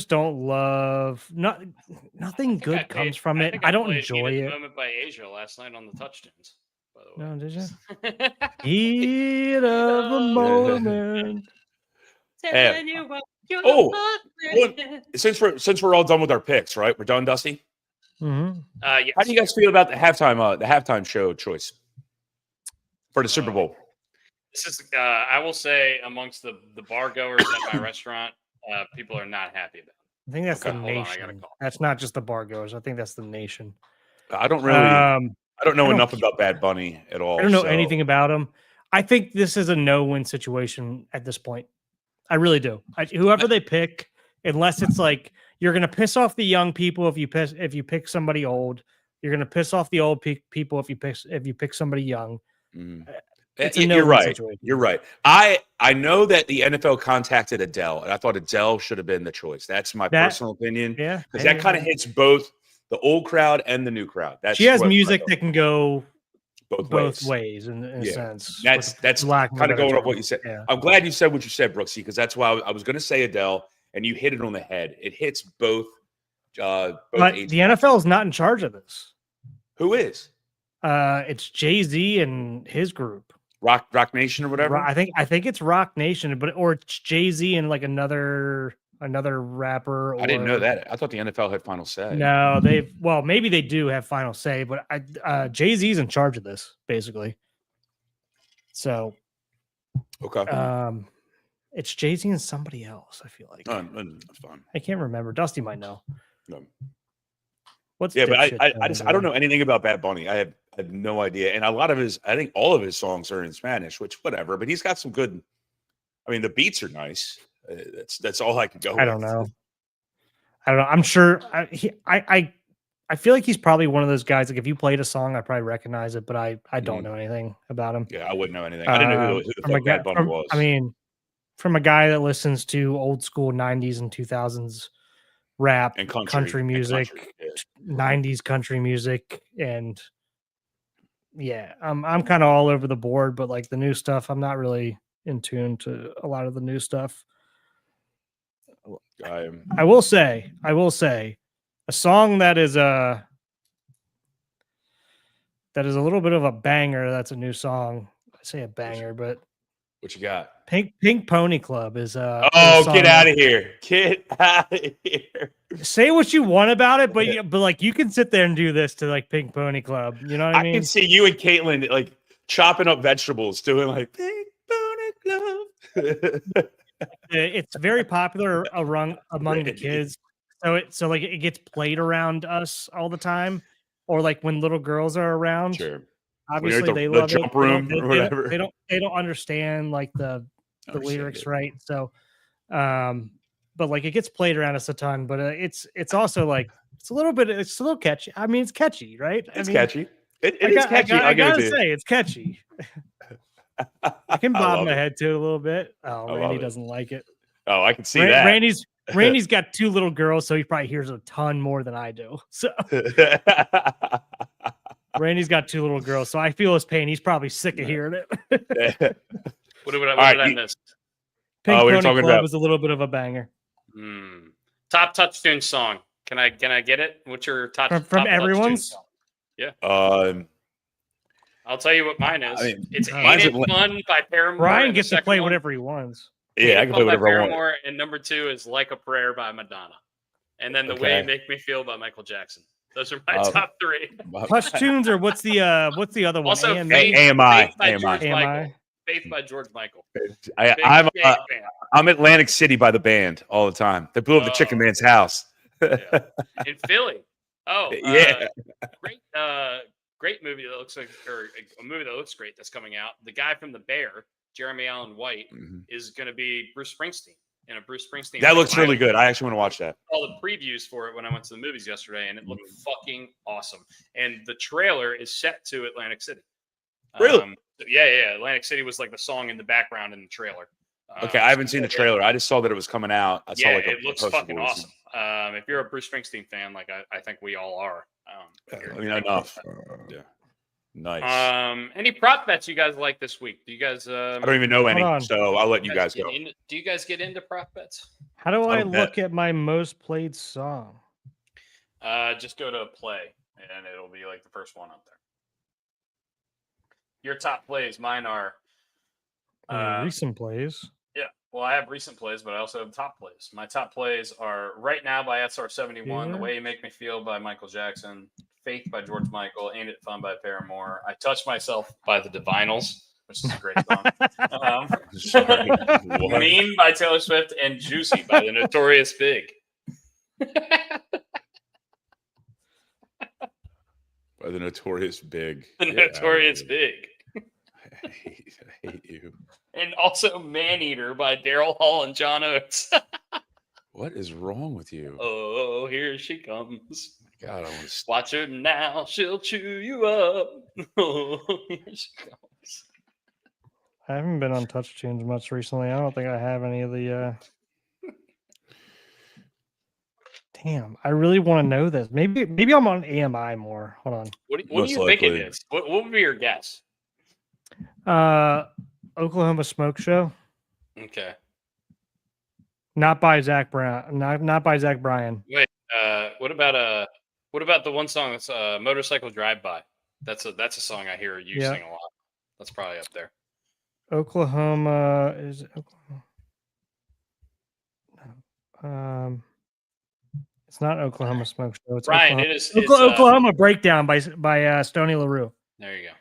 don't love nothing good comes from it. I don't enjoy it. Moment by Asia last night on the touchdowns. By the way. No, did you? Heat of the moment. Since we're all done with our picks, right? We're done, Dusty. Mm-hmm. Yes. How do you guys feel about the halftime show choice for the Super Bowl? This is, I will say, amongst the bar goers at my restaurant, people are not happy about it. I think that's the nation. That's not just the bar goers. I think that's the nation. I don't really. I don't know enough about Bad Bunny at all. I don't know anything about him. I think this is a no-win situation at this point. I really do. Whoever they pick, unless it's like you're going to piss off the young people if you pick somebody old, you're going to piss off the old people if you pick somebody young. You're right. Situation. You're right. I know that the NFL contacted Adele, and I thought Adele should have been the choice. That's my personal opinion. Yeah, because that kind of hits both the old crowd and the new crowd. She has music that can go both ways in a sense. That's kind of going off what you said. Yeah. I'm glad you said what you said, Brooksy, because that's why I was going to say Adele, and you hit it on the head. It hits both. But the NFL is not in charge of this. Who is? It's Jay-Z and his group. Rock Nation or whatever. I think it's Rock Nation, or it's Jay-Z and like another rapper. I didn't know that. I thought the NFL had final say. No, maybe they do have final say, but Jay-Z's in charge of this basically. So, okay. It's Jay-Z and somebody else. I feel like that's fine. I can't remember. Dusty might know. No. But I don't know anything about Bad Bunny. I have no idea. And I think all of his songs are in Spanish, which whatever. But he's got some good. I mean, the beats are nice. That's all I can go. I don't know. I'm sure. I feel like he's probably one of those guys. Like if you played a song, I probably recognize it, but I don't know anything about him. Yeah, I wouldn't know anything. I didn't know who the fuck Bad Bunny was. I mean, from a guy that listens to old school 90s and 2000s rap and country music, 90s country music, and I'm kind of all over the board. But like the new stuff, I'm not really in tune to a lot of the new stuff. I will say, a song that is a little bit of a banger. That's a new song. I say a banger, but what you got? Pink Pony Club is get out of here! Get out of here! Say what you want about it, but like you can sit there and do this to like Pink Pony Club. You know what I mean? I can see you and Caitlin like chopping up vegetables, doing like Pink Pony Club. It's very popular among the kids. So like it gets played around us all the time, or like when little girls are around. Sure. Obviously, they love jump room or whatever. They don't understand like the lyrics, right? So, but like it gets played around us a ton. But it's also like it's a little catchy. I mean, it's catchy, right? It's catchy. It is catchy. I gotta say, it's catchy. I can bob my head to it a little bit. Oh, Randy doesn't like it. Oh, I can see that. Randy's got two little girls, so he probably hears a ton more than I do. So Randy's got two little girls, so I feel his pain. He's probably sick of hearing it. What did I miss? Pink Pony Club was a little bit of a banger. Top touchdown song. Can I get it? What's your top from top everyone's? song? Yeah. I'll tell you what mine is. It's mine's Ain't It Fun by Paramore. Brian gets to play whatever he wants. Yeah, I can play whatever I want. Paramore, and number 2 is Like a Prayer by Madonna. And then The Way You Make Me Feel by Michael Jackson. Those are my top 3. Touch tunes, or what's the other one? Also, AMI. Faith by George Michael. I'm Atlantic City by the band all the time. They blew up the Chicken Man's house. Yeah. In Philly. Yeah. Great movie that looks like, or a movie that looks great that's coming out. The guy from The Bear, Jeremy Allen White, is going to be Bruce Springsteen in a Bruce Springsteen. That looks really good. I actually want to watch that. All the previews for it when I went to the movies yesterday, and it looked fucking awesome. And the trailer is set to Atlantic City. Really? Yeah. Atlantic City was like the song in the background in the trailer. Okay, I haven't seen the trailer. I just saw that it was coming out. I saw it looks fucking awesome. If you're a Bruce Springsteen fan, like I think we all are. Enough. Yeah. Nice. Any prop bets you guys like this week? Do you guys? I don't even know any, so I'll let you guys go. Do you guys get into prop bets? How do I look at my most played song? Just go to play, and it'll be like the first one up there. Your top plays, mine are recent plays. Yeah, well, I have recent plays, but I also have top plays. My top plays are Right Now by SR71, The Way You Make Me Feel by Michael Jackson, Faith by George Michael, Ain't It Fun by Paramore, I Touch Myself by the Divinyls, which is a great song. Mean by Taylor Swift, and Juicy by the Notorious Big. By the Notorious Big. The Notorious Big. I hate you. And also Maneater by Daryl Hall and John Oates. What is wrong with you? Oh, here she comes. God, I want to watch her now. She'll chew you up. Oh, here she comes. I haven't been on Touch Tunes much recently. I don't think I have any of the. Damn, I really want to know this. Maybe I'm on AMI more. Hold on. What do you think it is? What would be your guess? Oklahoma Smoke Show. Okay. Not by Zach Brown. Not by Zach Bryan. Wait. What about the one song that's Motorcycle Drive By? That's a song I hear you sing a lot. That's probably up there. Oklahoma is Oklahoma. It's not Oklahoma Smoke Show. It's Brian. Oklahoma. It is Oklahoma Breakdown by Stoney LaRue. There you go,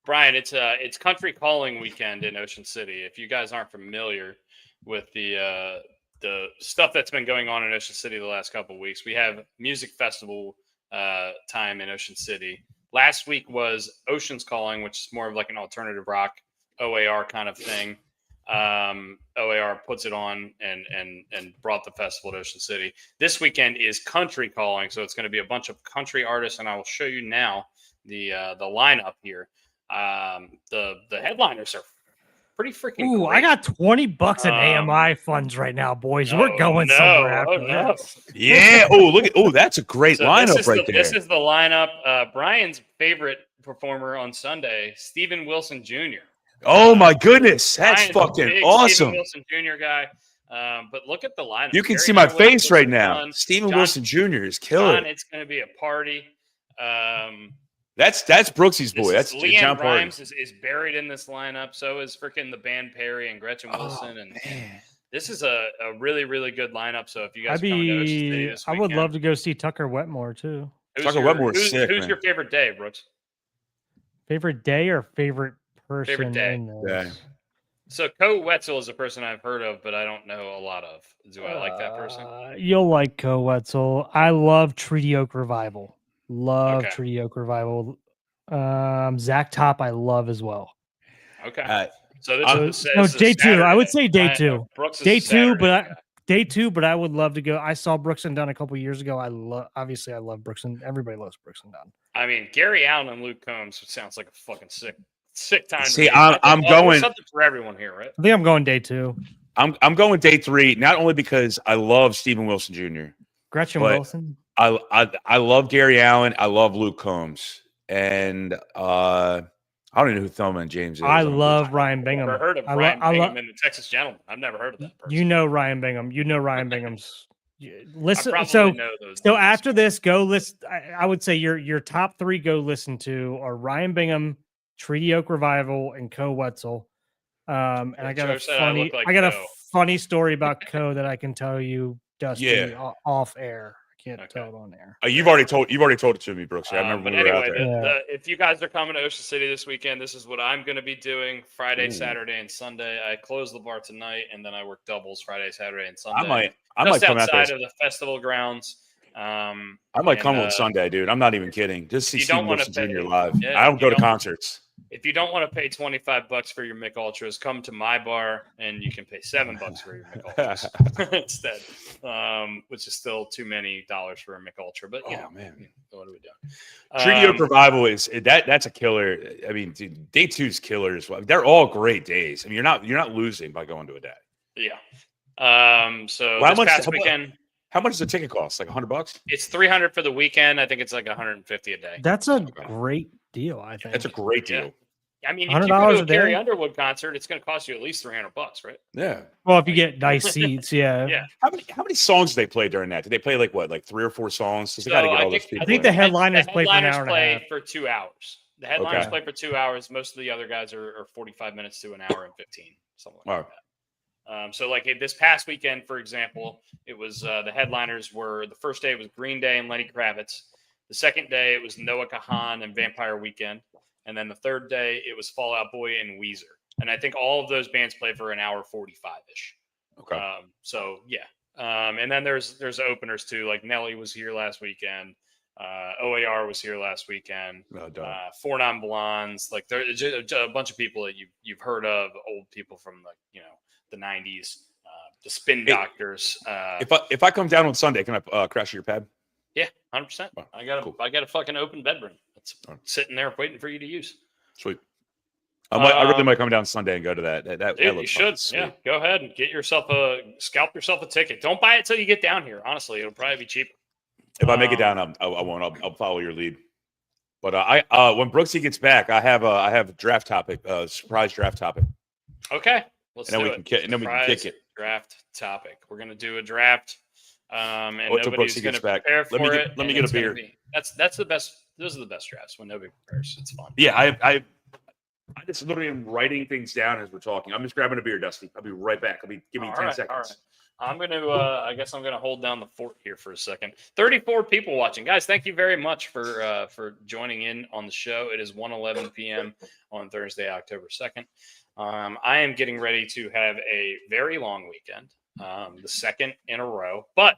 Brian. It's Country Calling Weekend in Ocean City. If you guys aren't familiar with the stuff that's been going on in Ocean City the last couple of weeks, we have music festival time in Ocean City. Last week was Ocean's Calling, which is more of like an alternative rock OAR kind of thing. OAR puts it on and brought the festival to Ocean City. This weekend is Country Calling, so it's going to be a bunch of country artists, and I will show you now the lineup here. The headliners are pretty freaking great. I got $20 in AMI funds right now, boys. We're going somewhere after this. Yeah. That's a great lineup there. This is the lineup. Brian's favorite performer on Sunday, Steven Wilson Jr. Oh my goodness, that's fucking awesome. Steven Wilson Jr. guy. But look at the lineup. You can see my face right now. Steven Wilson Jr. is killing. It's going to be a party. That's Brooksy's boy. That's Leanne Rimes is buried in this lineup. So is freaking the band Perry and Gretchen Wilson. This is a really, really good lineup. So if you guys I would love to go see Tucker Wetmore too. Wetmore is sick. Who's your favorite day, Brooks? Favorite day or favorite person? Favorite day. Yeah. So Co Wetzel is a person I've heard of, but I don't know a lot of. Do I like that person? You'll like Co Wetzel. I love Treaty Oak Revival. Treaty Oak Revival. Zach Top I love as well. Okay. So day two. I would say day two. Day two, but I would love to go. I saw Brooks and Dunn a couple years ago. I love Brooks and everybody loves Brooks and Dunn. I mean, Gary Allen and Luke Combs sounds like a fucking sick time. See, I'm going something for everyone here, right? I think I'm going day two. I'm going day three, not only because I love Steven Wilson Jr. Gretchen Wilson. I love Gary Allen. I love Luke Combs, and I don't even know who Thelma and James is. I love Ryan I've Bingham. never heard of Ryan Bingham and the Texas Gentleman. I've never heard of that person. You know Ryan Bingham. You know Ryan Bingham's. Listen. I So know those so names. after this, go listen. I would say your top 3 go listen to are Ryan Bingham, Treaty Oak Revival, and Co Wetzel. And I got Joe said I look like a Co. funny story about Co that I can tell you, Dusty, Yeah. off air. I can't tell it on air. You've already told it to me, Brooks. I remember But when we were out anyway, there. if you guys are coming to Ocean City this weekend, this is what I'm going to be doing Friday, Saturday, and Sunday. I close the bar tonight, and then I work doubles Friday, Saturday, and Sunday. I might come out there. Outside of the festival grounds. I might come on Sunday, dude. I'm not even kidding. Just see Steve Wilson Jr. live. Yeah, I don't go to concerts. If you don't want to pay $25 for your Mick Ultras, come to my bar and you can pay $7 for your Mick Ultras instead, which is still too many dollars for a Mick Ultra. But man, what are we doing? Treaty Oak Revival is that's a killer. I mean, dude, day 2's killers. They're all great days. I mean, you're not losing by going to a day. Yeah. So this past weekend. How much does the ticket cost? Like $100? It's $300 for the weekend. I think it's like $150 a day. That's a great deal. I think that's a great deal. Yeah. I mean, if you go to a Carrie Underwood concert, it's going to cost you at least $300, right? Yeah. Well, if you get nice seats, yeah. Yeah. How many songs did they play during that? Did they play like 3 or 4 songs? They got to get all those people. I think the headliners play for an hour and a half. For 2 hours. The headliners play for 2 hours. Most of the other guys are 45 minutes to an hour and 15, something like that. So like this past weekend, for example, it was the headliners were the first day it was Green Day and Lenny Kravitz. The second day it was Noah Kahan and Vampire Weekend. And then the third day it was Fall Out Boy and Weezer. And I think all of those bands played for an hour 45-ish. Okay. So yeah. And then there's openers too. Like Nelly was here last weekend. OAR was here last weekend. 4 Non-Blondes. Like there's a bunch of people that you've heard of, old people from the 90s, the Spin Doctors. If I come down on Sunday, can I crash your pad? Yeah, 100%. I got a fucking open bedroom. It's sitting there waiting for you to use. Sweet. I really might come down Sunday and go to that. That dude, you should. Yeah, go ahead and scalp yourself a ticket. Don't buy it till you get down here. Honestly, it'll probably be cheaper. If I make it down, I won't. I'll follow your lead. But when Brooksy gets back, I have a draft topic, surprise draft topic. Okay, let's do it. And then we can kick it. Draft topic. We're gonna do a draft. And nobody's going to prepare for it. Let me get a beer. That's the best. Those are the best drafts when nobody prepares. It's fun. Yeah, I just literally am writing things down as we're talking. I'm just grabbing a beer, Dusty. I'll be right back. Give me 10 seconds. All right. I'm gonna. I guess I'm gonna hold down the fort here for a second. 34 people watching, guys. Thank you very much for joining in on the show. It is 1:11 p.m. on Thursday, October 2nd. I am getting ready to have a very long weekend. The second in a row. But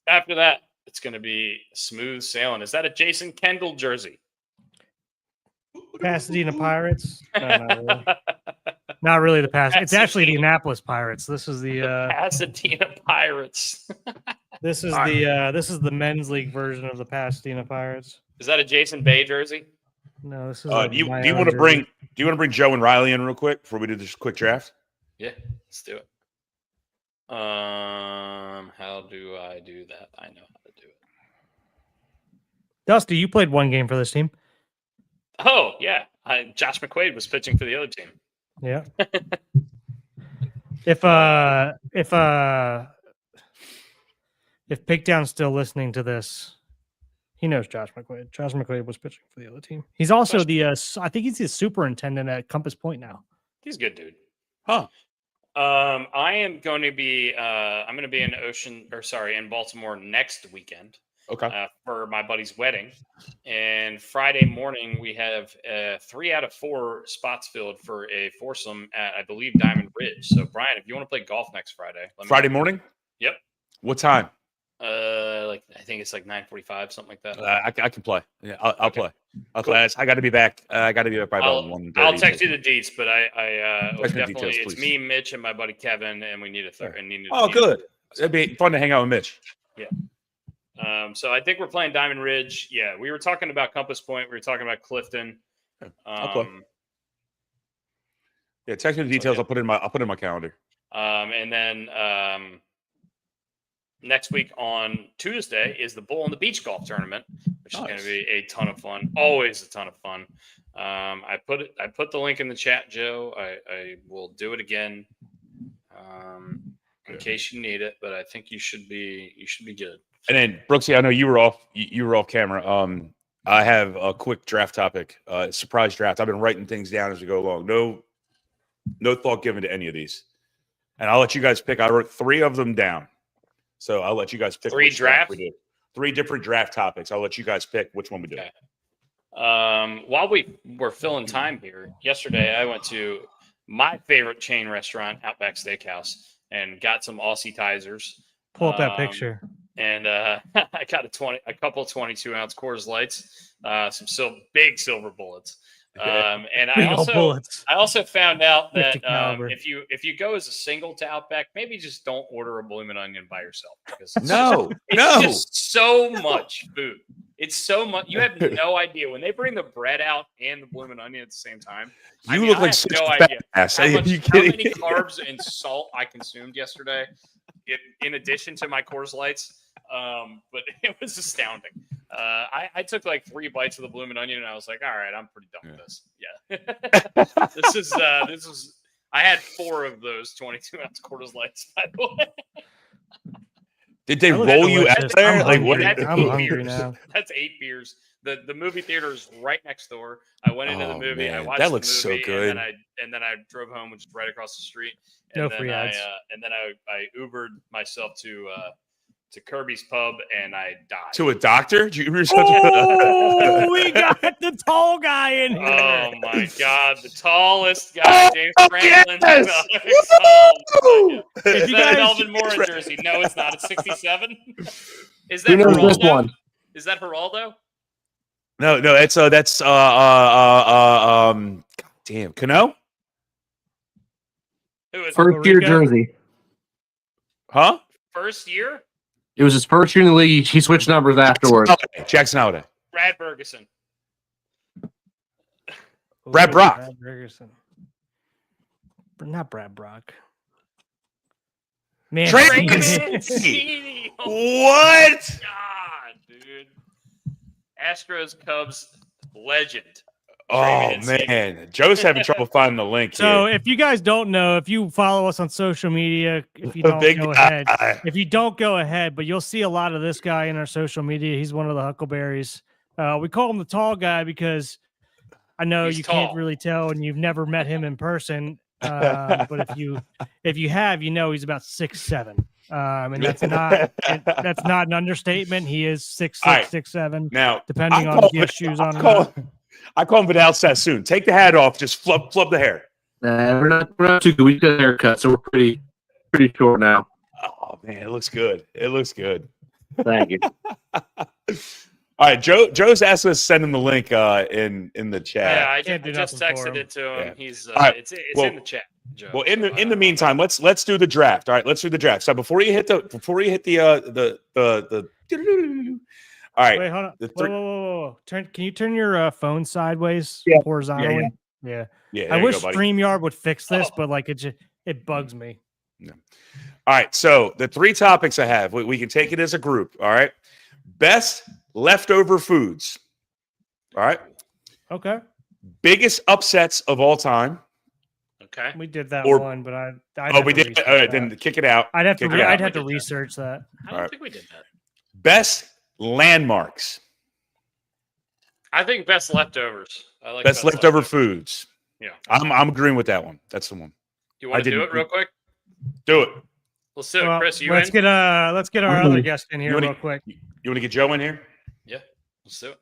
after that, it's going to be smooth sailing. Is that a Jason Kendall jersey? Pasadena Pirates? No, not really the Pasadena. It's actually the Annapolis Pirates. This is the Pasadena Pirates. This is the men's league version of the Pasadena Pirates. Is that a Jason Bay jersey? No, this is. Do you want to bring Joe and Riley in real quick before we do this quick draft? Yeah, let's do it. How do I do that? I know how to do it. Dusty, you played one game for this team. Oh yeah, Josh McQuaid was pitching for the other team. Yeah. If Pigtown's still listening to this, he knows Josh McQuaid. Josh McQuaid was pitching for the other team. He's also I think he's the superintendent at Compass Point now. He's a good dude. Huh. I am going to be I'm going to be in Baltimore next weekend. Okay. For my buddy's wedding, and Friday morning we have 3 out of 4 spots filled for a foursome at I believe Diamond Ridge. So Brian, if you want to play golf next Friday, Friday morning. Yep. What time? I think it's like 9:45, something like that. I can play. Yeah, I'll play. I'll play. I got to be back. I got to be back by about 1:30. I'll text you the deets, but definitely details, it's me, Mitch, and my buddy Kevin, and we need a third. Good. It'd be fun to hang out with Mitch. Yeah. So I think we're playing Diamond Ridge. Yeah, we were talking about Compass Point. We were talking about Clifton. I'll play. Yeah, text me the details. Okay. I'll put in my calendar. And then next week on Tuesday is the Bull on the Beach golf tournament, which is going to be a ton of fun. Always a ton of fun. I put the link in the chat, Joe. I will do it again in case you need it, but I think you should be good. And then Brooksy, I know you were off camera. I have a quick draft topic, surprise draft. I've been writing things down as we go along. No thought given to any of these. And I'll let you guys pick. I wrote 3 of them down. So I'll let you guys pick 3 drafts. We do. 3 different draft topics. I'll let you guys pick which one we do. Okay. While we were filling time here, yesterday I went to my favorite chain restaurant, Outback Steakhouse, and got some Aussie Tizers. Pull up that picture. And I got a couple 22-ounce Coors Lights, some big silver bullets. And I also found out that if you go as a single to Outback, maybe just don't order a bloomin' onion by yourself because it's just so much food. It's so much. You have no idea when they bring the bread out and the bloomin' onion at the same time. You look like no idea ass. how many carbs and salt I consumed yesterday, in addition to my Coors Lights. But it was astounding. I took like 3 bites of the bloomin' onion and I was like, all right, I'm pretty done with this. Yeah. this is I had 4 of those 22-ounce Coors Lights, by the way. Did they roll you out there? I'm hungry now. That's 8 beers. The movie theater is right next door. I went into the movie. Man. I watched that looks the movie, so good. And then I drove home, which is right across the street. No free ads. And then I Ubered myself to Kirby's Pub, and I died. To a doctor? We got the tall guy in here. Oh my God, the tallest guy, James Franklin. Yes! Is that Melvin Moore jersey? No, it's not. It's 67. Is that Who knows Geraldo? this one? Is that Geraldo? No, that's damn, Cano? Who is First year jersey. Huh? First year? It was his first year in the league. He switched numbers afterwards. Jackson Holiday. Brad Ferguson. Brad Brock. Brad Ferguson. Not Brad Brock. Man, Trey Mancini. What? God, dude. Astros Cubs legend. Oh man, Joe's having trouble finding the link. So here. if you guys don't know, if you follow us on social media, if you don't go ahead, but you'll see a lot of this guy in our social media. He's one of the Huckleberries. We call him the tall guy because I know you can't really tell and you've never met him in person. But if you have, you know he's about 6'7". And that's not an understatement. He is 6'6", right. 6'7". Now, depending on if he has shoes on or not. I call him Vidal Sassoon. Take the hat off, just flub the hair. We're not too good. We got a haircut, so we're pretty short now. Oh man, it looks good. It looks good. Thank you. All right, Joe's asked us to send him the link in the chat. Yeah, I just texted it to him. Yeah. He's right. it's in the chat, Joe. Well, in the meantime, let's do the draft. All right, let's do the draft. So before you hit the all right. Wait, hold on. Whoa. Can you turn your phone sideways horizontally? Yeah. I wish StreamYard would fix this, but like it bugs me. No. All right. So the 3 topics I have, we can take it as a group. All right. Best leftover foods. All right. Okay. Biggest upsets of all time. Okay. We did that one, but we did. All right, then kick it out. I'd have to research that. I don't think we did that. Best landmarks. I think best leftovers. I like best leftover foods. Yeah. I'm agreeing with that one. That's the one. You want to do it real quick? Do it. Let's do it, Chris. Let's get our other guest in here real quick. You want to get Joe in here? Yeah. Let's do it.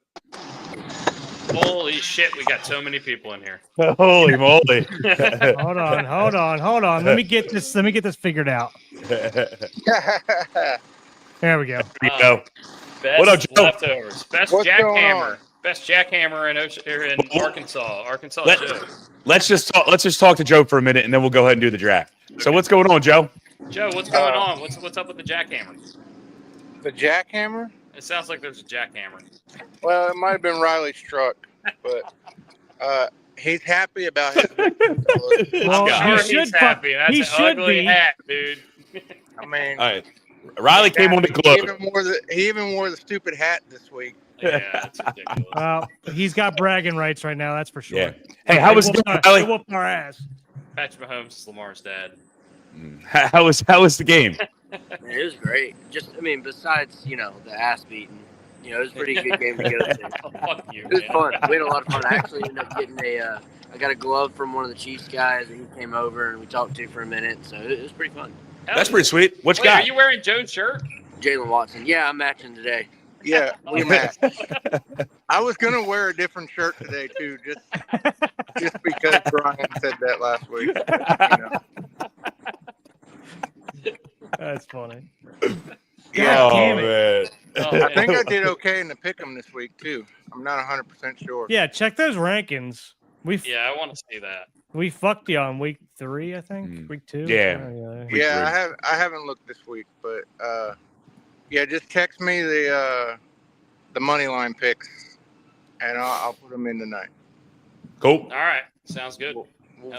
Holy shit, we got so many people in here. Holy moly. Hold on. Let me get this figured out. There we go. There you go. Best what up, Joe? leftovers. Best jackhammer. Best jackhammer in Arkansas. Joe. Let's just talk to Joe for a minute, and then we'll go ahead and do the draft. Okay. So what's going on, Joe? Joe, what's going on? What's up with the jackhammer? The jackhammer? It sounds like there's a jackhammer. Well, it might have been Riley's truck, but he's happy about his. Well, I'm sure he's happy. That's an ugly hat, dude. I mean, all right. Riley came on the glove. He even wore the stupid hat this week. Yeah, it's ridiculous. Well, he's got bragging rights right now. That's for sure. Yeah. Hey, how was They Riley? whooped our ass. Patrick Mahomes is Lamar's dad. How was the game? Man, it was great. Besides, the ass beating, it was a pretty good game to go to. Oh, fuck you, It was man. fun. We had a lot of fun. I actually ended up getting I got a glove from one of the Chiefs guys, and he came over and we talked to for a minute. So it was pretty fun. That's pretty sweet. What you Wait, got? are you wearing Joe's shirt? Jalen Watson. Yeah, I'm matching today. Yeah, we matched. I was gonna wear a different shirt today too, just because Brian said that last week. That's funny. Yeah, Oh damn it. man. Oh, I think man. I did okay in the pick'em this week too. I'm not 100% sure. Yeah, check those rankings. Yeah, I want to see that. We fucked you on week 3, I think. Week 2. Yeah. Yeah. Yeah, I haven't looked this week, but yeah, just text me the money line picks, and I'll put them in tonight. Cool. All right, sounds good.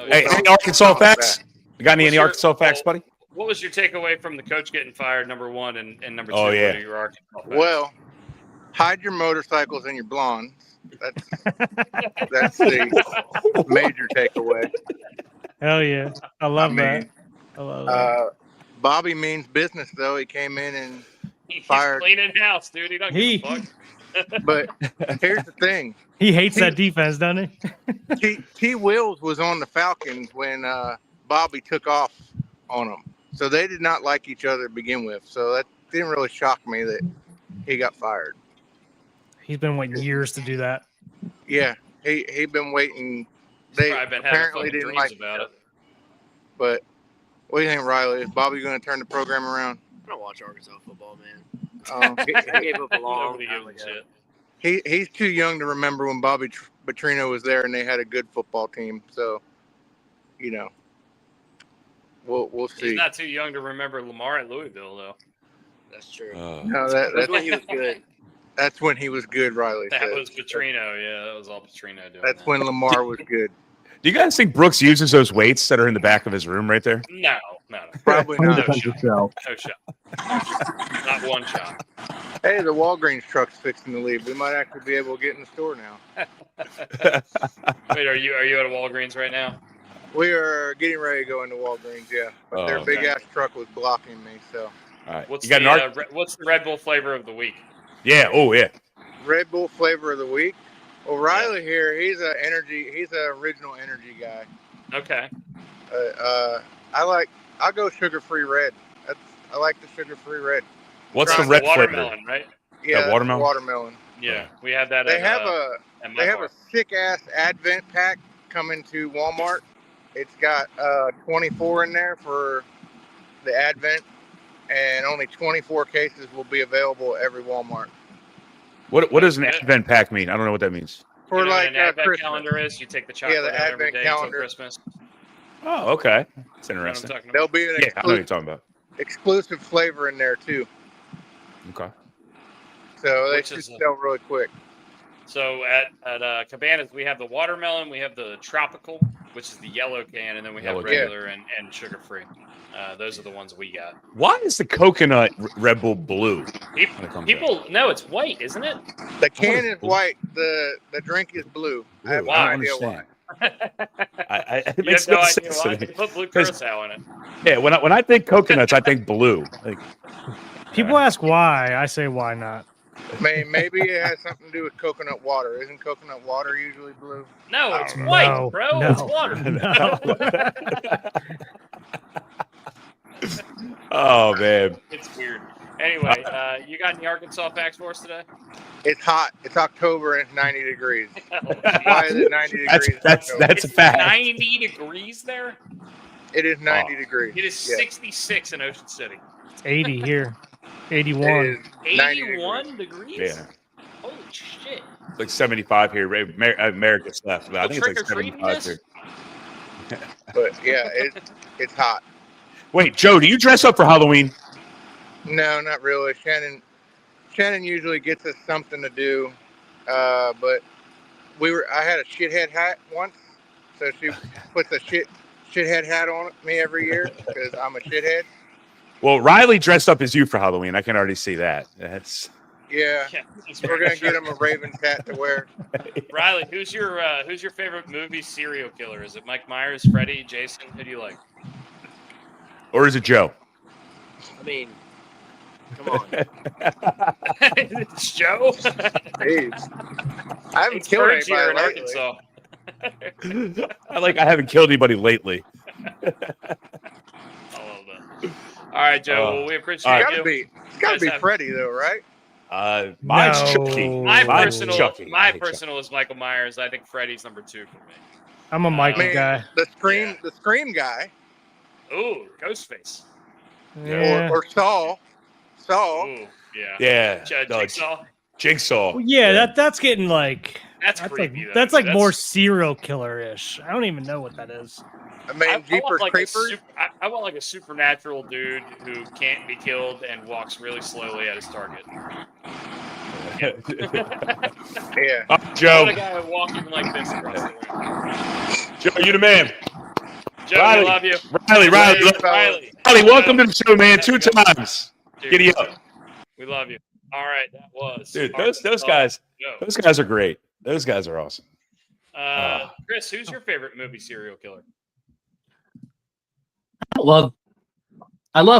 Hey, talk- any Arkansas talk about facts? You got any Arkansas facts, buddy? What was your takeaway from the coach getting fired? Number one and number two. Oh, yeah. What are your Arkansas facts? Well, hide your motorcycles and your blondes. That's the major takeaway. Hell yeah. I love that. mean, I love that. Bobby means business, though. He came in and He's fired. cleaning house, dude. He don't give a fuck. But here's the thing: He hates that defense, doesn't he? T. Wills was on the Falcons when Bobby took off on them, so they did not like each other to begin with. So that didn't really shock me that he got fired. He's been waiting years to do that. Yeah, he been waiting. They Probably been having apparently fucking didn't dreams like about it. But what do you think, Riley? Is Bobby going to turn the program around? I don't watch Arkansas football, man. He- I gave up a long Nobody time gives a ago. shit. he's too young to remember when Bobby Petrino was there and they had a good football team. So, we'll see. He's not too young to remember Lamar at Louisville, though. That's true. No, That's when he was good. that's when he was good, Riley That said. was Petrino. Yeah, that was all Petrino doing. That's that. when Lamar was good. Do you guys think Brooks uses those weights that are in the back of his room right there? No. Probably not. 100% so. No shot. Not one shot. Hey, the Walgreens truck's fixing to leave. We might actually be able to get in the store now. Wait, are you at a Walgreens right now? We are getting ready to go into Walgreens, yeah. But their Oh, big okay. ass truck was blocking me. So All right. What's You got the an what's the Red Bull flavor of the week? Yeah. Oh yeah. Red Bull flavor of the week. Well, Riley here, he's an original energy guy. Okay. I'll go sugar-free red. I like the sugar-free red. What's the Trying red watermelon, flavor? right? Yeah, that's watermelon? watermelon. Yeah, we had that. They at, have at my They have bar. a sick ass Advent pack coming to Walmart. It's got 24 in there for the Advent, and only 24 cases will be available at every Walmart. What does an Advent pack mean? I don't know what that means. For You know what like an Advent Christmas. calendar is? You take the chocolate the out every Advent day calendar. until Christmas. Oh, okay. That's You know what I'm interesting. talking about? There'll be an Yeah, I know what you're talking about. exclusive flavor in there too, Okay. so they Which should is a- sell really quick. So at Cabanas, we have the watermelon, we have the tropical, which is the yellow can, and then we have Yellow can. regular and sugar free. Those are the ones we got. Why is the coconut Red Bull blue? People, no, it's white, isn't it? The can it's is blue. white. The drink is blue. I have no Why? idea why. It You makes have no idea sense why. to me. They put blue 'Cause- curacao in it. Yeah, when I think coconuts, I think blue. Like, People ask why. I say why not. Maybe it has something to do with coconut water. Isn't coconut water usually blue? No, it's No, white, bro. no. It's water. oh man. It's weird. Anyway, you got any Arkansas facts for us today? It's hot. It's October and it's 90 degrees. Oh, Why is it 90 degrees? in That's October? a fact. 90 degrees there. It is 90 degrees. It is Yeah. 66 in Ocean City. It's 80 here. It 81. is 90 81 degrees? Yeah. Holy shit. It's like 75 here. America's left, but I No think it's like trick-or-treating 75 this? here. But yeah, it's hot. Wait, Joe, do you dress up for Halloween? No, not really. Shannon usually gets us something to do, but I had a shithead hat once, so she puts a shithead hat on me every year because I'm a shithead. Well, Riley dressed up as you for Halloween. I can already see that. Yeah, we're gonna get him a Ravens hat to wear. Riley, who's your favorite movie serial killer? Is it Mike Myers, Freddy, Jason? Who do you like? Or is it Joe? I mean, come on. It's Joe. Jeez. I haven't It's killed Birds here anybody in lately. Arkansas. I haven't killed anybody lately. I love that. All right, Joe. Well, we appreciate all It's right. you. gotta be have- Freddy though, right? Mine's No. Chucky. My Mine's personal, Chucky. I my hate Chucky. personal is Michael Myers. I think Freddy's number 2 for me. I'm a Michael Man, guy. the Scream guy, Ooh, Ghostface. Yeah. or Saw. Ooh, yeah. Yeah. No, Jigsaw. Jigsaw. Well, yeah, that's getting like That's that's creepy. like though, that's dude. like more serial killer-ish. I don't even know what that is. I mean, I want Jeepers like Creepers. I want like a supernatural dude who can't be killed and walks really slowly at his target. Yeah. Oh, I Joe. want a guy walking like this across the room. Joe, you the man. Joe, Riley. we love you. Riley, Riley, welcome to the show, man. 2 times. Dude, Giddy up. we love you. All right, that was Dude, Arkansas Joe. those guys are great. Those guys are awesome. Chris, who's your favorite movie serial killer? I love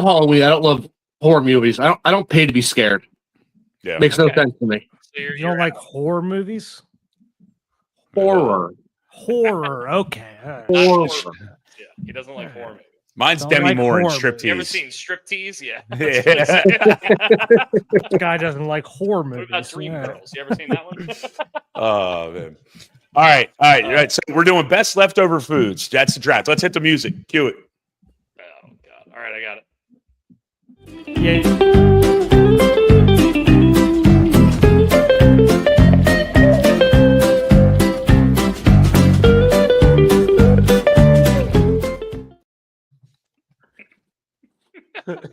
Halloween. I don't love horror movies. I don't pay to be scared. Yeah. Makes no Okay. sense to me. So You don't like horror movies? Horror. Horror. Okay. All right. Horror. Yeah, he doesn't like horror movies. Mine's Don't Demi like Moore and horror movies. You ever striptease. seen Striptease? Yeah. Yeah. This guy doesn't like horror What movies. about Dream All right. Girls? You ever seen that one? Oh, man. All right. So we're doing best leftover foods. That's the draft. Let's hit the music. Cue it. Oh God! All right, I got it. Yeah.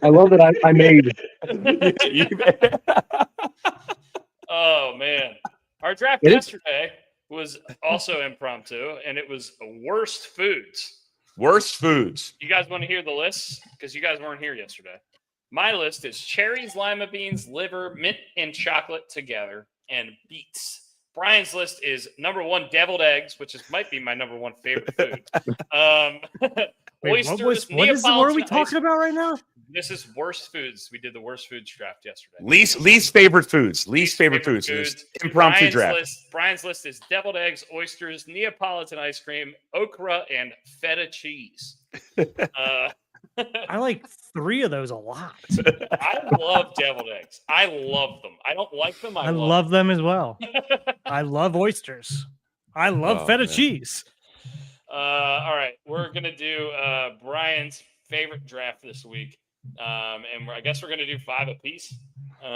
I love that I made. Oh man, our draft It is- yesterday was also impromptu, and it was worst foods. Worst foods. You guys want to hear the list? Because you guys weren't here yesterday. My list is cherries, lima beans, liver, mint, and chocolate together, and beets. Brian's list is number 1, deviled eggs, which might be my number 1 favorite food. Wait, Oysters, what are we Neapolitan talking about right now? This is worst foods. We did the worst foods draft yesterday. Least favorite foods. Least favorite foods. This impromptu draft. Brian's list is deviled eggs, oysters, Neapolitan ice cream, okra, and feta cheese. I like 3 of those a lot. I love deviled eggs. I love them. I don't like them. I love them as well. I llove oysters. I love Oh, feta man. cheese. All right, we're gonna do Brian's favorite draft this week, and I guess we're gonna do 5 apiece.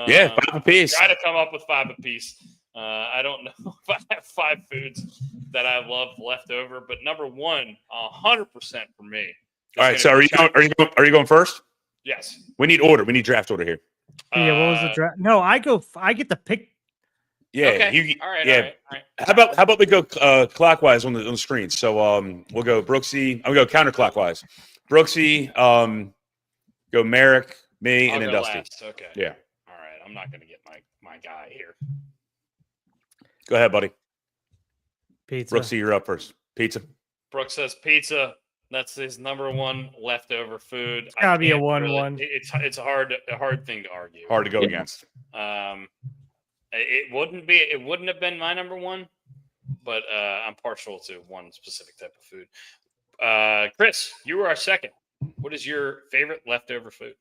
Yeah, 5 apiece. Try to come up with 5 apiece. I don't know if I have 5 foods that I love left over, but number 1, 100% for me. All right. So are you going first? Yes. We need order. We need draft order here. Yeah, what was the draft? No, I get to pick. Yeah. Okay. All right. yeah. All right. How about we go clockwise on the screen? So we'll go Brooksy. I'm gonna go counterclockwise. Brooksy, go Merrick, me, and then go Dusty. last. Okay. Yeah. All right. I'm not gonna get my guy here. Go ahead, buddy. Pizza. Brooksy, you're up first. Pizza. Brooks says pizza. That's his number 1 leftover food. It's gotta be a 1-1. It's a hard thing to argue. Hard to go against. It wouldn't have been my number 1, but I'm partial to one specific type of food. Chris, you were our second. What is your favorite leftover food?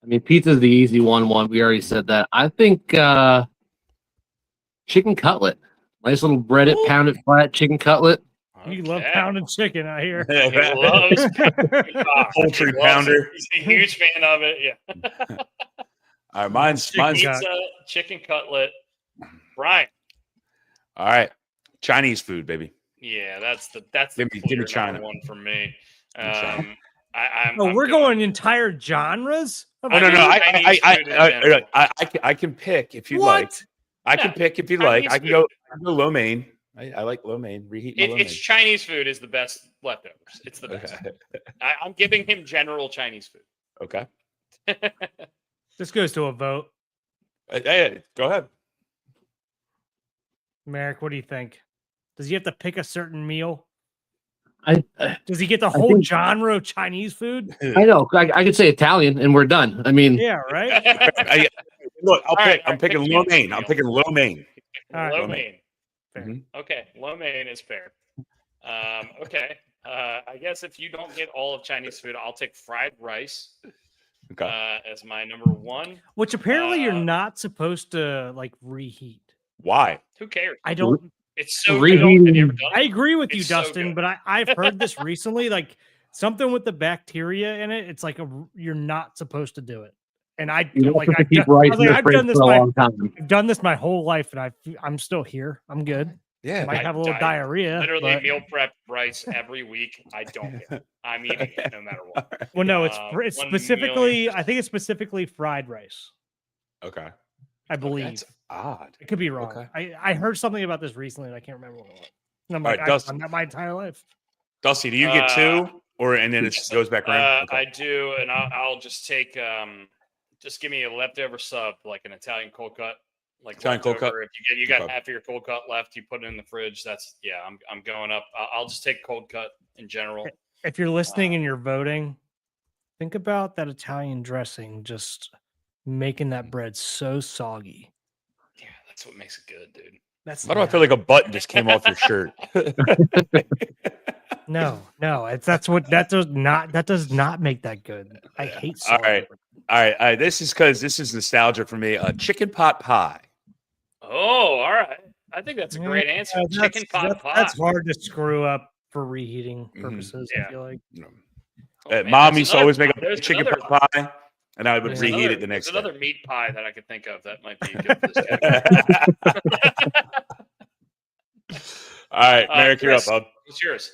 I mean, pizza's the easy one. We already said that. I think chicken cutlet. Nice little breaded, pounded flat chicken cutlet. You love Okay. pounded chicken, I hear. He loves Poultry He loves pounder. it. He's a huge fan of it. Yeah. All right, mine's Pizza, chicken cutlet. Brian. all right. Chinese food, baby. Yeah, that's the Give me clear China. number 1 for me. Give me China. I'm We're going entire genres. Oh no, no. Chinese food in general. I can pick if you'd What? like. I can Yeah, pick if you'd Chinese like. I can food. go lo mein. I like lo mein. Reheat my lo mein. It's Chinese food is the best leftovers. It's the best. Okay. I'm giving him general Chinese food. Okay. This goes to a vote. Hey, go ahead. Merrick, what do you think? Does he have to pick a certain meal? I Does he get the I whole think- genre of Chinese food? I know. I could say Italian, and we're done. I mean, Yeah, right. Look, All right, I'm picking lo mein. I'm picking lo mein. All right. Lo Lo mein. mein. Fair. Mhm. Okay, lo mein is fair. Okay. I guess if you don't get all of Chinese food, I'll take fried rice Okay. as my number one. Which apparently you're Uh, not supposed to like reheat. Why? Who cares? I don't. It's so Reheating- good. Have you ever done I it? agree with you, It's so Dustin, good. but I've heard this recently. Like something with the bacteria in it. It's like you're not supposed to do it. And you don't like have to keep I rice was in like, the I've fridge done this for a long time. I've done this my whole life, and I'm still here. I'm good. Yeah. I might have a little I diarrhea. Literally but- meal prep rice every week. I don't care. I'm eating it no matter what. Well, no, it's 1 specifically. million I think it's specifically fried rice. Okay. I believe. That's odd. It could be wrong. Okay. I heard something about this recently, and I can't remember what it was. And I'm All like, right, I've Dustin. done that my entire life. Dusty, do you get two, or and then it goes back around? I do, and I'll just take just give me a leftover sub, like an Italian cold cut. Like Italian cold cut? leftover. If you got Okay. half of your cold cut left, you put it in the fridge. That's I'm going up. I'll just take cold cut in general. If you're listening and you're voting, think about that Italian dressing just making that bread so soggy. Yeah, that's what makes it good, dude. That's Why do I feel like a button just came off your shirt? no. That does not make that good. I hate All soggy right. bread. All right. This is because this is nostalgia for me. Chicken pot pie. Oh, all right. I think that's a great answer. Yeah, Chicken pot pie. That's hard to screw up for reheating Mhm. purposes. Yeah. I feel like. Oh, man, Mom there's used to another- always make a there's chicken another- pot pie, and I would There's reheat it the next There's day. another meat pie that I could think of that might be good for this category. All right, Merrick, you're up, Chris. bub. What's yours?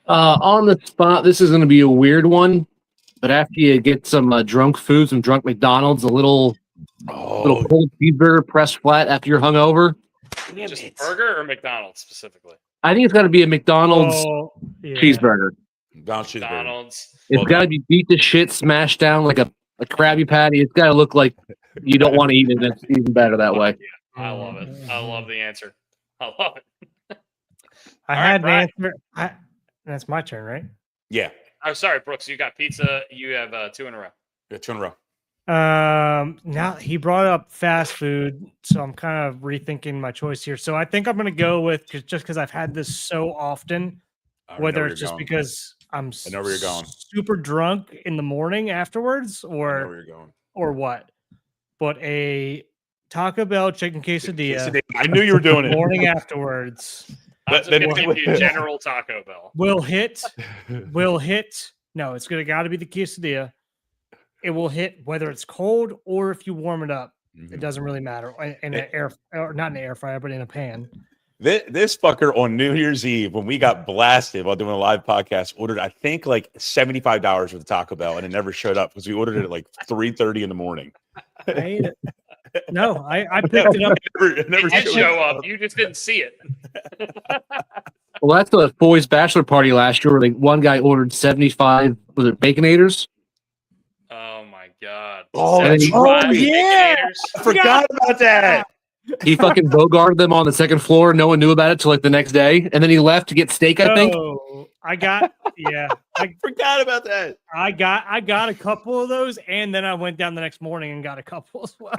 On the spot, this is going to be a weird one, but after you get some drunk food, some drunk McDonald's, a little Oh, cold cheeseburger pressed flat after you're hungover. Just burger or McDonald's specifically? I think it's got to be a McDonald's Oh, yeah. cheeseburger. McDonald's cheeseburger. McDonald's. It's Well got to be beat to shit, smashed down like a Krabby Patty. It's got to look like you don't want to eat it. It's even better that way. I love it. I love the answer. I love it. I All right, had an Brian. answer. That's my turn, right? Yeah, Oh, sorry, Brooks. You got pizza. You have 2 in a row. yeah, 2 in a row. Now he brought up fast food, so I'm kind of rethinking my choice here. So I think I'm going to go with because I've had this so often, I already know whether where it's you're just going. because I'm I know where you're going. super drunk in the morning afterwards, I know or where you're going. what. But a Taco Bell chicken quesadilla I knew you were doing it. morning afterwards I'm just Then- going to give you General Taco Bell. will hit. No, it's gonna got to be the quesadilla. It will hit whether it's cold or if you warm it up. It Mhm. doesn't really matter in an air, or not in an air fryer, but in a pan. This fucker on New Year's Eve, when we got blasted while doing a live podcast, ordered I think like $75 for the Taco Bell, and it never showed up because we ordered it at like 3:30 in the morning. I ate it. No, I picked it up. It never It did showed show up. up. You just didn't see it. Well, that's the boys' bachelor party last year where one guy ordered 75, was it Baconators? Oh my god. Oh, that's 75 right. Yeah. Baconators? I forgot about that. He fucking bogarted them on the second floor. No one knew about it till like the next day. And then he left to get steak, I think. Oh, I got I forgot about that. I got a couple of those, and then I went down the next morning and got a couple as well.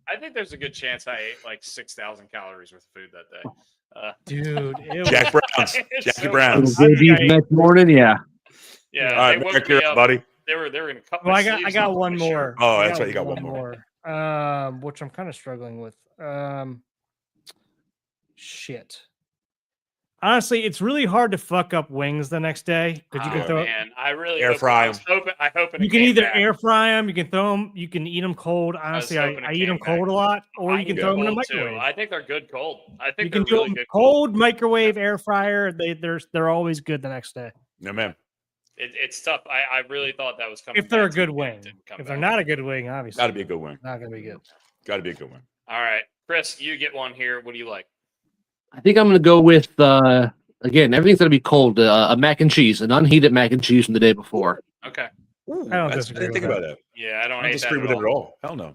I think there's a good chance I ate like 6,000 calories worth of food that day. Dude, it was, Jack Brown's. It's Jackie so Brown's. I think JB's I- next morning, yeah. Yeah, All right, they woke Merrick, me you're up, up. buddy. They were going to cut well, my I got sleeves one off my more. shirt. Oh, I that's right, you got one more. Which I'm kind of struggling with. Shit. Honestly, it's really hard to fuck up wings the next day because you can Oh, throw. man, I really Air hope, fry I was hoping. I hope You can either air fry them, you can throw them, you can eat them cold. Honestly, hoping it I eat them came back. cold a lot, or you can throw them in a microwave. I think they're good cold. I You think can they're do really them good cold, microwave, air fryer. They're always good the next day No, man. It's tough. I really thought that was coming. if they're a back good to me, wing. and it didn't come If they're back. not a good wing, obviously, Got to be a good win. not gonna be good. Got to be a good win. All right, Chris, you get one here. What do you like? I think I'm going to go with, again, everything's going to be cold. A mac and cheese, an unheated mac and cheese from the day before. Okay. Ooh, I don't I disagree didn't think with about that. Yeah, I don't I don't hate that disagree at with it at all. all. Hell no.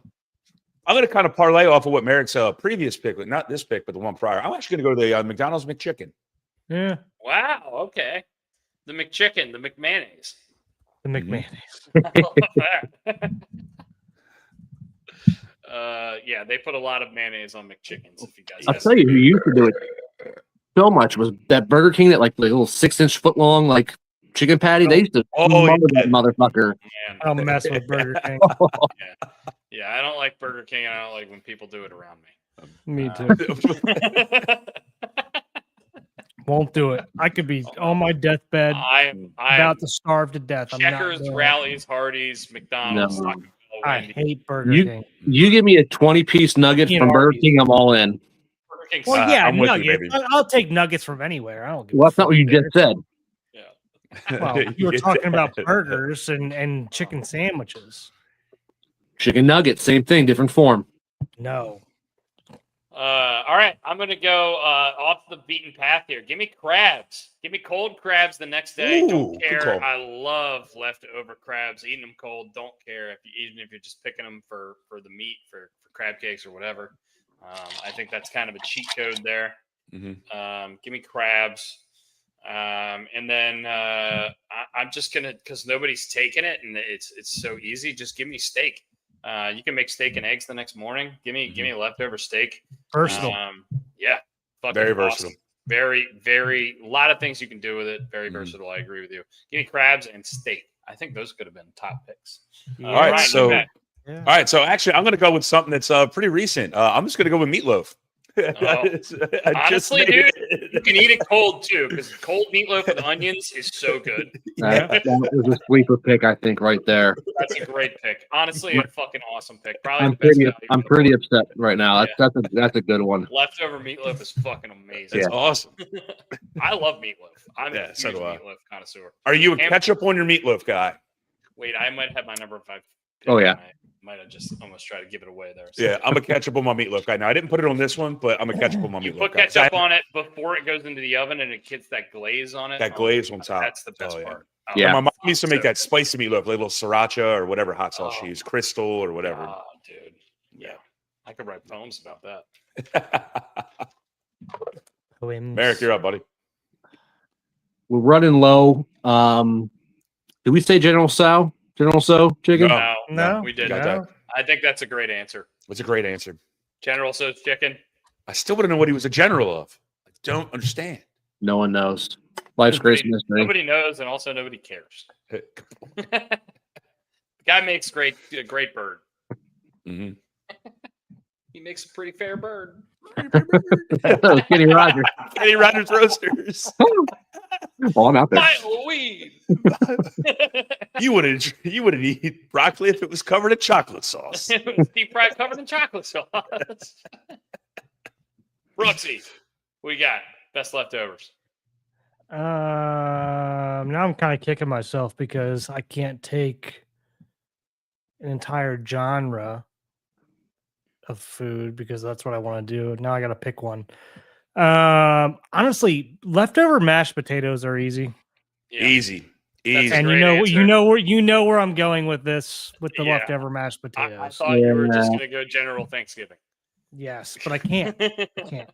I'm going to kind of parlay off of what Merrick's previous pick, not this pick, but the one prior. I'm actually going to go to the McDonald's McChicken. Yeah, Wow. Okay. The McChicken, the McMayonnaise. the Mhm. McManus. I love that. Yeah, they put a lot of mayonnaise on McChickens. If you guys, I'll have tell you seen who it. used to do it so much was that Burger King, that like the little 6-inch foot long like chicken patty. They used to smother that motherfucker. Man, I don't mess with Burger King. yeah, I don't like Burger King. And I don't like when people do it around me. Me too. Won't do it. I could be on my deathbed, I'm about to starve to death. I'm not Checkers, doing it. Rallies, Hardee's, McDonald's, No. Taco Bell, I Wendy's. hate Burger You- King. You give me a 20-piece nugget You from know, Burger King, I'm all in. Burger King Well, sucks. yeah, I'm with you, nuggets. baby. I'll take nuggets from anywhere. I don't give Well, a that's not fuck. what you just said. Well, you were talking about burgers and chicken sandwiches. Chicken nuggets, same thing, different form. No. All right, I'm gonna go off the beaten path here. Give me crabs. Give me cold crabs the next day. Ooh, Don't good care. call. I love leftover crabs. Eating them cold. Don't care even if you're just picking them for the meat for crab cakes or whatever. I think that's kind of a cheat code there. Mhm. Give me crabs. And then I'm just gonna, because nobody's taking it and it's so easy. Just give me steak. You can make steak and eggs the next morning. Give me leftover steak. Versatile. Yeah, fucking Very awesome. versatile. Very, very, a lot of things you can do with it. Very versatile. I agree with you. Give me crabs and steak. I think those could have been top picks. All right, Ryan, so you're back. Yeah. all right, so actually, I'm going to go with something that's pretty recent. I'm just going to go with meatloaf. Honestly, dude, you can eat it cold too, because cold meatloaf with onions is so good. That was a sleeper pick, I think, right there. That's a great pick. Honestly, a fucking awesome pick. Probably the best value I'm for the pretty month. upset right now. That's a good one. Leftover meatloaf is fucking amazing. It's awesome. I love meatloaf. I'm Yeah, a so huge do I. meatloaf connoisseur. Are you a And- ketchup on your meatloaf guy? Wait, I might have my number 5. Oh, yeah. I might have just almost tried to give it away there. Yeah, I'm a ketchup on my meatloaf guy. Now, I didn't put it on this one, but I'm a ketchup on my You meatloaf put guy. ketchup on it before it goes into the oven and it gets that glaze on it. That glaze on top. That's the best Oh, yeah. part. Yeah. My mom used to make So- that spicy meatloaf, like a little sriracha or whatever hot sauce Oh. she used, Crystal or whatever. Oh, dude. Yeah. I could write poems about that. Merrick, you're up, buddy. We're running low. Did we say General Tso? General Tso chicken? No, we didn't. got that. I think that's a great answer. That's a great answer. General Tso's chicken. I still wouldn't know what he was a general of. I don't understand. No one knows. Life's greatest mystery. Nobody knows, and also nobody cares. The guy makes a great bird. Mhm. He makes a pretty fair bird. That was Kenny Rogers. Kenny Rogers Roasters. Oh, I'm out there. Mile weed. You wouldn't eat broccoli if it was covered in chocolate sauce. It was deep fried covered in chocolate sauce. Brooksy, what you got? Best leftovers. Now I'm kind of kicking myself because I can't take an entire genre of food because that's what I want to do. Now I got to pick one. Honestly, leftover mashed potatoes are easy, Yeah. Easy. That's a and great answer. you know where I'm going with this with the Yeah. leftover mashed I potatoes. thought you were just Yeah. going to go General Thanksgiving. Yes, but I can't. Can't.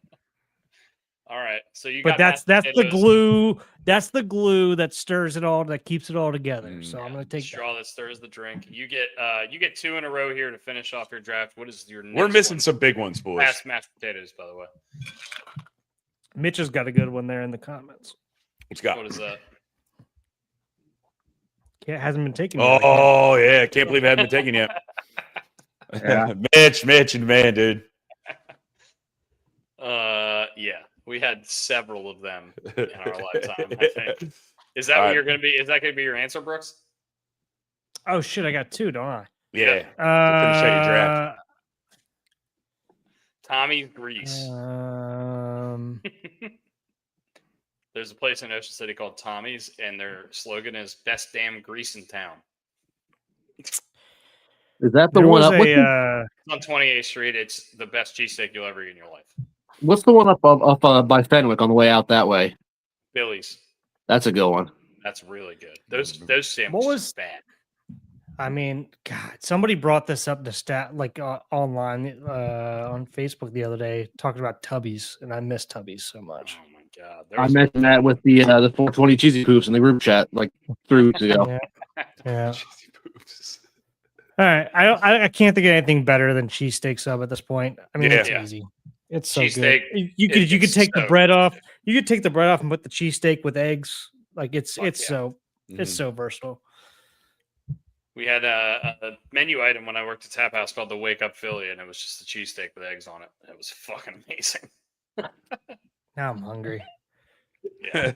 All right. So you But got that's mashed the potatoes, glue. That's the glue that stirs it all, that keeps it all together. So I'm gonna take that. straw that stirs the drink. You get 2 in a row here to finish off your draft. What is your next We're missing one? some big ones, boys. Past mashed potatoes, by the way. Mitch has got a good one there in the comments. What's got? What is that? Yeah, it hasn't been taken. yet. Oh, yeah. Can't believe it hasn't been taken yet. Yeah. Mitch, and man, dude. Yeah, we had several of them in our lifetime. I think. Is that All what right. you're gonna be? Is that gonna be your answer, Brooks? Oh shit, I got 2, don't I? Yeah. Finish out your draft. Tommy's Grease. There's a place in Ocean City called Tommy's, and their slogan is "Best damn grease in town." Is that the there one was up? It's on 28th Street. It's the best cheesesteak you'll ever eat in your life. What's the one up by Fenwick on the way out that way? Billy's. That's a good one. That's really good. Those sandwiches was- are bad. I mean, God, somebody brought this up to online on Facebook the other day, talking about Tubbies, and I miss Tubbies so much. Oh my god! I mentioned that with the 420 cheesy poops in the group chat like 3 weeks ago. Yeah. Cheesy poops. All right. I can't think of anything better than cheesesteak sub at this point. I mean, it's Yeah. easy. It's so Cheesesteak, good. You could take the so bread good. off. You could take the bread off and put the cheesesteak with eggs. Like it's Fuck so Mhm. it's so versatile. We had a menu item when I worked at Tap House called the Wake Up Philly, and it was just a cheesesteak with eggs on it. It was fucking amazing. Now I'm hungry. Yeah.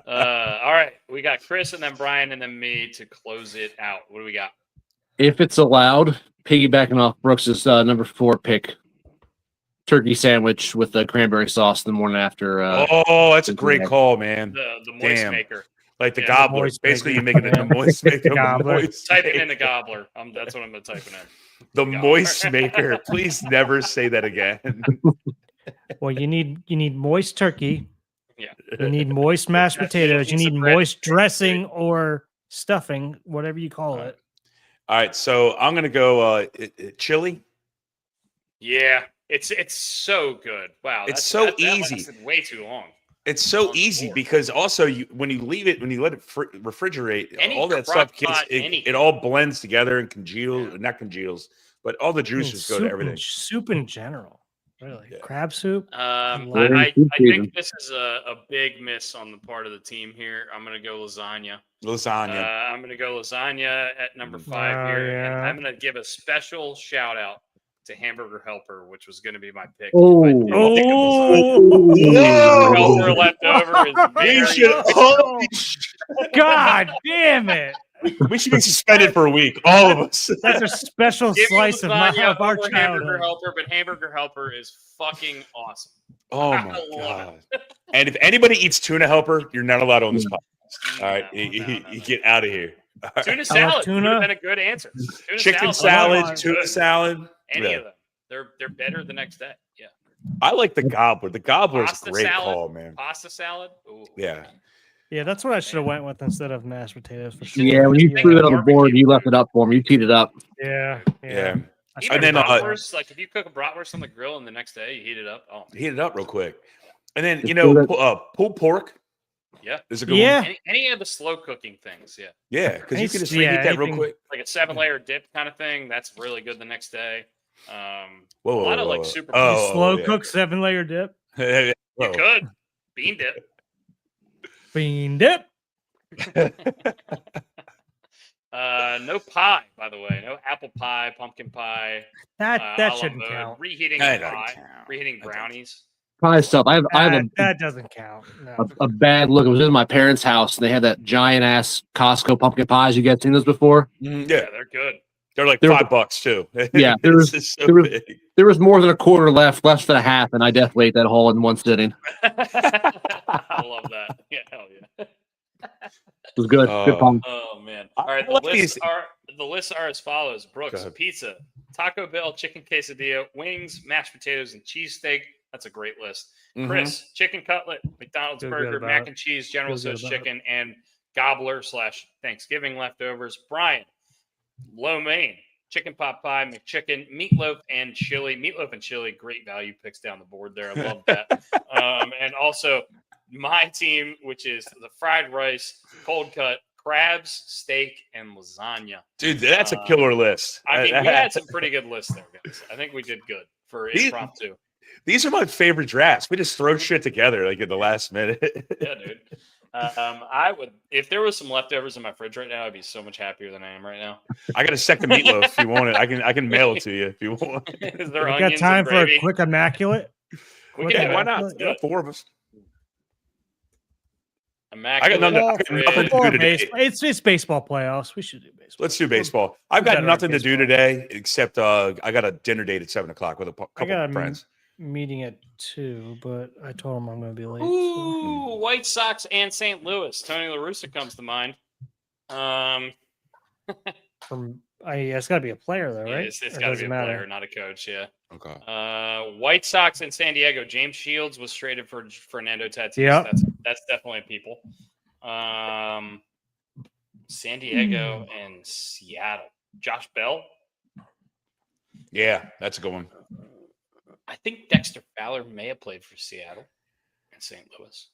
All right, we got Chris and then Brian and then me to close it out. What do we got? If it's allowed, piggybacking off Brooks's number 4 pick, turkey sandwich with the cranberry sauce the morning after. Oh, that's a great call, man. The moist Damn. maker. Like the Yeah, gobbler. moist Basically, maker. you're making it the moist maker. Gobbler. Moist Type it in maker. the gobbler. That's what I'm going to type it in. The Gobbler. moist maker. Please never say that again. Well, you need moist turkey. Yeah. You need moist mashed That's potatoes. You piece need of bread. moist dressing or stuffing, whatever you call it. All right, so I'm gonna go chili. Yeah, it's so good. Wow, It's so that easy. lasted way too long. It's so On the easy board. because also when you let it refrigerate, Any all that crock stuff gets pot, anything. it all blends together and congeals, Yeah. not congeals, but all the I mean, juices go to everything. Soup in general, really. Yeah. Crab soup. I Very soup season. think this is a big miss on the part of the team here. I'm going to go lasagna. Lasagna. I'm going to go lasagna at number 5 Oh, here. And yeah. I'm going to give a special shout out to Hamburger Helper, which was going to be my pick. Oh. if I didn't pick a lasagna. Hamburger Helper leftover is We very should holy God damn it! we should be suspended for a week, all of us. That's a special Give me slice of lasagna our over Hamburger childhood. Helper, but Hamburger Helper is fucking awesome. Oh I my love god! And if anybody eats tuna helper, you're not allowed on this podcast. All right, No, you get out of here. All right. Tuna I love salad would tuna. have been a good answer. Tuna Chicken salad, salad, tuna salad. any Yeah. of them. They're better the next day. Yeah. I like the gobbler. The gobbler is a Pasta great salad. call, man. Pasta salad. Ooh. Yeah. Yeah, that's what I should have went with instead of mashed potatoes for sure. Yeah, when you threw that on the board, you left it up for me. You teed it up. Yeah, Yeah. I Even And then, bratwurst, like if you cook a bratwurst on the grill and the next day you heat it up. Oh, Heat it up real quick. And then, Just do that. pulled pork yeah. is a good Yeah. one. Any of the slow cooking things, yeah. Yeah, because you can just Yeah, reheat that real anything- quick. Like a 7-layer dip kind of thing. That's really good the next day. Whoa, a lot of whoa, like whoa. super. slow yeah. cook 7-layer dip, You Whoa. could bean dip. bean dip. No pie, by the way. No apple pie, pumpkin pie. That a that la shouldn't mode, count. Reheating That the doesn't pie, count. reheating That doesn't brownies. Pie stuff. I have That doesn't count. No. a bad look. It was in my parents' house, and they had that giant ass Costco pumpkin pies. You guys seen those before? Yeah, Yeah, they're good. they're like There- $5 too. Yeah, there was- It's so there was- big. There was more than a quarter left, less than a half, and I definitely ate that whole in one sitting. I love that. Yeah, hell yeah. It was good. Good pump. Oh man. I All right, like these- the lists are as follows: Go Brooks, ahead. pizza, Taco Bell, chicken quesadilla, wings, mashed potatoes, and cheesesteak. That's a great list. Mhm. Chris, chicken cutlet, McDonald's Feel good burger, about mac it. and cheese, General Feel good Tso's about it. chicken, and gobbler / Thanksgiving leftovers. Brian, lo mein, chicken pot pie, McChicken, meatloaf, and chili. Meatloaf and chili, great value picks down the board there. I love that. And also my team, which is the fried rice, cold cut, crabs, steak, and lasagna. Dude, that's a killer list. I mean, we had some pretty good lists there, guys. I think we did good for These- impromptu. These are my favorite drafts. We just throw shit together like at the last minute. Yeah, dude. I would, if there was some leftovers in my fridge right now, I'd be so much happier than I am right now. I got a second meatloaf if you want it. I can mail it to you if you want. Is there We onions got time and for a gravy? quick immaculate. We quick can do Yeah, why it. not? Let's We got 4 of us. Immaculate. nothing to do Or today. It's baseball playoffs. We should do baseball. Let's do baseball. I've better got at nothing to do baseball. today except I got a dinner date at 7:00 with a couple got of a friends. Meeting at 2, but I told him I'm going to be late. So. Ooh, White Sox and St. Louis. Tony La Russa comes to mind. It's got to be a player though, Yeah, right? it's Or got to does be it a matter? player, not a coach. Yeah. Okay. White Sox in San Diego. James Shields was traded for Fernando Tatis. Yep. That's definitely people. San Diego and Seattle. Josh Bell. Yeah, that's a good one. I think Dexter Fowler may have played for Seattle and St. Louis.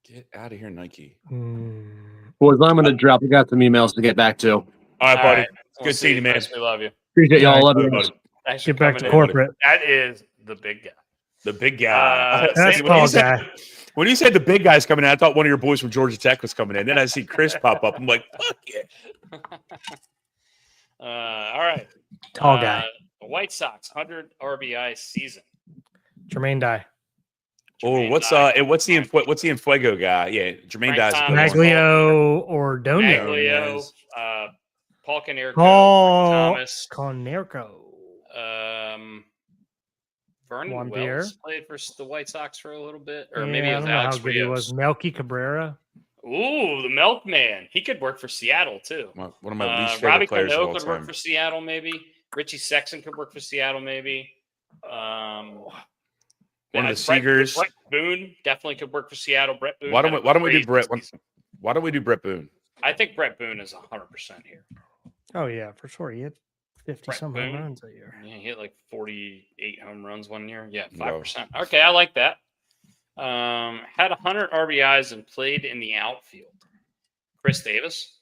Get out of here, Nike. Boys, I'm going to drop. We got some emails to get back to. All right, All buddy. right. Good seeing you, man. Chris, we love you. Appreciate y'all. All right, Love you, buddy. guys. Thanks for Get back coming to in. corporate. That is the big guy. The big guy. That's St. when you Paul said- guy. When you said the big guy's coming in, I thought one of your boys from Georgia Tech was coming in. Then I see Chris pop up. I'm like, fuck yeah. All right. Tall guy. The White Sox 100 RBI season. Jermaine Dye. Oh, what's the Infuego guy? Yeah, Jermaine Frank Dye's a good Thomas. one. Maglio Ordonez. Maglio, Paul Konerko, Paul Thomas, Konerko. Vernon Juan Wells Pierre. played for the White Sox for a little bit, or Yeah, maybe I it was don't know Alex how good he was. Rios. Melky Cabrera. Ooh, the Milkman. He could work for Seattle too. One of my least favorite Robbie players of Cano all could work time. for Seattle, maybe. Richie Sexton could work for Seattle, maybe. One of the Brett Seagers. Boone definitely could work for Seattle. Brett Boone. Why had don't a we do crazy Brett? season. Why don't we do Brett Boone? I think Brett Boone is 100% here. Oh yeah, for sure. He hit 50 Brett some Boone. home runs that year. Yeah, he hit like 48 home runs one year. Yeah, Wow. 5%. Okay, I like that. Had 100 RBIs and played in the outfield. Chris Davis.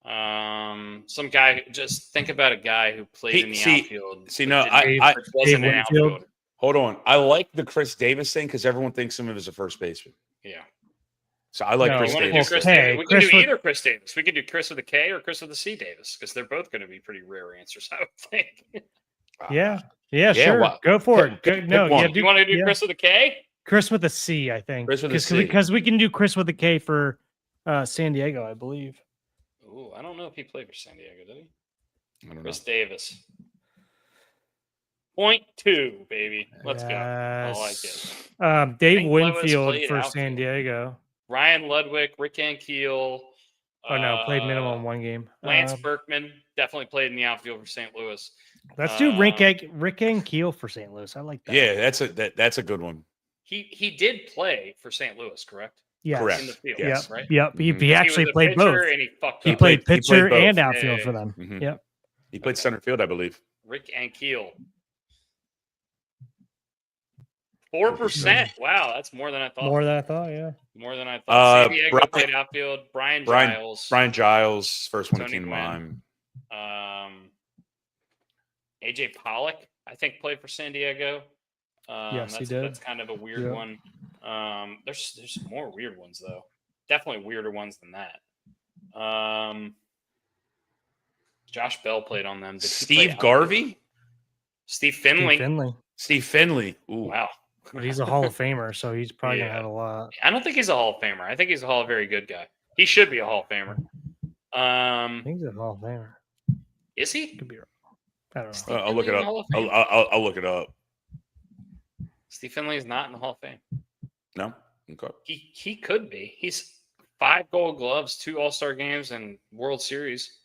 Some guy. Just think about a guy who played in the outfield. See, but no, didn't- I wasn't an Winfield. outfielder. hold on. I like the Chris Davis thing because everyone thinks of him as a first baseman. Yeah. So I like No, Chris We want to do Davis. Chris Hey, Davis. We can Chris do with- either Chris Davis. We could do Chris with a K or Chris with a C Davis because they're both going to be pretty rare answers, I would think. Yeah. Yeah, Yeah, sure. well, Go for pick- it. Go, pick no, one. yeah, You want to do yeah. Chris with a K? Chris with a C, I think. Chris with a C. Because we can do Chris with a K for San Diego, I believe. Ooh, I don't know if he played for San Diego, did he? I don't know. Chris Davis. 0.2, baby. Let's go. I like it. Dave St. Louis Winfield played for outfield. San Diego. Ryan Ludwig, Rick Ankiel. Oh no, played minimum one game. Lance Berkman definitely played in the outfield for St. Louis. Let's do Rick Ankiel for St. Louis. I like that. Yeah, that's a good one. He did play for St. Louis, correct? Yes. Correct. In the field, Yes. right? Yep. He Mhm. He actually was a played both. pitcher And he fucked He up. played played pitcher both. and outfield Yeah, for them. Mhm. Yep. He played center field, I believe. Rick Ankiel. 4%. Wow, that's more than I thought. More than I thought, yeah. More than I thought. San Diego Brian- played outfield. Brian Brian- Giles. Brian Giles, first one that Tony came to Gwynn. mind. AJ Pollock, I think, played for San Diego. Yes, he that's, did. That's kind of a weird Yeah. one. There's some more weird ones though. Definitely weirder ones than that. Josh Bell played on them. Did he play Steve outfield? Garvey? Steve Finley. Steve Finley. Ooh. Wow. But he's a Hall of Famer, so he's probably Yeah. gonna have a lot. I don't think he's a Hall of Famer. I think he's a very good guy. He should be a Hall of Famer. I think he's a Hall of Famer. Is he? Could be wrong. I don't know. Steve I'll look it Finley in up. the Hall of Fame? I'll look it up. Steve Finley is not in the Hall of Fame. No? Okay. He could be. He's 5 Gold Gloves, 2 All-Star games, and World Series.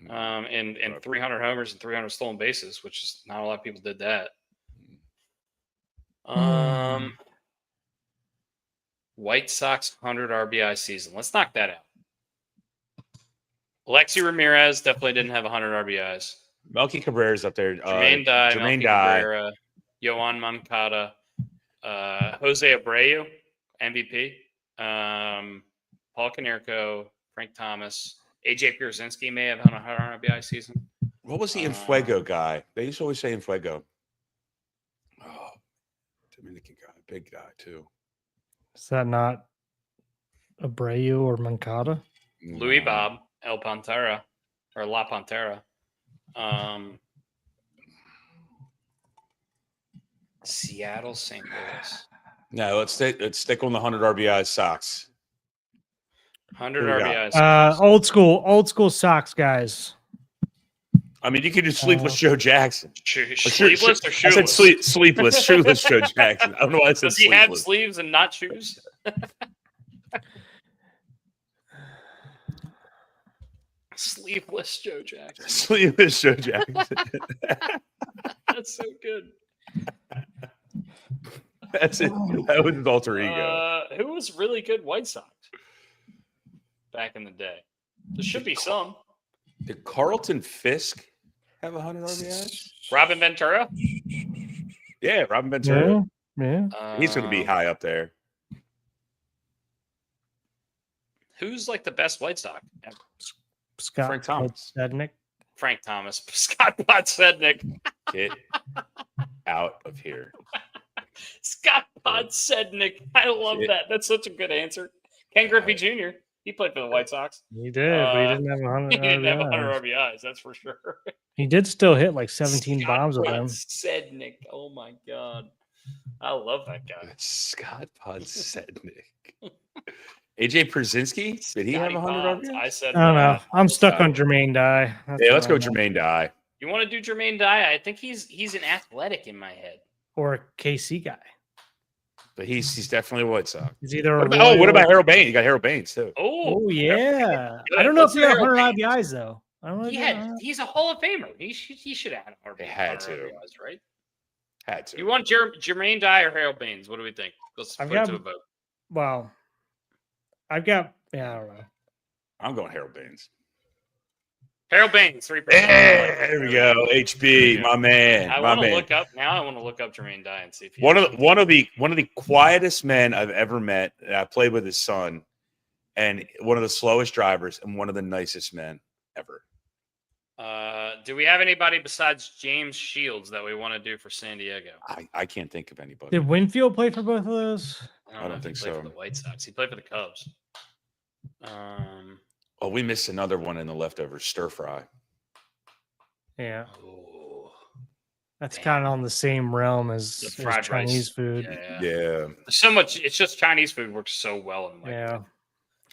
And 300 homers and 300 stolen bases, which is not a lot of people did that. White Sox 100 RBI season. Let's knock that out. Alexi Ramirez definitely didn't have 100 RBIs. Melky Cabrera's up there. Jermaine Dye, Jermaine Melky Dye. Cabrera, Yohan Moncada, Jose Abreu, MVP, Paul Konerko, Frank Thomas, AJ Pierzynski may have had a 100 RBI season. What was the Infuego guy? They used to always say Infuego. Oh, Dominican guy, big guy too. Is that not Abreu or Moncada? Louis No. Bob, El Pantera, or La Pantera. Seattle, St. Louis. No, let's stick on the 100 RBI Sox. 100 Who we got? RBIs. Old school Sox guys. I mean, you could do sleepless Joe Jackson. Sleeveless or I said shoeless? sleepless, shoeless Joe Jackson. I don't know why I said Does he have sleepless. sleeves and not shoes? Sleeveless Joe Jackson. Sleepless Joe Jackson. That's so good. That's it. That was his alter ego. Who was really good White Sox back in the day? There should be some. Did Carlton Fisk have 100 RBIs? Robin Ventura. Yeah, Robin Ventura. Yeah. He's going to be high up there. Who's like the best White Sox? Scott Frank Thomas. Podsednik. Frank Thomas. Scott Podsednik. Get out of here. Scott Podsednik. I love that. That's such a good answer. Ken Griffey Jr. He played for the White Sox. He did, but he didn't have 100 He didn't have 100 RBIs. RBIs, that's for sure. He did still hit like 17 bombs with them. Podsednik. Oh my God. I love that guy. Scott Podsednik. AJ Przinsky? Did he have Scotty 100 Bonds. RBIs? I said I don't know. that. I'm stuck on Jermaine Dye. That's Yeah, let's what go I'm on. Jermaine Dye. You want to do Jermaine Dye? I think he's an athletic in my head. Or a KC guy. But he's definitely a White Sox. He's either What a about, what Royal- about Harold Baines? You got Harold Baines, too. Oh, yeah. Yeah, I don't know if let's he do had Harold 100 Baines. RBIs, though. I don't know. He's a Hall of Famer. He should have had They had 100 to. RBIs, right? Had to. You want Jermaine Dye or Harold Baines? What do we think? Let's I've put it got- to a vote. Well, I don't know. I'm going Harold Baines. Harold Baines, 3%. There we go. HB, my man. I my want to man. look up now. I want to look up Jermaine Dye and see if he One of the quietest men I've ever met. I played with his son, and one of the slowest drivers, and one of the nicest men ever. Do we have anybody besides James Shields that we want to do for San Diego? I can't think of anybody. Did Winfield play for both of those? I don't know if think he played so. For the White Sox, he played for the Cubs. Oh, we missed another one in the leftovers. Stir fry. Yeah. Oh, That's Damn. kind of on the same realm as, the as fried Chinese rice. food. Yeah. Yeah. There's so much. It's just Chinese food works so well in like Yeah.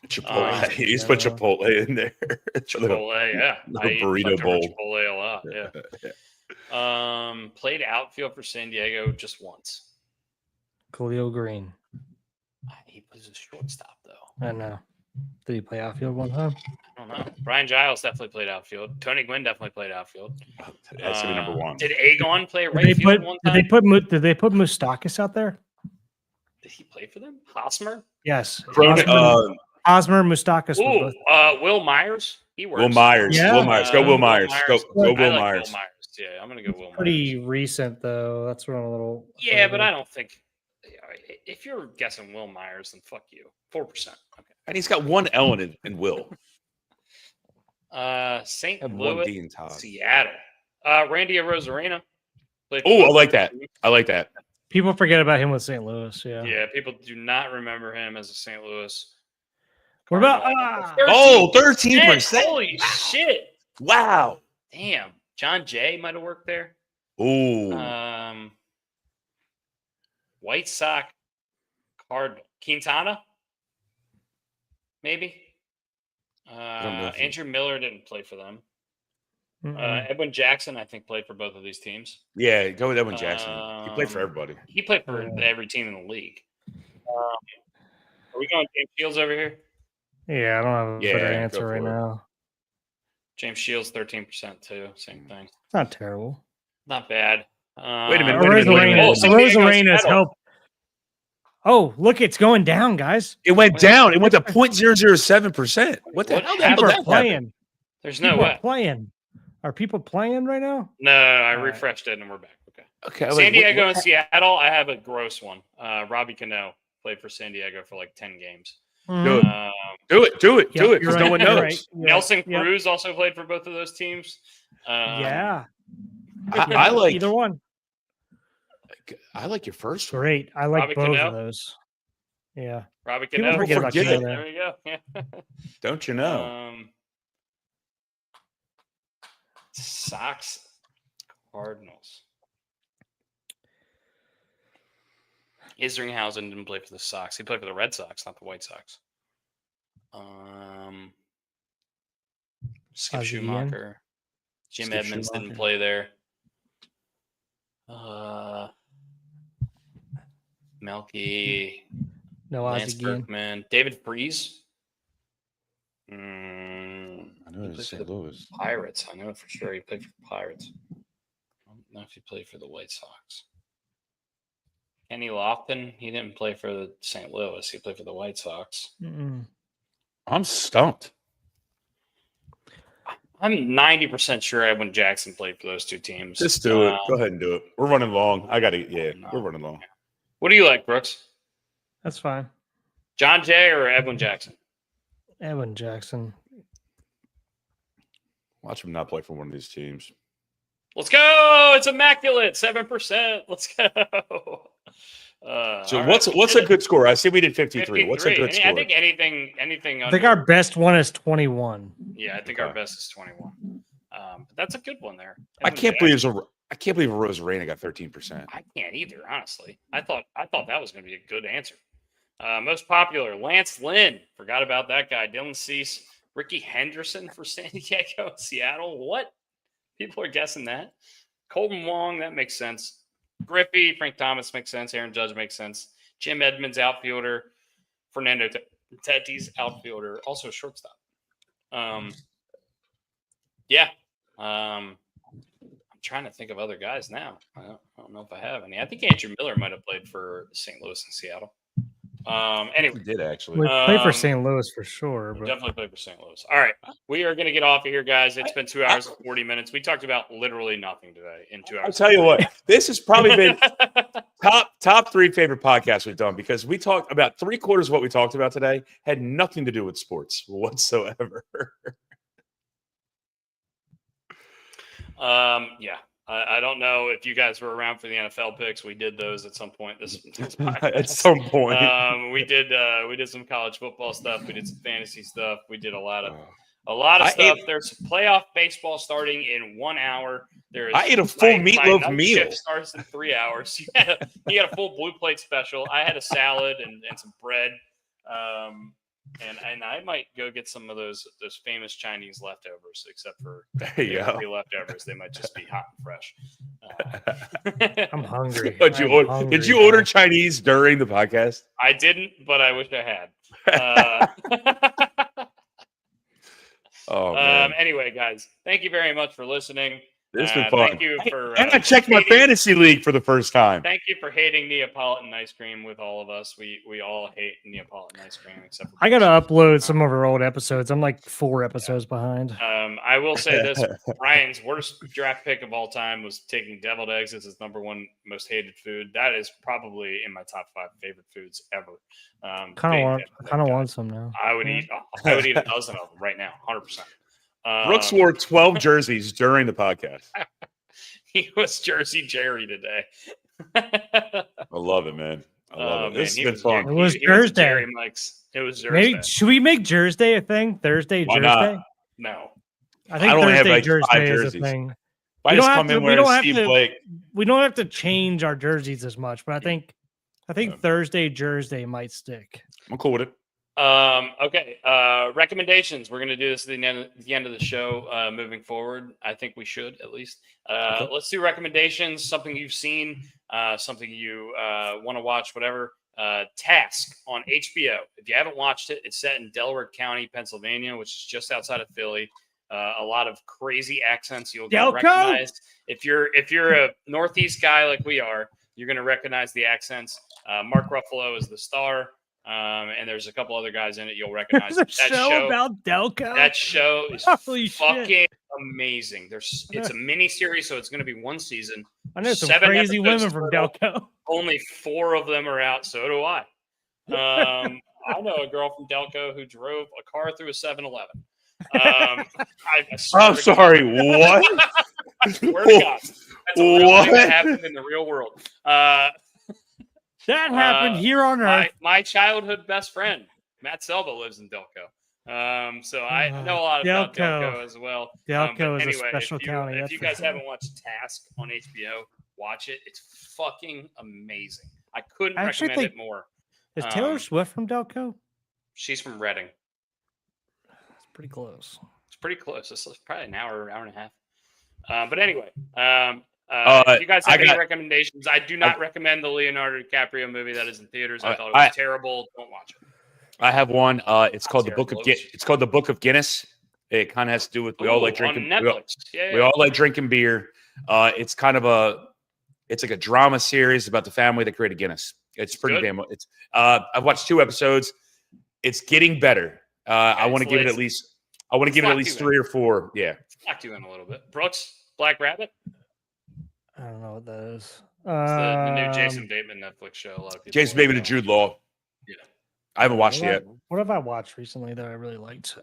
Chipotle. Oh, you just put Chipotle in there. It's a little- Chipotle. Yeah, little I eat burrito leftover bowl. Chipotle a lot. Yeah. Played outfield for San Diego just once. Khalil Green. He plays a shortstop though. I know. Did he play outfield one time? I don't know. Brian Giles definitely played outfield. Tony Gwynn definitely played outfield. That's gonna be number one. Did Agon play Did right they field put? one Did time? they put Moustakis out there? Did he play for them? Hosmer? Yes. Cronin, Osmer, Moustakis. were Ooh, both- Will Myers. He works. Will Myers. Yeah. Will Myers. Go Will Myers. Go I Will like Myers. Will Myers. Yeah, I'm gonna go Will Myers. Pretty recent though. That's what I'm a little. Yeah, but I don't think. If you're guessing Will Myers, then fuck you. 4%. Okay. And he's got one L in Will. St. And one Louis, D in Todd. Seattle. Randy Rosarena. Oh, I like that. I like that. People forget about him with St. Louis. Yeah. Yeah, people do not remember him as a St. Louis. What about? Oh, 13%. Holy shit! Wow. Damn, John Jay might have worked there. Ooh. White Sox Cardinal Quintana, maybe. don't know if he- Andrew Miller didn't play for them. Mm-mm. Edwin Jackson, I think, played for both of these teams. Yeah, go with Edwin Jackson. He played for everybody. He played for every team in the league. Are we going James Shields over here? Yeah, I don't have a Yeah, better go answer right for it. now. James Shields, 13% too. Same thing. It's not terrible. Not bad. Wait a minute, wait a minute, wait a minute. Oh, San Diego's Rosarena's Seattle. help. Oh, look, it's going down, guys. It went down. It went to 0.007%. What the What hell? happened? How People did are that playing. happen? There's no People way. are playing. Are people playing right now? No, I All right. refreshed it and we're back. Okay. Okay. I was San like, Diego what- and Seattle, I have a gross one. Robbie Cano played for San Diego for like 10 games. Do it. Um, Do it. Do it. Yep, Do it. you're Because no right, one you're knows. right. Yeah, Nelson yep. Cruz also played for both of those teams. Yeah. I like. either one. I like your first one. Great. I like Robbie both Cano? of those. Yeah. Robbie People Cano. forget about forget Cano it. there. There we go. Yeah. Don't you know? Sox Cardinals. Isringhausen didn't play for the Sox. He played for the Red Sox, not the White Sox. Skip Ozzie Guillen? Schumacher. Jim Skip Edmonds didn't Schumacher. play there. Melky. No Lance Ozzie Guillen. Berkman. David Freese. I know He it played was for St. Louis. Pirates. I know it for sure. He played for the Pirates. I don't know if he played for the White Sox. Kenny Lofton. He didn't play for the St. Louis. He played for the White Sox. Mm-mm. I'm stumped. I'm 90% sure Edwin Jackson played for those two teams. Just do it. Go ahead and do it. We're running long. We're running long. What do you like, Brooks? That's fine. John Jay or Edwin Jackson? Edwin Jackson. Watch him not play for one of these teams. Let's go. It's immaculate. 7%. Let's go. So what's a good score? I see we did 53. What's a good score? I think anything. I think our best one is 21. Yeah, I think our best is 21. But that's a good one there. I can't believe Rosarena got 13%. I can't either, honestly. I thought that was going to be a good answer. Most popular, Lance Lynn. Forgot about that guy. Dylan Cease. Ricky Henderson for San Diego, Seattle. What? People are guessing that. Colton Wong, that makes sense. Griffey, Frank Thomas makes sense. Aaron Judge makes sense. Jim Edmonds, outfielder. Fernando Tatis, outfielder. Also shortstop. I'm trying to think of other guys now. I don't know if I have any. I think Andrew Miller might have played for St. Louis and Seattle. Anyway, He did actually. We played for St. Louis for sure. But... Definitely played for St. Louis. All right. We are going to get off of here, guys. It's been 2 hours and 40 minutes. We talked about literally nothing today in 2 hours. I'll tell you what, this has probably been top 3 favorite podcasts we've done because we talked about 3/4 of what we talked about today had nothing to do with sports whatsoever. Yeah. I don't know if you guys were around for the NFL picks. We did those at some point. At some point, we did some college football stuff. We did some fantasy stuff. We did a lot of stuff. There's playoff baseball starting in 1 hour. I ate a full meatloaf meal. Shift starts in 3 hours. You had a full blue plate special. I had a salad and some bread. And I might go get some of those famous Chinese leftovers, except for the leftovers. They might just be hot and fresh. I'm hungry. Did you order Chinese during the podcast? I didn't, but I wish I had. Man. Anyway, guys, thank you very much for listening. This has been fun. Thank you for. And I checked my fantasy league for the first time. Thank you for hating Neapolitan ice cream with all of us. We all hate Neapolitan ice cream except for. I gotta upload some of our old episodes. I'm like 4 episodes behind. I will say this: Ryan's worst draft pick of all time was taking deviled eggs as his #1 most hated food. That is probably in my top 5 favorite foods ever. Kind of want some now. I would eat a dozen of them right now, 100%. Brooks wore 12 jerseys during the podcast. He was Jersey Jerry today. I love it, man. I love it. This has been fun. It was Thursday. Jerry Mike's. It was Thursday. Maybe should we make Thursday a thing? Thursday, Why Thursday? not? No. I think I don't have, Thursday, like, 5 Thursday is a jerseys. thing. If I just come in wearing Steve Blake. We don't have to change our jerseys as much, but I think Thursday, Thursday might stick. I'm cool with it. Okay. Recommendations. We're going to do this at the end of the show moving forward. I think we should at least. Okay. Let's do recommendations. Something you've seen, something you want to watch, whatever. Task on HBO. If you haven't watched it, it's set in Delaware County, Pennsylvania, which is just outside of Philly. A lot of crazy accents you'll recognize. If you're a Northeast guy like we are, you're going to recognize the accents. Mark Ruffalo is the star. And there's a couple other guys in it you'll recognize. There's a show about Delco. That show is Holy fucking shit. amazing. It's a mini series, so it's going to be 1 season. I know some 7 crazy episodes women from total. Delco. Only 4 of them are out. So do I. I know a girl from Delco who drove a car through a 7-Eleven. I'm sorry. What? I swear to God, that's a real thing that happened in the real world. That happened here on Earth. My childhood best friend, Matt Selva, lives in Delco. So I know a lot about Delco as well. Delco is a special county. If you guys haven't watched Task on HBO, watch it. It's fucking amazing. I couldn't recommend it more. Is Taylor Swift from Delco? She's from Reading. It's pretty close. It's pretty close. It's probably an hour and a half. But anyway, if you guys have any recommendations, I do not recommend the Leonardo DiCaprio movie that is in theaters. I thought it was terrible. Don't watch it. I have one. It's called the Book of Guinness. It kind of has to do with we all like drinking. We all like drinking beer. It's kind of it's like a drama series about the family that created Guinness. It's pretty damn. I've watched 2 episodes. It's getting better. I want to give it at least. I want to give it at Locked least you 3 or 4. Yeah. Locked you in a little bit. Brooks, Black Rabbit. I don't know what that is. It's the new Jason Bateman Netflix show. A lot of people. Jason Bateman and Jude Law. Yeah. I haven't watched it yet. What have I watched recently that I really liked?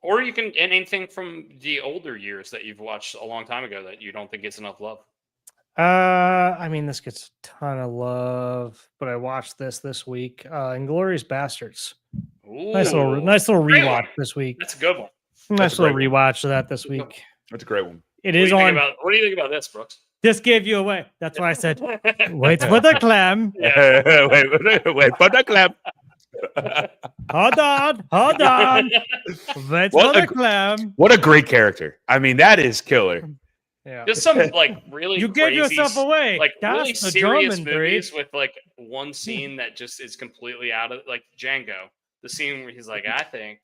Or you can anything from the older years that you've watched a long time ago that you don't think gets enough love. I mean, this gets a ton of love, but I watched this week. Inglorious Bastards. Ooh, Nice little great rewatch one. this week. That's a good one. Nice a little great rewatch of that this week. That's a great one. It is on. What do you think about this, Brooks? This gave you away. That's why I said, wait for the clam. wait for the clap. Hold on. Wait What for a- the clam. What a great character. I mean, that is killer. Yeah. Just some like really You give crazy, yourself away. like That's really the serious German movies with like one scene that just is completely out of like Django. The scene where he's like, I think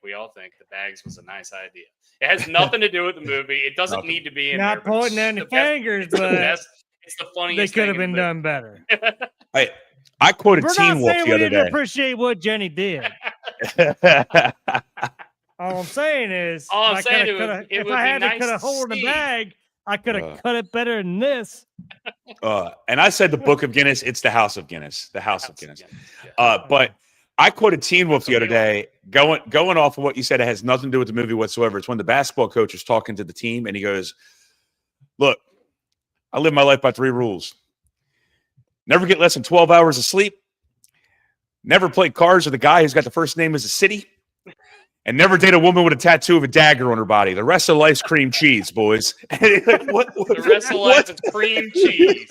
we all think the bags was a nice idea. It has nothing to do with the movie. It doesn't need to be in Not there. but pointing it's any the best- fingers, it's the but best. It's the they funniest. could have thing in been the done better. I quoted We're Teen not Wolf saying the we other didn't day. appreciate what Jenny did. All I'm saying is, All I'm if saying if I had to cut a hole in the bag, I could have cut it better than this. And I said the Book of Guinness. It's the House of Guinness. The House of Guinness. Yeah. But I quoted Teen Wolf the other day, going off of what you said. It has nothing to do with the movie whatsoever. It's when the basketball coach is talking to the team, and he goes, "Look, I live my life by 3 rules: never get less than 12 hours of sleep, never play cards with a guy who's got the first name as a city, and never date a woman with a tattoo of a dagger on her body. The rest of life's cream cheese, boys." The rest of life is cream cheese.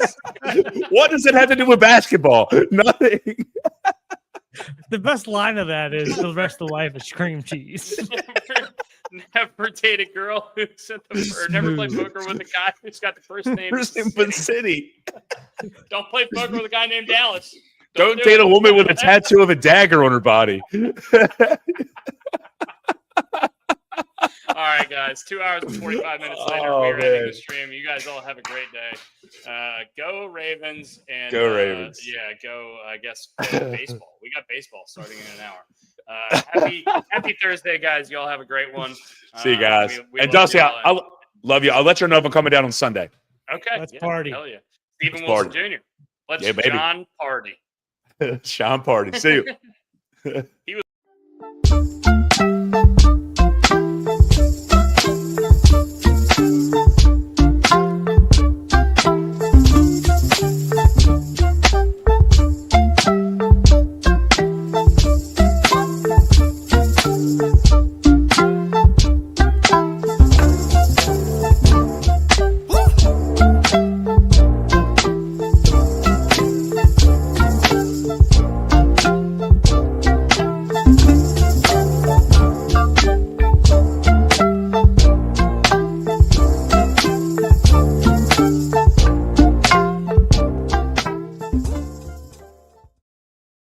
What does it have to do with basketball? Nothing. The best line of that is the rest of life is cream cheese. Never date a girl who's at or never play poker with a guy who's got the first name. First name of the city. Don't play poker with a guy named Dallas. Don't date a woman with a tattoo of a dagger on her body. All right, guys. 2 hours and 45 minutes later, Oh, we're ending man. the stream. You guys all have a great day. Go Ravens and Go Ravens. Yeah, go. I guess go baseball. We got baseball starting in an hour. Happy Thursday, guys. You all have a great one. See you guys. We And love Dusty, you. I love you. I'll let you know if I'm coming down on Sunday. Okay, Let's party. Hell yeah, Stephen Let's Wilson party. Jr. Let's Yeah, baby. John party. Sean Party. See you. He was.